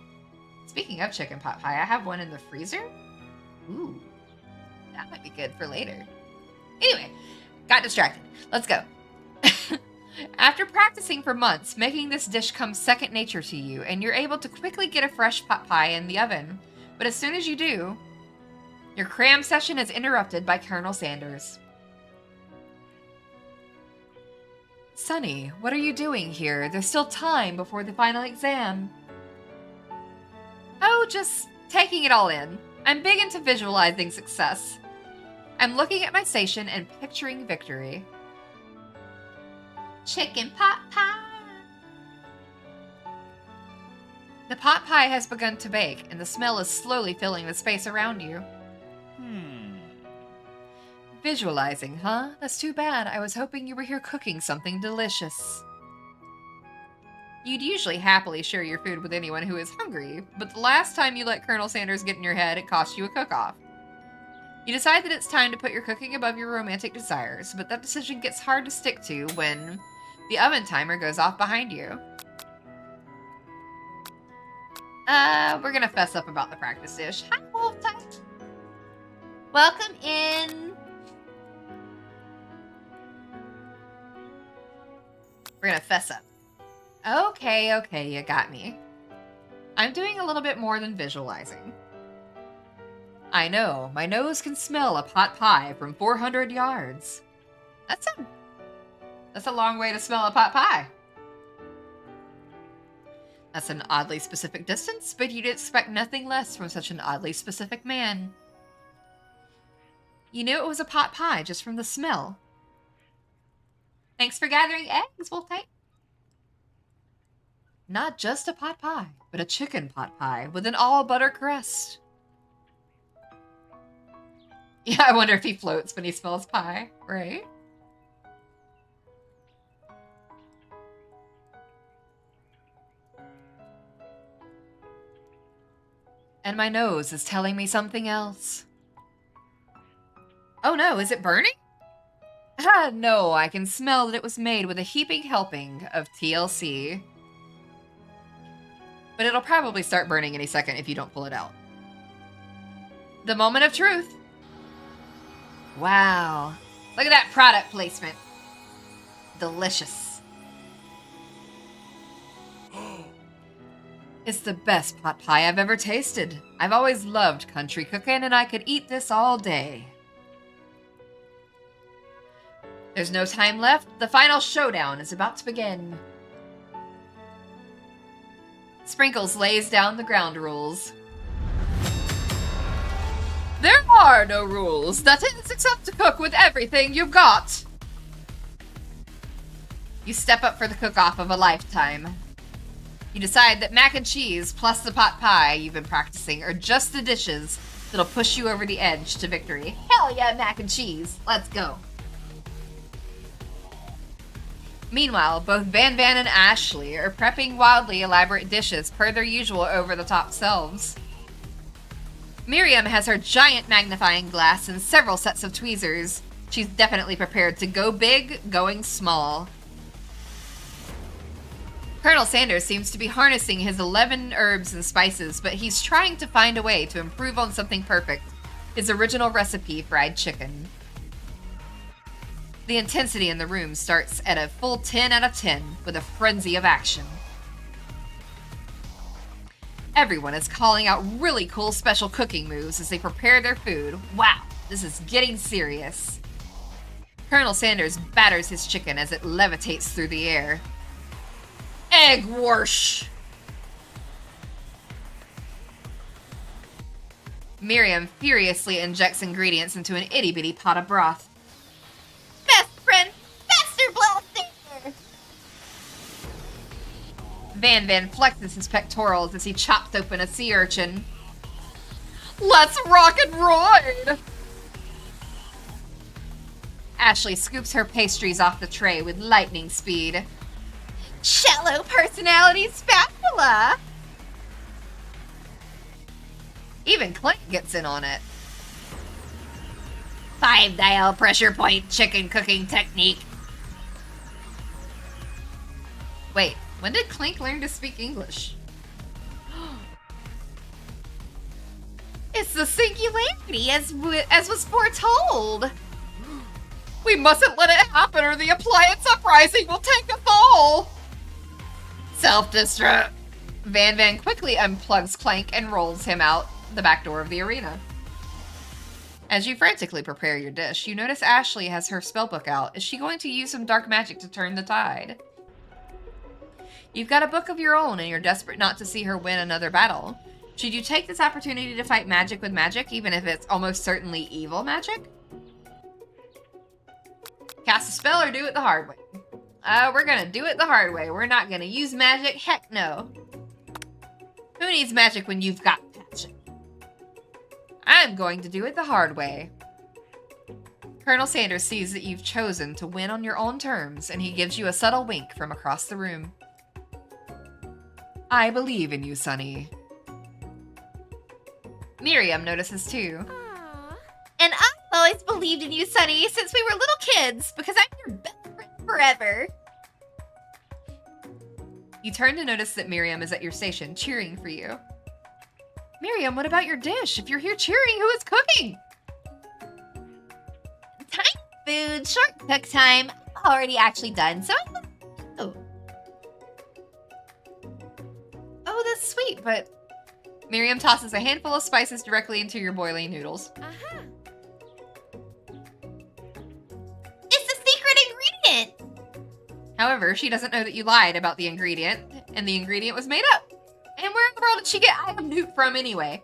Speaking of chicken pot pie, I have one in the freezer. Ooh, that might be good for later. Anyway, got distracted. Let's go. After practicing for months, making this dish comes second nature to you, and you're able to quickly get a fresh pot pie in the oven. But as soon as you do, your cram session is interrupted by Colonel Sanders. Sunny, what are you doing here? There's still time before the final exam. Oh, just taking it all in. I'm big into visualizing success. I'm looking at my station and picturing victory. Chicken pot pie. The pot pie has begun to bake, and the smell is slowly filling the space around you. Visualizing, huh? That's too bad. I was hoping you were here cooking something delicious. You'd usually happily share your food with anyone who is hungry, but the last time you let Colonel Sanders get in your head, it cost you a cook-off. You decide that it's time to put your cooking above your romantic desires, but that decision gets hard to stick to when the oven timer goes off behind you. We're gonna fess up about the practice dish. Hi, Wolf Type. Welcome in. We're gonna fess up. Okay, you got me. I'm doing a little bit more than visualizing. I know, my nose can smell a pot pie from 400 yards. That's a long way to smell a pot pie. That's an oddly specific distance, but you'd expect nothing less from such an oddly specific man. You knew it was a pot pie just from the smell. Thanks for gathering eggs, Wolf-type. Not just a pot pie, but a chicken pot pie with an all-butter crust. Yeah, I wonder if he floats when he smells pie, right? And my nose is telling me something else. Oh no, is it burning? Ah, no, I can smell that it was made with a heaping helping of TLC. But it'll probably start burning any second if you don't pull it out. The moment of truth. Wow. Look at that product placement. Delicious. It's the best pot pie I've ever tasted. I've always loved country cooking, and I could eat this all day. There's no time left. The final showdown is about to begin. Sprinkles lays down the ground rules. There are no rules. That is, except to cook with everything you've got. You step up for the cook-off of a lifetime. You decide that mac and cheese plus the pot pie you've been practicing are just the dishes that'll push you over the edge to victory. Hell yeah, mac and cheese. Let's go. Meanwhile, both Van Van and Ashley are prepping wildly elaborate dishes per their usual over-the-top selves. Miriam has her giant magnifying glass and several sets of tweezers. She's definitely prepared to go big, going small. Colonel Sanders seems to be harnessing his 11 herbs and spices, but he's trying to find a way to improve on something perfect, his original recipe fried chicken. The intensity in the room starts at a full 10 out of 10 with a frenzy of action. Everyone is calling out really cool special cooking moves as they prepare their food. Wow, this is getting serious. Colonel Sanders batters his chicken as it levitates through the air. Egg whoosh! Miriam furiously injects ingredients into an itty-bitty pot of broth. Best friend, faster blaster! Van flexes his pectorals as he chops open a sea urchin. Let's rock and ride! Ashley scoops her pastries off the tray with lightning speed. Shallow personality spatula! Even Clint gets in on it. 5-dial pressure point chicken cooking technique. Wait, when did Clink learn to speak English? It's the singularity as was foretold. We mustn't let it happen or the appliance uprising will take us all. Self-destruct. Van quickly unplugs Clank and rolls him out the back door of the arena. As you frantically prepare your dish, you notice Ashley has her spellbook out. Is she going to use some dark magic to turn the tide? You've got a book of your own and you're desperate not to see her win another battle. Should you take this opportunity to fight magic with magic, even if it's almost certainly evil magic? Cast a spell or do it the hard way? We're gonna do it the hard way. We're not gonna use magic. Heck no. Who needs magic when you've got passion? I'm going to do it the hard way. Colonel Sanders sees that you've chosen to win on your own terms, and he gives you a subtle wink from across the room. I believe in you, Sonny. Miriam notices too. Aww. And I've always believed in you, Sonny, since we were little kids, because I'm your best friend forever. You turn to notice that Miriam is at your station, cheering for you. Miriam, what about your dish? If you're here cheering, who is cooking? Time food, short cook time. Already actually done, so oh. Oh, that's sweet, but Miriam tosses a handful of spices directly into your boiling noodles. Uh-huh. It's a secret ingredient! However, she doesn't know that you lied about the ingredient, and the ingredient was made up. And where in the world did she get I am Newt from anyway?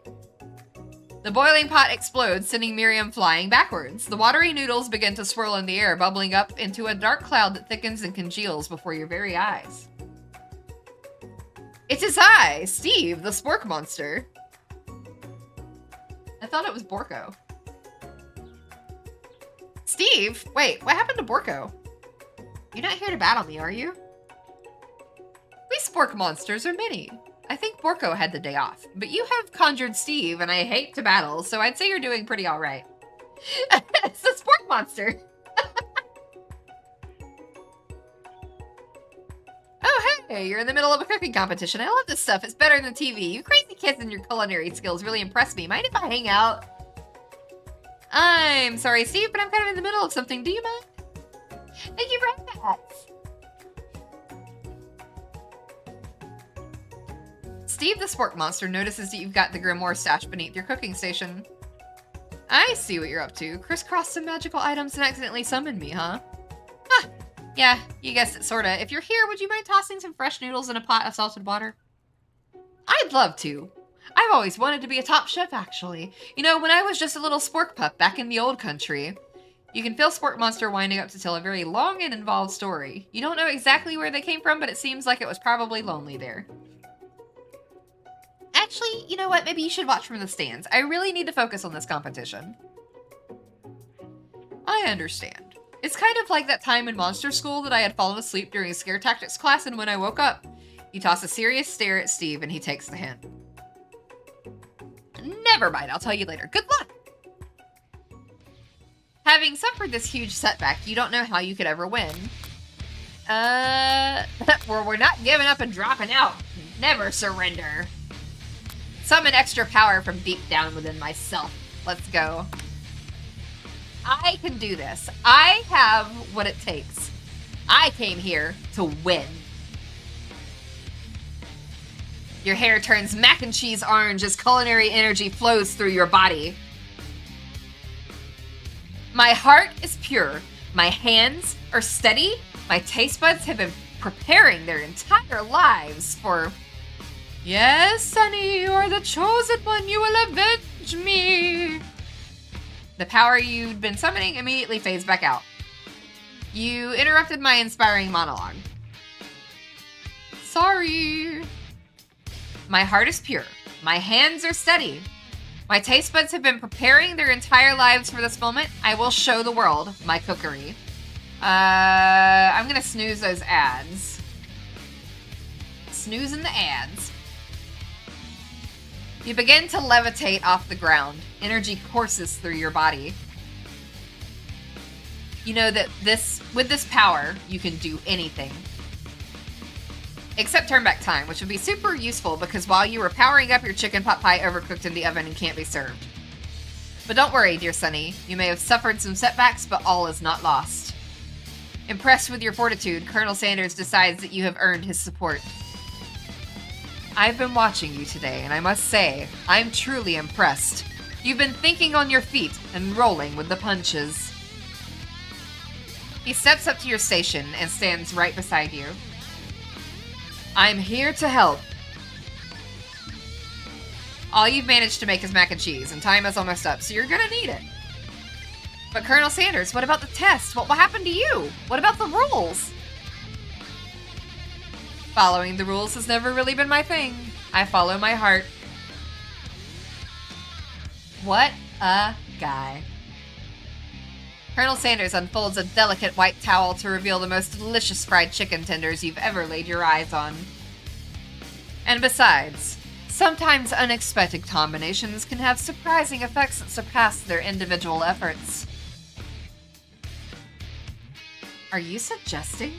The boiling pot explodes, sending Miriam flying backwards. The watery noodles begin to swirl in the air, bubbling up into a dark cloud that thickens and congeals before your very eyes. It is I, Steve, the spork monster. I thought it was Borko. Steve? Wait, what happened to Borko? You're not here to battle me, are you? We spork monsters are many. I think Borko had the day off, but you have conjured Steve, and I hate to battle, so I'd say you're doing pretty all right. It's the spork monster. Oh, hey, you're in the middle of a cooking competition. I love this stuff. It's better than TV. You crazy kids and your culinary skills really impress me. Mind if I hang out? I'm sorry, Steve, but I'm kind of in the middle of something. Do you mind? Thank you for that. Steve the spork monster notices that you've got the grimoire stashed beneath your cooking station. I see what you're up to. Crisscrossed some magical items and accidentally summoned me, huh? Huh. Yeah, you guessed it, sorta. If you're here, would you mind tossing some fresh noodles in a pot of salted water? I'd love to. I've always wanted to be a top chef, actually. You know, when I was just a little spork pup back in the old country. You can feel Spork Monster winding up to tell a very long and involved story. You don't know exactly where they came from, but it seems like it was probably lonely there. Actually, you know what? Maybe you should watch from the stands. I really need to focus on this competition. I understand. It's kind of like that time in monster school that I had fallen asleep during a scare tactics class, and when I woke up, you toss a serious stare at Steve and he takes the hint. Never mind, I'll tell you later. Good luck! Having suffered this huge setback, you don't know how you could ever win. Well, we're not giving up and dropping out. Never surrender. Summon extra power from deep down within myself. Let's go. I can do this. I have what it takes. I came here to win. Your hair turns mac and cheese orange as culinary energy flows through your body. My heart is pure. My hands are steady. My taste buds have been preparing their entire lives for... Yes, Sunny, you are the chosen one. You will avenge me. The power you'd been summoning immediately fades back out. You interrupted my inspiring monologue. Sorry. My heart is pure. My hands are steady. My taste buds have been preparing their entire lives for this moment. I will show the world my cookery. I'm gonna snooze those ads. Snoozing the ads. You begin to levitate off the ground. Energy courses through your body. You know that with this power, you can do anything. Except turn back time, which would be super useful because while you were powering up, your chicken pot pie overcooked in the oven and can't be served. But don't worry, dear Sunny. You may have suffered some setbacks, but all is not lost. Impressed with your fortitude, Colonel Sanders decides that you have earned his support. I've been watching you today, and I must say, I'm truly impressed. You've been thinking on your feet and rolling with the punches. He steps up to your station and stands right beside you. I'm here to help. All you've managed to make is mac and cheese, and time is almost up, so you're gonna need it. But Colonel Sanders, what about the test? What will happen to you? What about the rules? Following the rules has never really been my thing. I follow my heart. What a guy. Colonel Sanders unfolds a delicate white towel to reveal the most delicious fried chicken tenders you've ever laid your eyes on. And besides, sometimes unexpected combinations can have surprising effects that surpass their individual efforts. Are you suggesting?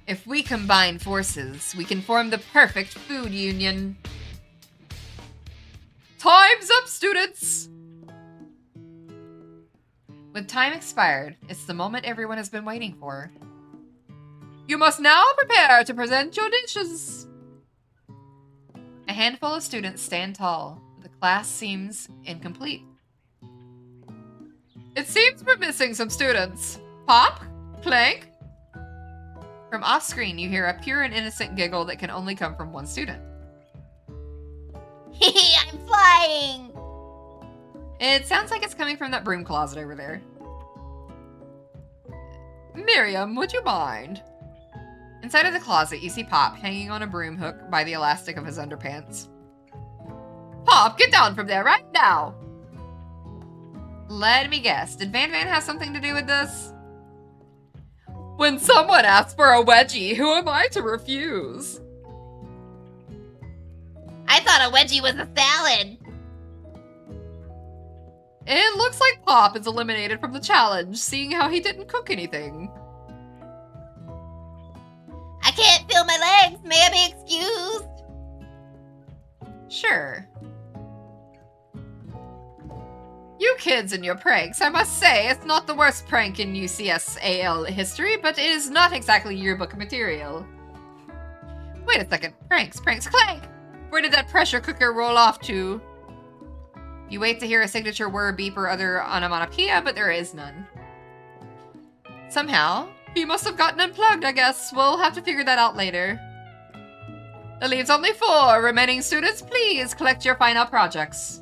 If we combine forces, we can form the perfect food union. Time's up, students! With time expired, it's the moment everyone has been waiting for. You must now prepare to present your dishes. A handful of students stand tall. The class seems incomplete. It seems we're missing some students. Pop? Clank? From off-screen, you hear a pure and innocent giggle that can only come from one student. I'm flying! It sounds like it's coming from that broom closet over there. Miriam, would you mind? Inside of the closet, you see Pop hanging on a broom hook by the elastic of his underpants. Pop, get down from there right now! Let me guess, did Van Van have something to do with this? When someone asks for a wedgie, who am I to refuse? I thought a wedgie was a salad. It looks like Pop is eliminated from the challenge, seeing how he didn't cook anything. I can't feel my legs. May I be excused? Sure. You kids and your pranks, I must say, it's not the worst prank in UCSAL history, but it is not exactly yearbook material. Wait a second. Pranks, clank! Where did that pressure cooker roll off to? You wait to hear a signature word, beep, or other onomatopoeia, but there is none. Somehow, he must have gotten unplugged, I guess. We'll have to figure that out later. That leaves only 4 remaining students. Please collect your final projects.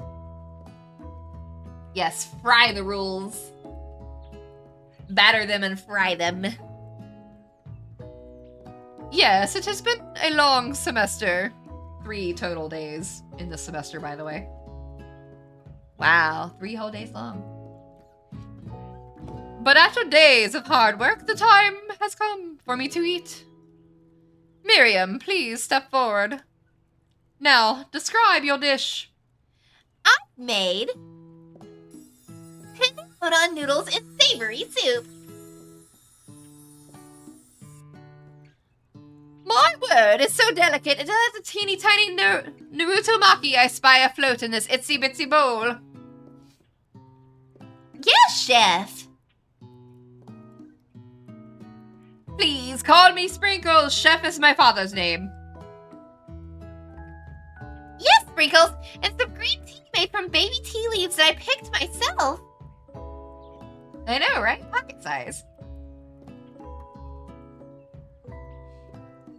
Yes, fry the rules. Batter them and fry them. Yes, it has been a long semester. 3 total days in the semester, by the way. Wow, 3 whole days long. But after days of hard work, the time has come for me to eat. Miriam, please step forward. Now, describe your dish. I made udon noodles in savory soup. My word, it's so delicate. It has a teeny tiny Naruto Maki I spy afloat in this itsy bitsy bowl. Yes, chef. Please call me Sprinkles. Chef is my father's name. Sprinkles, and some green tea made from baby tea leaves that I picked myself. I know, right? Pocket size.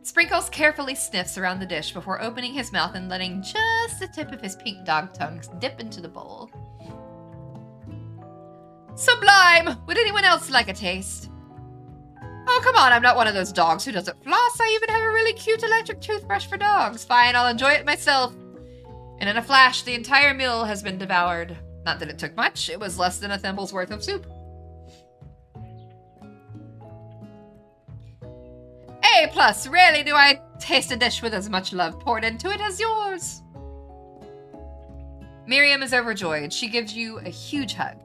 Sprinkles carefully sniffs around the dish before opening his mouth and letting just the tip of his pink dog tongue dip into the bowl. Sublime! Would anyone else like a taste? Oh, come on, I'm not one of those dogs who doesn't floss. I even have a really cute electric toothbrush for dogs. Fine, I'll enjoy it myself. And in a flash, the entire meal has been devoured. Not that it took much, it was less than a thimble's worth of soup. A+, rarely do I taste a dish with as much love poured into it as yours. Miriam is overjoyed. She gives you a huge hug.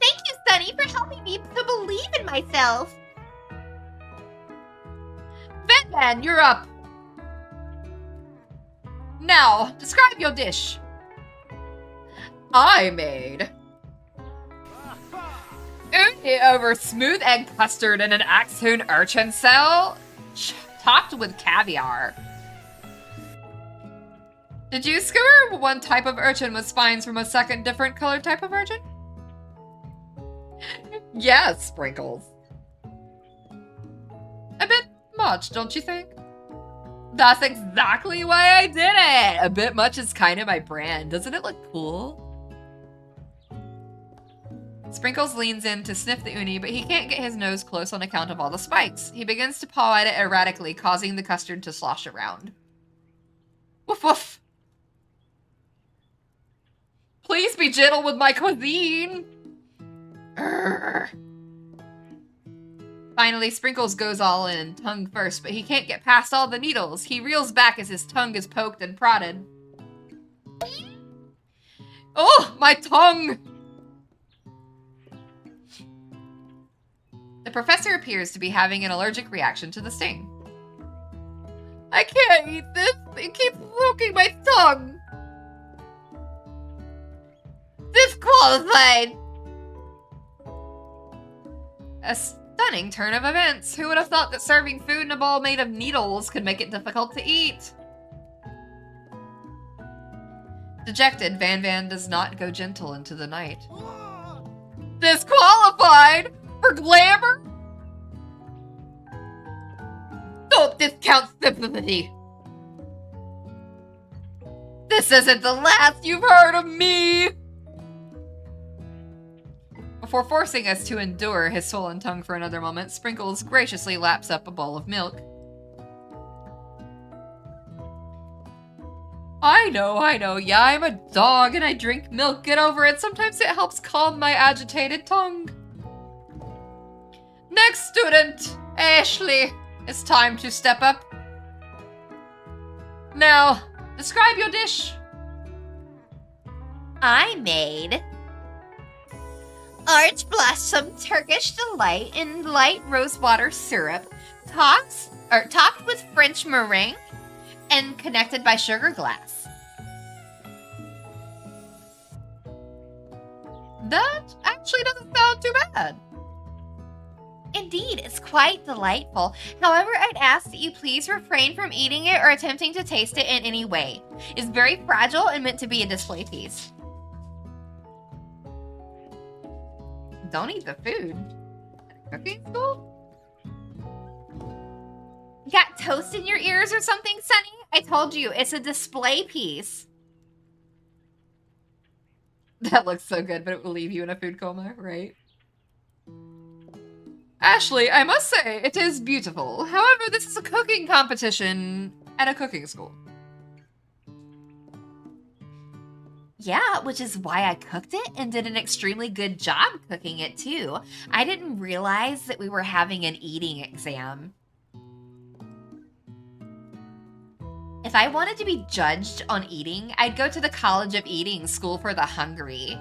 Thank you, Sunny, for helping me to believe in myself. Van, you're up. Now, describe your dish. I made uni over smooth egg custard in an axehoon urchin cell, topped with caviar. Did you skewer one type of urchin with spines from a second different colored type of urchin? Yes, Sprinkles. A bit much, don't you think? That's exactly why I did it! A bit much is kind of my brand. Doesn't it look cool? Sprinkles leans in to sniff the uni, but he can't get his nose close on account of all the spikes. He begins to paw at it erratically, causing the custard to slosh around. Woof woof. Please be gentle with my cuisine. Urgh. Finally, Sprinkles goes all in, tongue first, but he can't get past all the needles. He reels back as his tongue is poked and prodded. Oh, my tongue! The professor appears to be having an allergic reaction to the sting. I can't eat this. It keeps poking my tongue. Disqualified. A stunning turn of events. Who would have thought that serving food in a bowl made of needles could make it difficult to eat? Dejected, Van does not go gentle into the night. Disqualified? For glamour? Don't discount sympathy. This isn't the last you've heard of me. Before forcing us to endure his swollen tongue for another moment, Sprinkles graciously laps up a bowl of milk. I know, yeah, I'm a dog and I drink milk, get over it. Sometimes it helps calm my agitated tongue. Next student, Ashley. It's time to step up. Now, describe your dish. I made Arch Blossom Turkish Delight in light rosewater syrup, topped with French meringue and connected by sugar glass. That actually doesn't sound too bad. Indeed, it's quite delightful. However, I'd ask that you please refrain from eating it or attempting to taste it in any way. It's very fragile and meant to be a display piece. Don't eat the food. Cooking school? You got toast in your ears or something, Sunny? I told you, it's a display piece. That looks so good, but it will leave you in a food coma, right? Ashley, I must say, it is beautiful. However, this is a cooking competition at a cooking school. Yeah, which is why I cooked it and did an extremely good job cooking it too. I didn't realize that we were having an eating exam. If I wanted to be judged on eating, I'd go to the College of Eating School for the Hungry.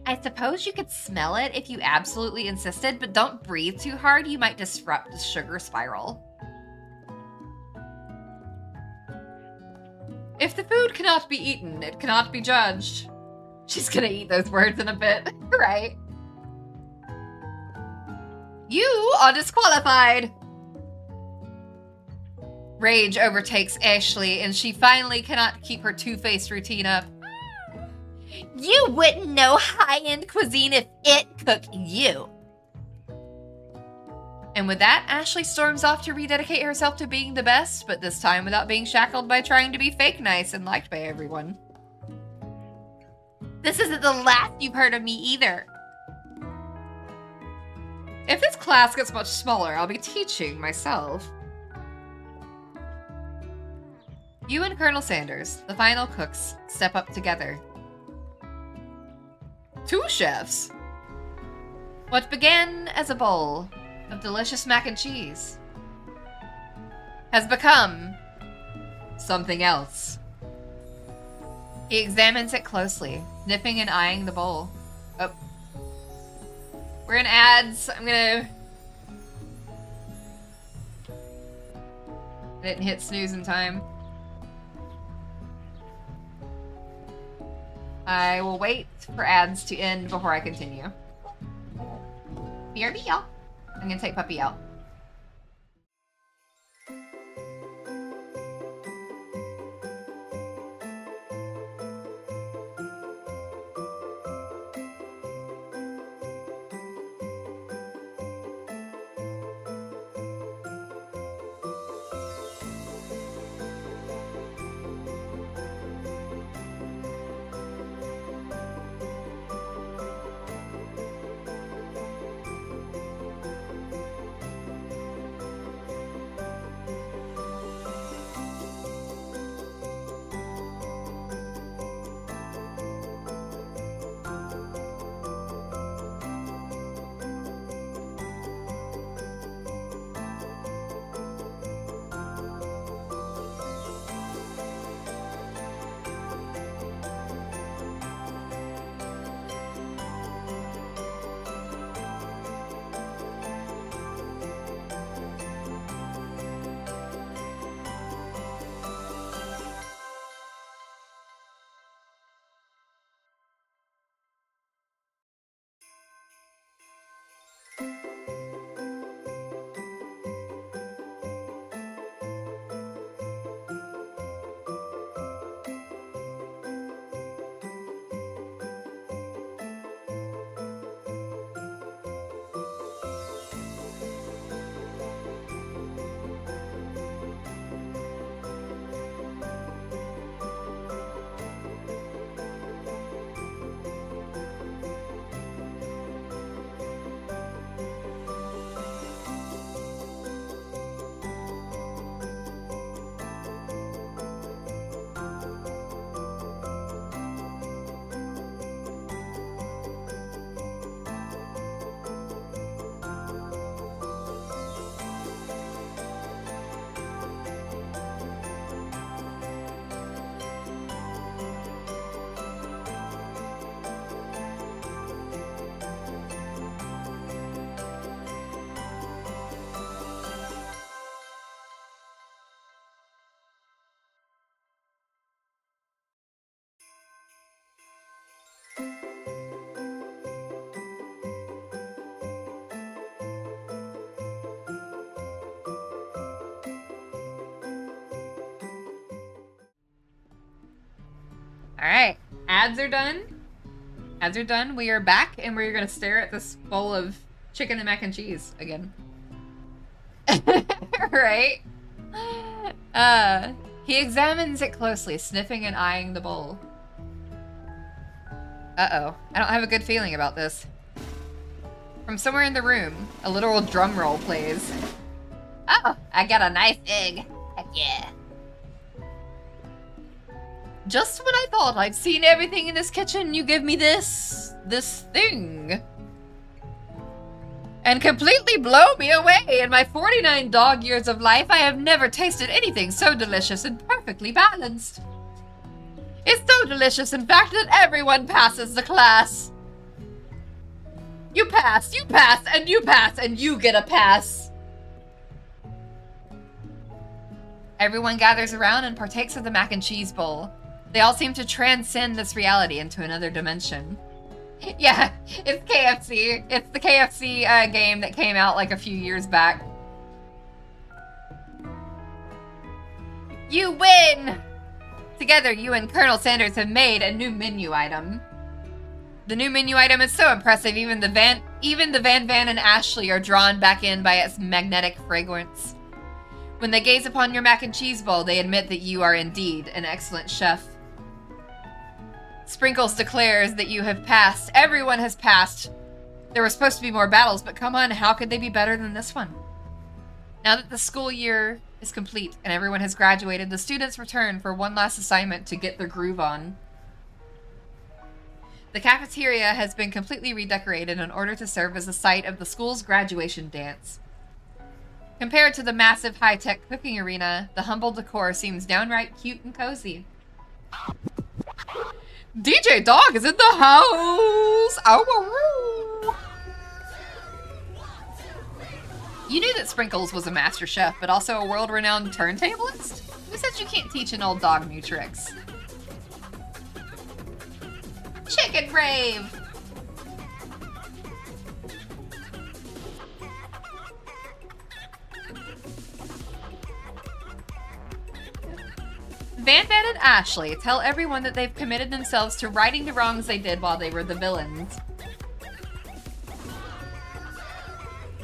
I suppose you could smell it if you absolutely insisted, but don't breathe too hard. You might disrupt the sugar spiral. If the food cannot be eaten, it cannot be judged. She's gonna eat those words in a bit, right? You are disqualified! Rage overtakes Ashley, and she finally cannot keep her two-faced routine up. You wouldn't know high-end cuisine if it cooked you. And with that, Ashley storms off to rededicate herself to being the best, but this time without being shackled by trying to be fake nice and liked by everyone. This isn't the last you've heard of me either. If this class gets much smaller, I'll be teaching myself. You and Colonel Sanders, the final cooks, step up together. 2 chefs! What began as a bowl of delicious mac and cheese has become something else. He examines it closely, sniffing and eyeing the bowl. Oh. We're in ads. I didn't hit snooze in time. I will wait for ads to end before I continue. BRB, y'all. I'm gonna take Puppy out. Alright, ads are done. Ads are done. We are back, and we're gonna stare at this bowl of chicken and mac and cheese again. Right? He examines it closely, sniffing and eyeing the bowl. Uh-oh. I don't have a good feeling about this. From somewhere in the room, a literal drum roll plays. Oh, I got a nice egg. Heck yeah. Just when I thought I'd seen everything in this kitchen, you give me this thing. And completely blow me away. In my 49 dog years of life, I have never tasted anything so delicious and perfectly balanced. It's so delicious, in fact, that everyone passes the class. You pass, and you pass, and you get a pass. Everyone gathers around and partakes of the mac and cheese bowl. They all seem to transcend this reality into another dimension. Yeah, it's KFC. It's the KFC game that came out like a few years back. You win! Together, you and Colonel Sanders have made a new menu item. The new menu item is so impressive, even the Van and Ashley are drawn back in by its magnetic fragrance. When they gaze upon your mac and cheese bowl, they admit that you are indeed an excellent chef. Sprinkles declares that you have passed. Everyone has passed. There were supposed to be more battles, but come on, how could they be better than this one? Now that the school year is complete and everyone has graduated, the students return for one last assignment to get their groove on. The cafeteria has been completely redecorated in order to serve as the site of the school's graduation dance. Compared to the massive high-tech cooking arena, the humble decor seems downright cute and cozy. DJ Dog is in the house! Ow! You knew that Sprinkles was a master chef, but also a world-renowned turntablist? Who said you can't teach an old dog new tricks? Chicken Brave! Van and Ashley tell everyone that they've committed themselves to righting the wrongs they did while they were the villains.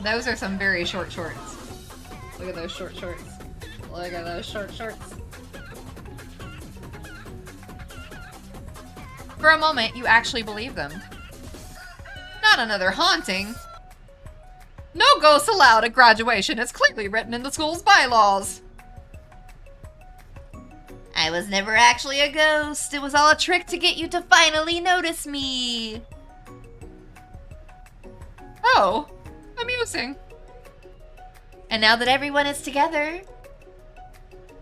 Those are some very short shorts. Look at those short shorts. Look at those short shorts. For a moment, you actually believe them. Not another haunting. No ghosts allowed at graduation. It's clearly written in the school's bylaws. I was never actually a ghost. It was all a trick to get you to finally notice me. Oh, amusing. And now that everyone is together...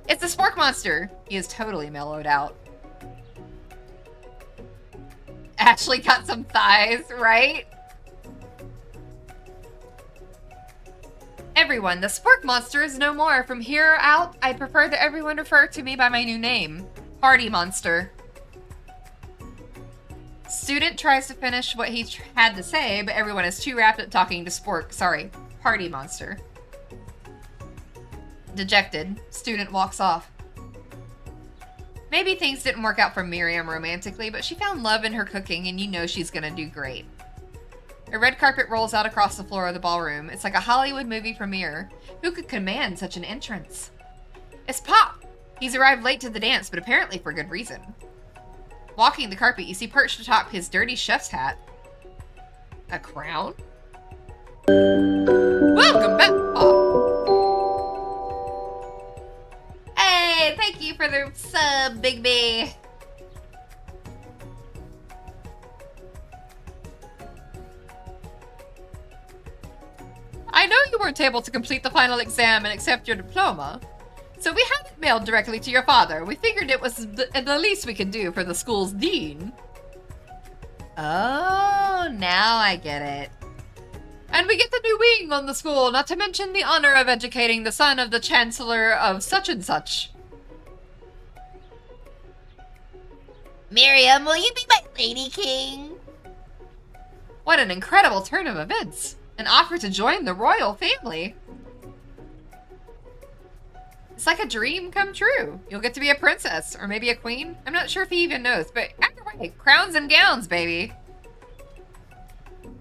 It's the Spork Monster. He is totally mellowed out. Ashley got some thighs, right? Everyone, the Spork Monster is no more. From here out, I prefer that everyone refer to me by my new name, Party Monster. Student tries to finish what he had to say, but everyone is too rapt at talking to Spork. Sorry, Party Monster. Dejected, student walks off. Maybe things didn't work out for Miriam romantically, but she found love in her cooking, and you know she's gonna do great. A red carpet rolls out across the floor of the ballroom. It's like a Hollywood movie premiere. Who could command such an entrance? It's Pop! He's arrived late to the dance, but apparently for good reason. Walking the carpet, you see perched atop his dirty chef's hat a crown? Welcome back, Pop! Hey, thank you for the sub, Big B. I know you weren't able to complete the final exam and accept your diploma, so we had it mailed directly to your father. We figured it was the least we could do for the school's dean. Oh, now I get it. And we get the new wing on the school, not to mention the honor of educating the son of the chancellor of such and such. Miriam, will you be my lady king? What an incredible turn of events. An offer to join the royal family. It's like a dream come true. You'll get to be a princess, or maybe a queen. I'm not sure if he even knows, but either way, crowns and gowns, baby.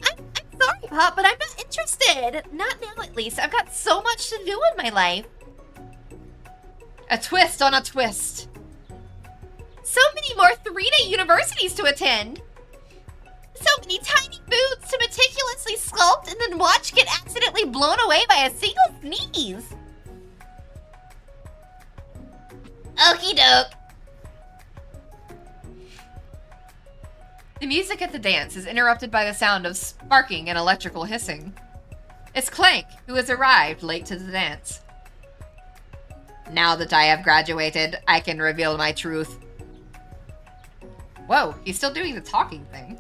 I'm sorry, Pop, but I'm not interested. Not now, at least. I've got so much to do in my life. A twist on a twist. So many more 3-day universities to attend. So many tiny foods to meticulously sculpt and then watch get accidentally blown away by a single sneeze. Okie doke. The music at the dance is interrupted by the sound of sparking and electrical hissing. It's Clank, who has arrived late to the dance. Now that I have graduated, I can reveal my truth. Whoa, he's still doing the talking thing.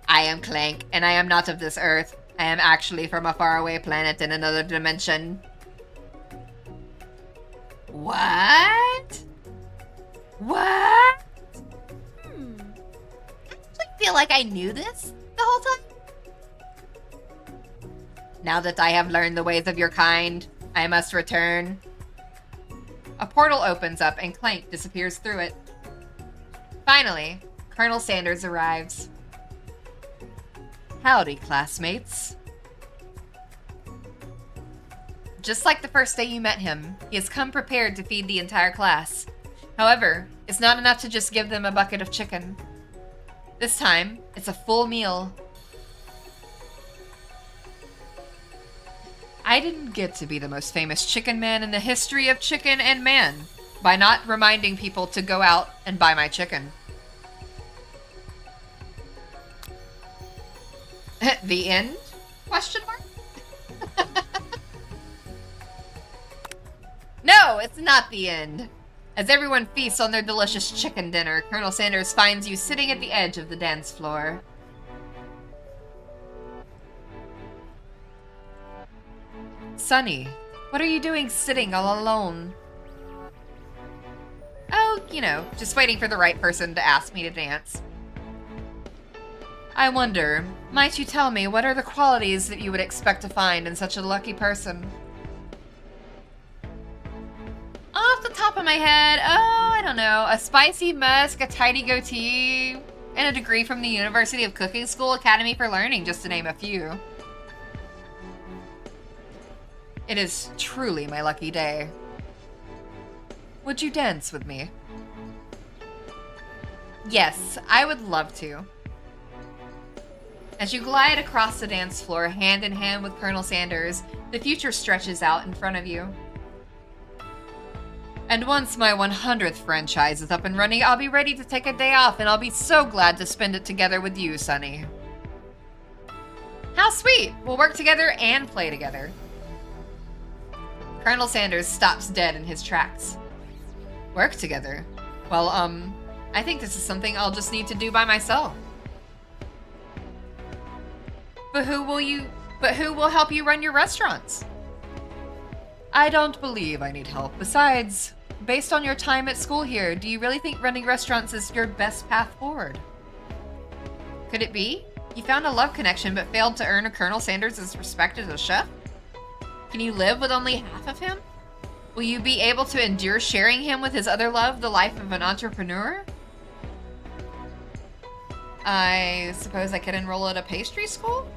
I am Clank, and I am not of this earth. I am actually from a faraway planet in another dimension. What? What? I actually feel like I knew this the whole time. Now that I have learned the ways of your kind, I must return. A portal opens up and Clank disappears through it. Finally, Colonel Sanders arrives. Howdy, classmates. Just like the first day you met him, he has come prepared to feed the entire class. However, it's not enough to just give them a bucket of chicken. This time, it's a full meal. I didn't get to be the most famous chicken man in the history of chicken and man by not reminding people to go out and buy my chicken. The end? Question mark? No, it's not the end. As everyone feasts on their delicious chicken dinner, Colonel Sanders finds you sitting at the edge of the dance floor. Sunny, what are you doing sitting all alone? Oh, you know, just waiting for the right person to ask me to dance. I wonder, might you tell me what are the qualities that you would expect to find in such a lucky person? Off the top of my head, I don't know, a spicy musk, a tidy goatee, and a degree from the University of Cooking School Academy for Learning, just to name a few. It is truly my lucky day. Would you dance with me? Yes, I would love to. As you glide across the dance floor, hand in hand with Colonel Sanders, the future stretches out in front of you. And once my 100th franchise is up and running, I'll be ready to take a day off, and I'll be so glad to spend it together with you, Sunny. How sweet! We'll work together and play together. Colonel Sanders stops dead in his tracks. Work together? Well, I think this is something I'll just need to do by myself. But who will help you run your restaurants? I don't believe I need help. Besides, based on your time at school here, do you really think running restaurants is your best path forward? Could it be? You found a love connection but failed to earn a Colonel Sanders' respect as a chef? Can you live with only half of him? Will you be able to endure sharing him with his other love, the life of an entrepreneur? I suppose I could enroll at a pastry school?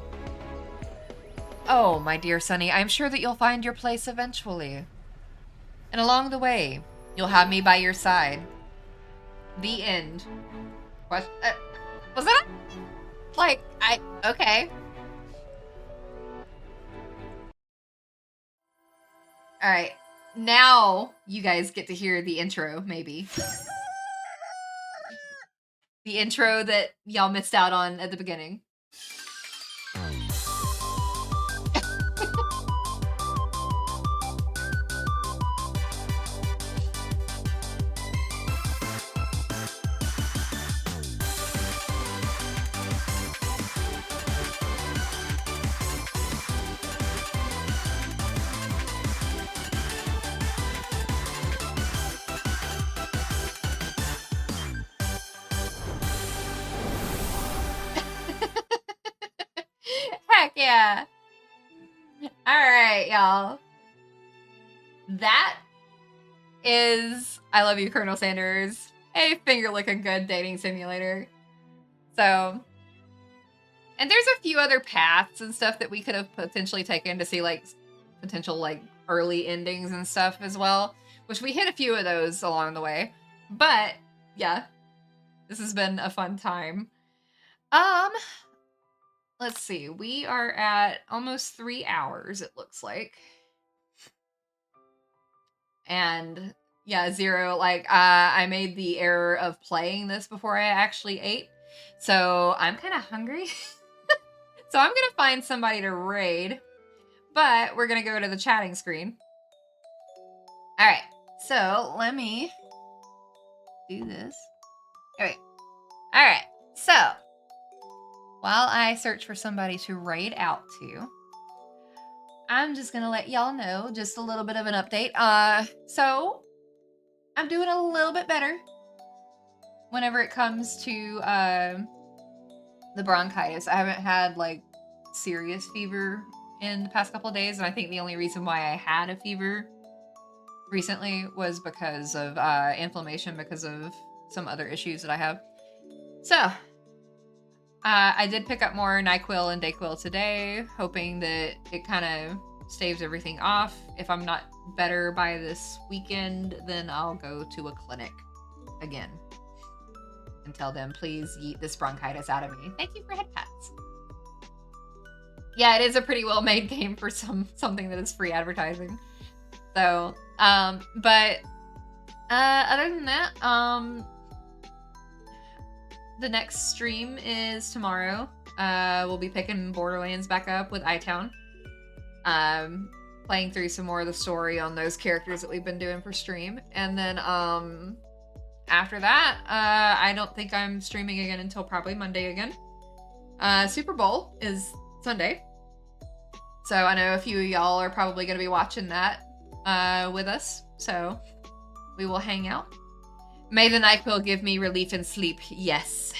Oh, my dear Sunny, I'm sure that you'll find your place eventually. And along the way, you'll have me by your side. The end. What? Was that? Okay. Alright, now you guys get to hear the intro, maybe. The intro that y'all missed out on at the beginning. Heck yeah. Alright, y'all. That is I Love You, Colonel Sanders, a finger-licking good dating simulator. So, and there's a few other paths and stuff that we could have potentially taken to see, like, potential, like, early endings and stuff as well, which we hit a few of those along the way. But, yeah, this has been a fun time. Let's see. We are at almost 3 hours, it looks like. And yeah, Zero, like, I made the error of playing this before I actually ate. So I'm kind of hungry. So I'm going to find somebody to raid. But we're going to go to the chatting screen. All right. So let me do this. All right. So while I search for somebody to raid out to, I'm just going to let y'all know just a little bit of an update. So I'm doing a little bit better whenever it comes to the bronchitis. I haven't had like serious fever in the past couple of days, and I think the only reason why I had a fever recently was because of inflammation, because of some other issues that I have. So, I did pick up more NyQuil and DayQuil today, hoping that it kind of staves everything off. If I'm not better by this weekend, then I'll go to a clinic again and tell them, please yeet this bronchitis out of me. Thank you for head pats. Yeah, it is a pretty well-made game for something that is free advertising. So, but other than that, the next stream is tomorrow. We'll be picking Borderlands back up with iTown. Playing through some more of the story on those characters that we've been doing for stream. And then, after that, I don't think I'm streaming again until probably Monday again. Super Bowl is Sunday. So I know a few of y'all are probably going to be watching that with us. So we will hang out. May the NyQuil give me relief and sleep. Yes.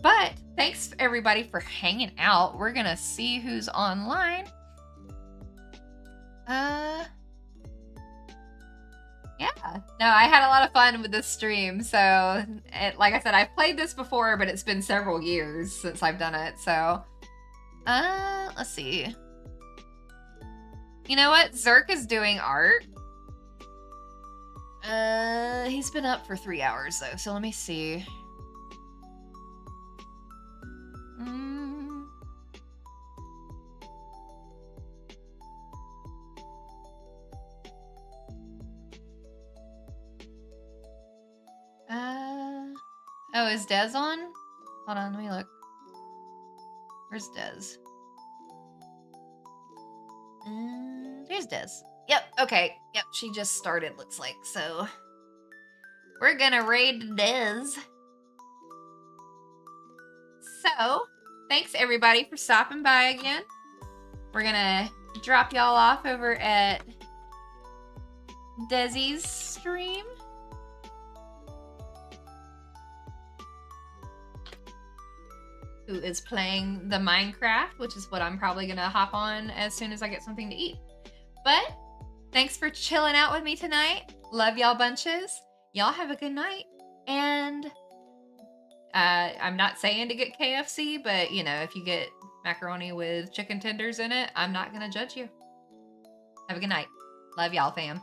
But thanks everybody for hanging out. We're going to see who's online. Yeah. No, I had a lot of fun with this stream. So, like I said, I've played this before, but it's been several years since I've done it. So, let's see. You know what? Zerk is doing art. He's been up for 3 hours though. So let me see. Oh, is Dez on? Hold on, let me look. Where's Dez? There's Dez. Yep, okay. Yep, she just started, looks like. So, we're gonna raid Dez. So, thanks everybody for stopping by again. We're gonna drop y'all off over at Desi's stream. Who is playing the Minecraft, which is what I'm probably gonna hop on as soon as I get something to eat. But thanks for chilling out with me tonight. Love y'all bunches. Y'all have a good night. And I'm not saying to get KFC, but you know, if you get macaroni with chicken tenders in it, I'm not gonna judge you. Have a good night. Love y'all, fam.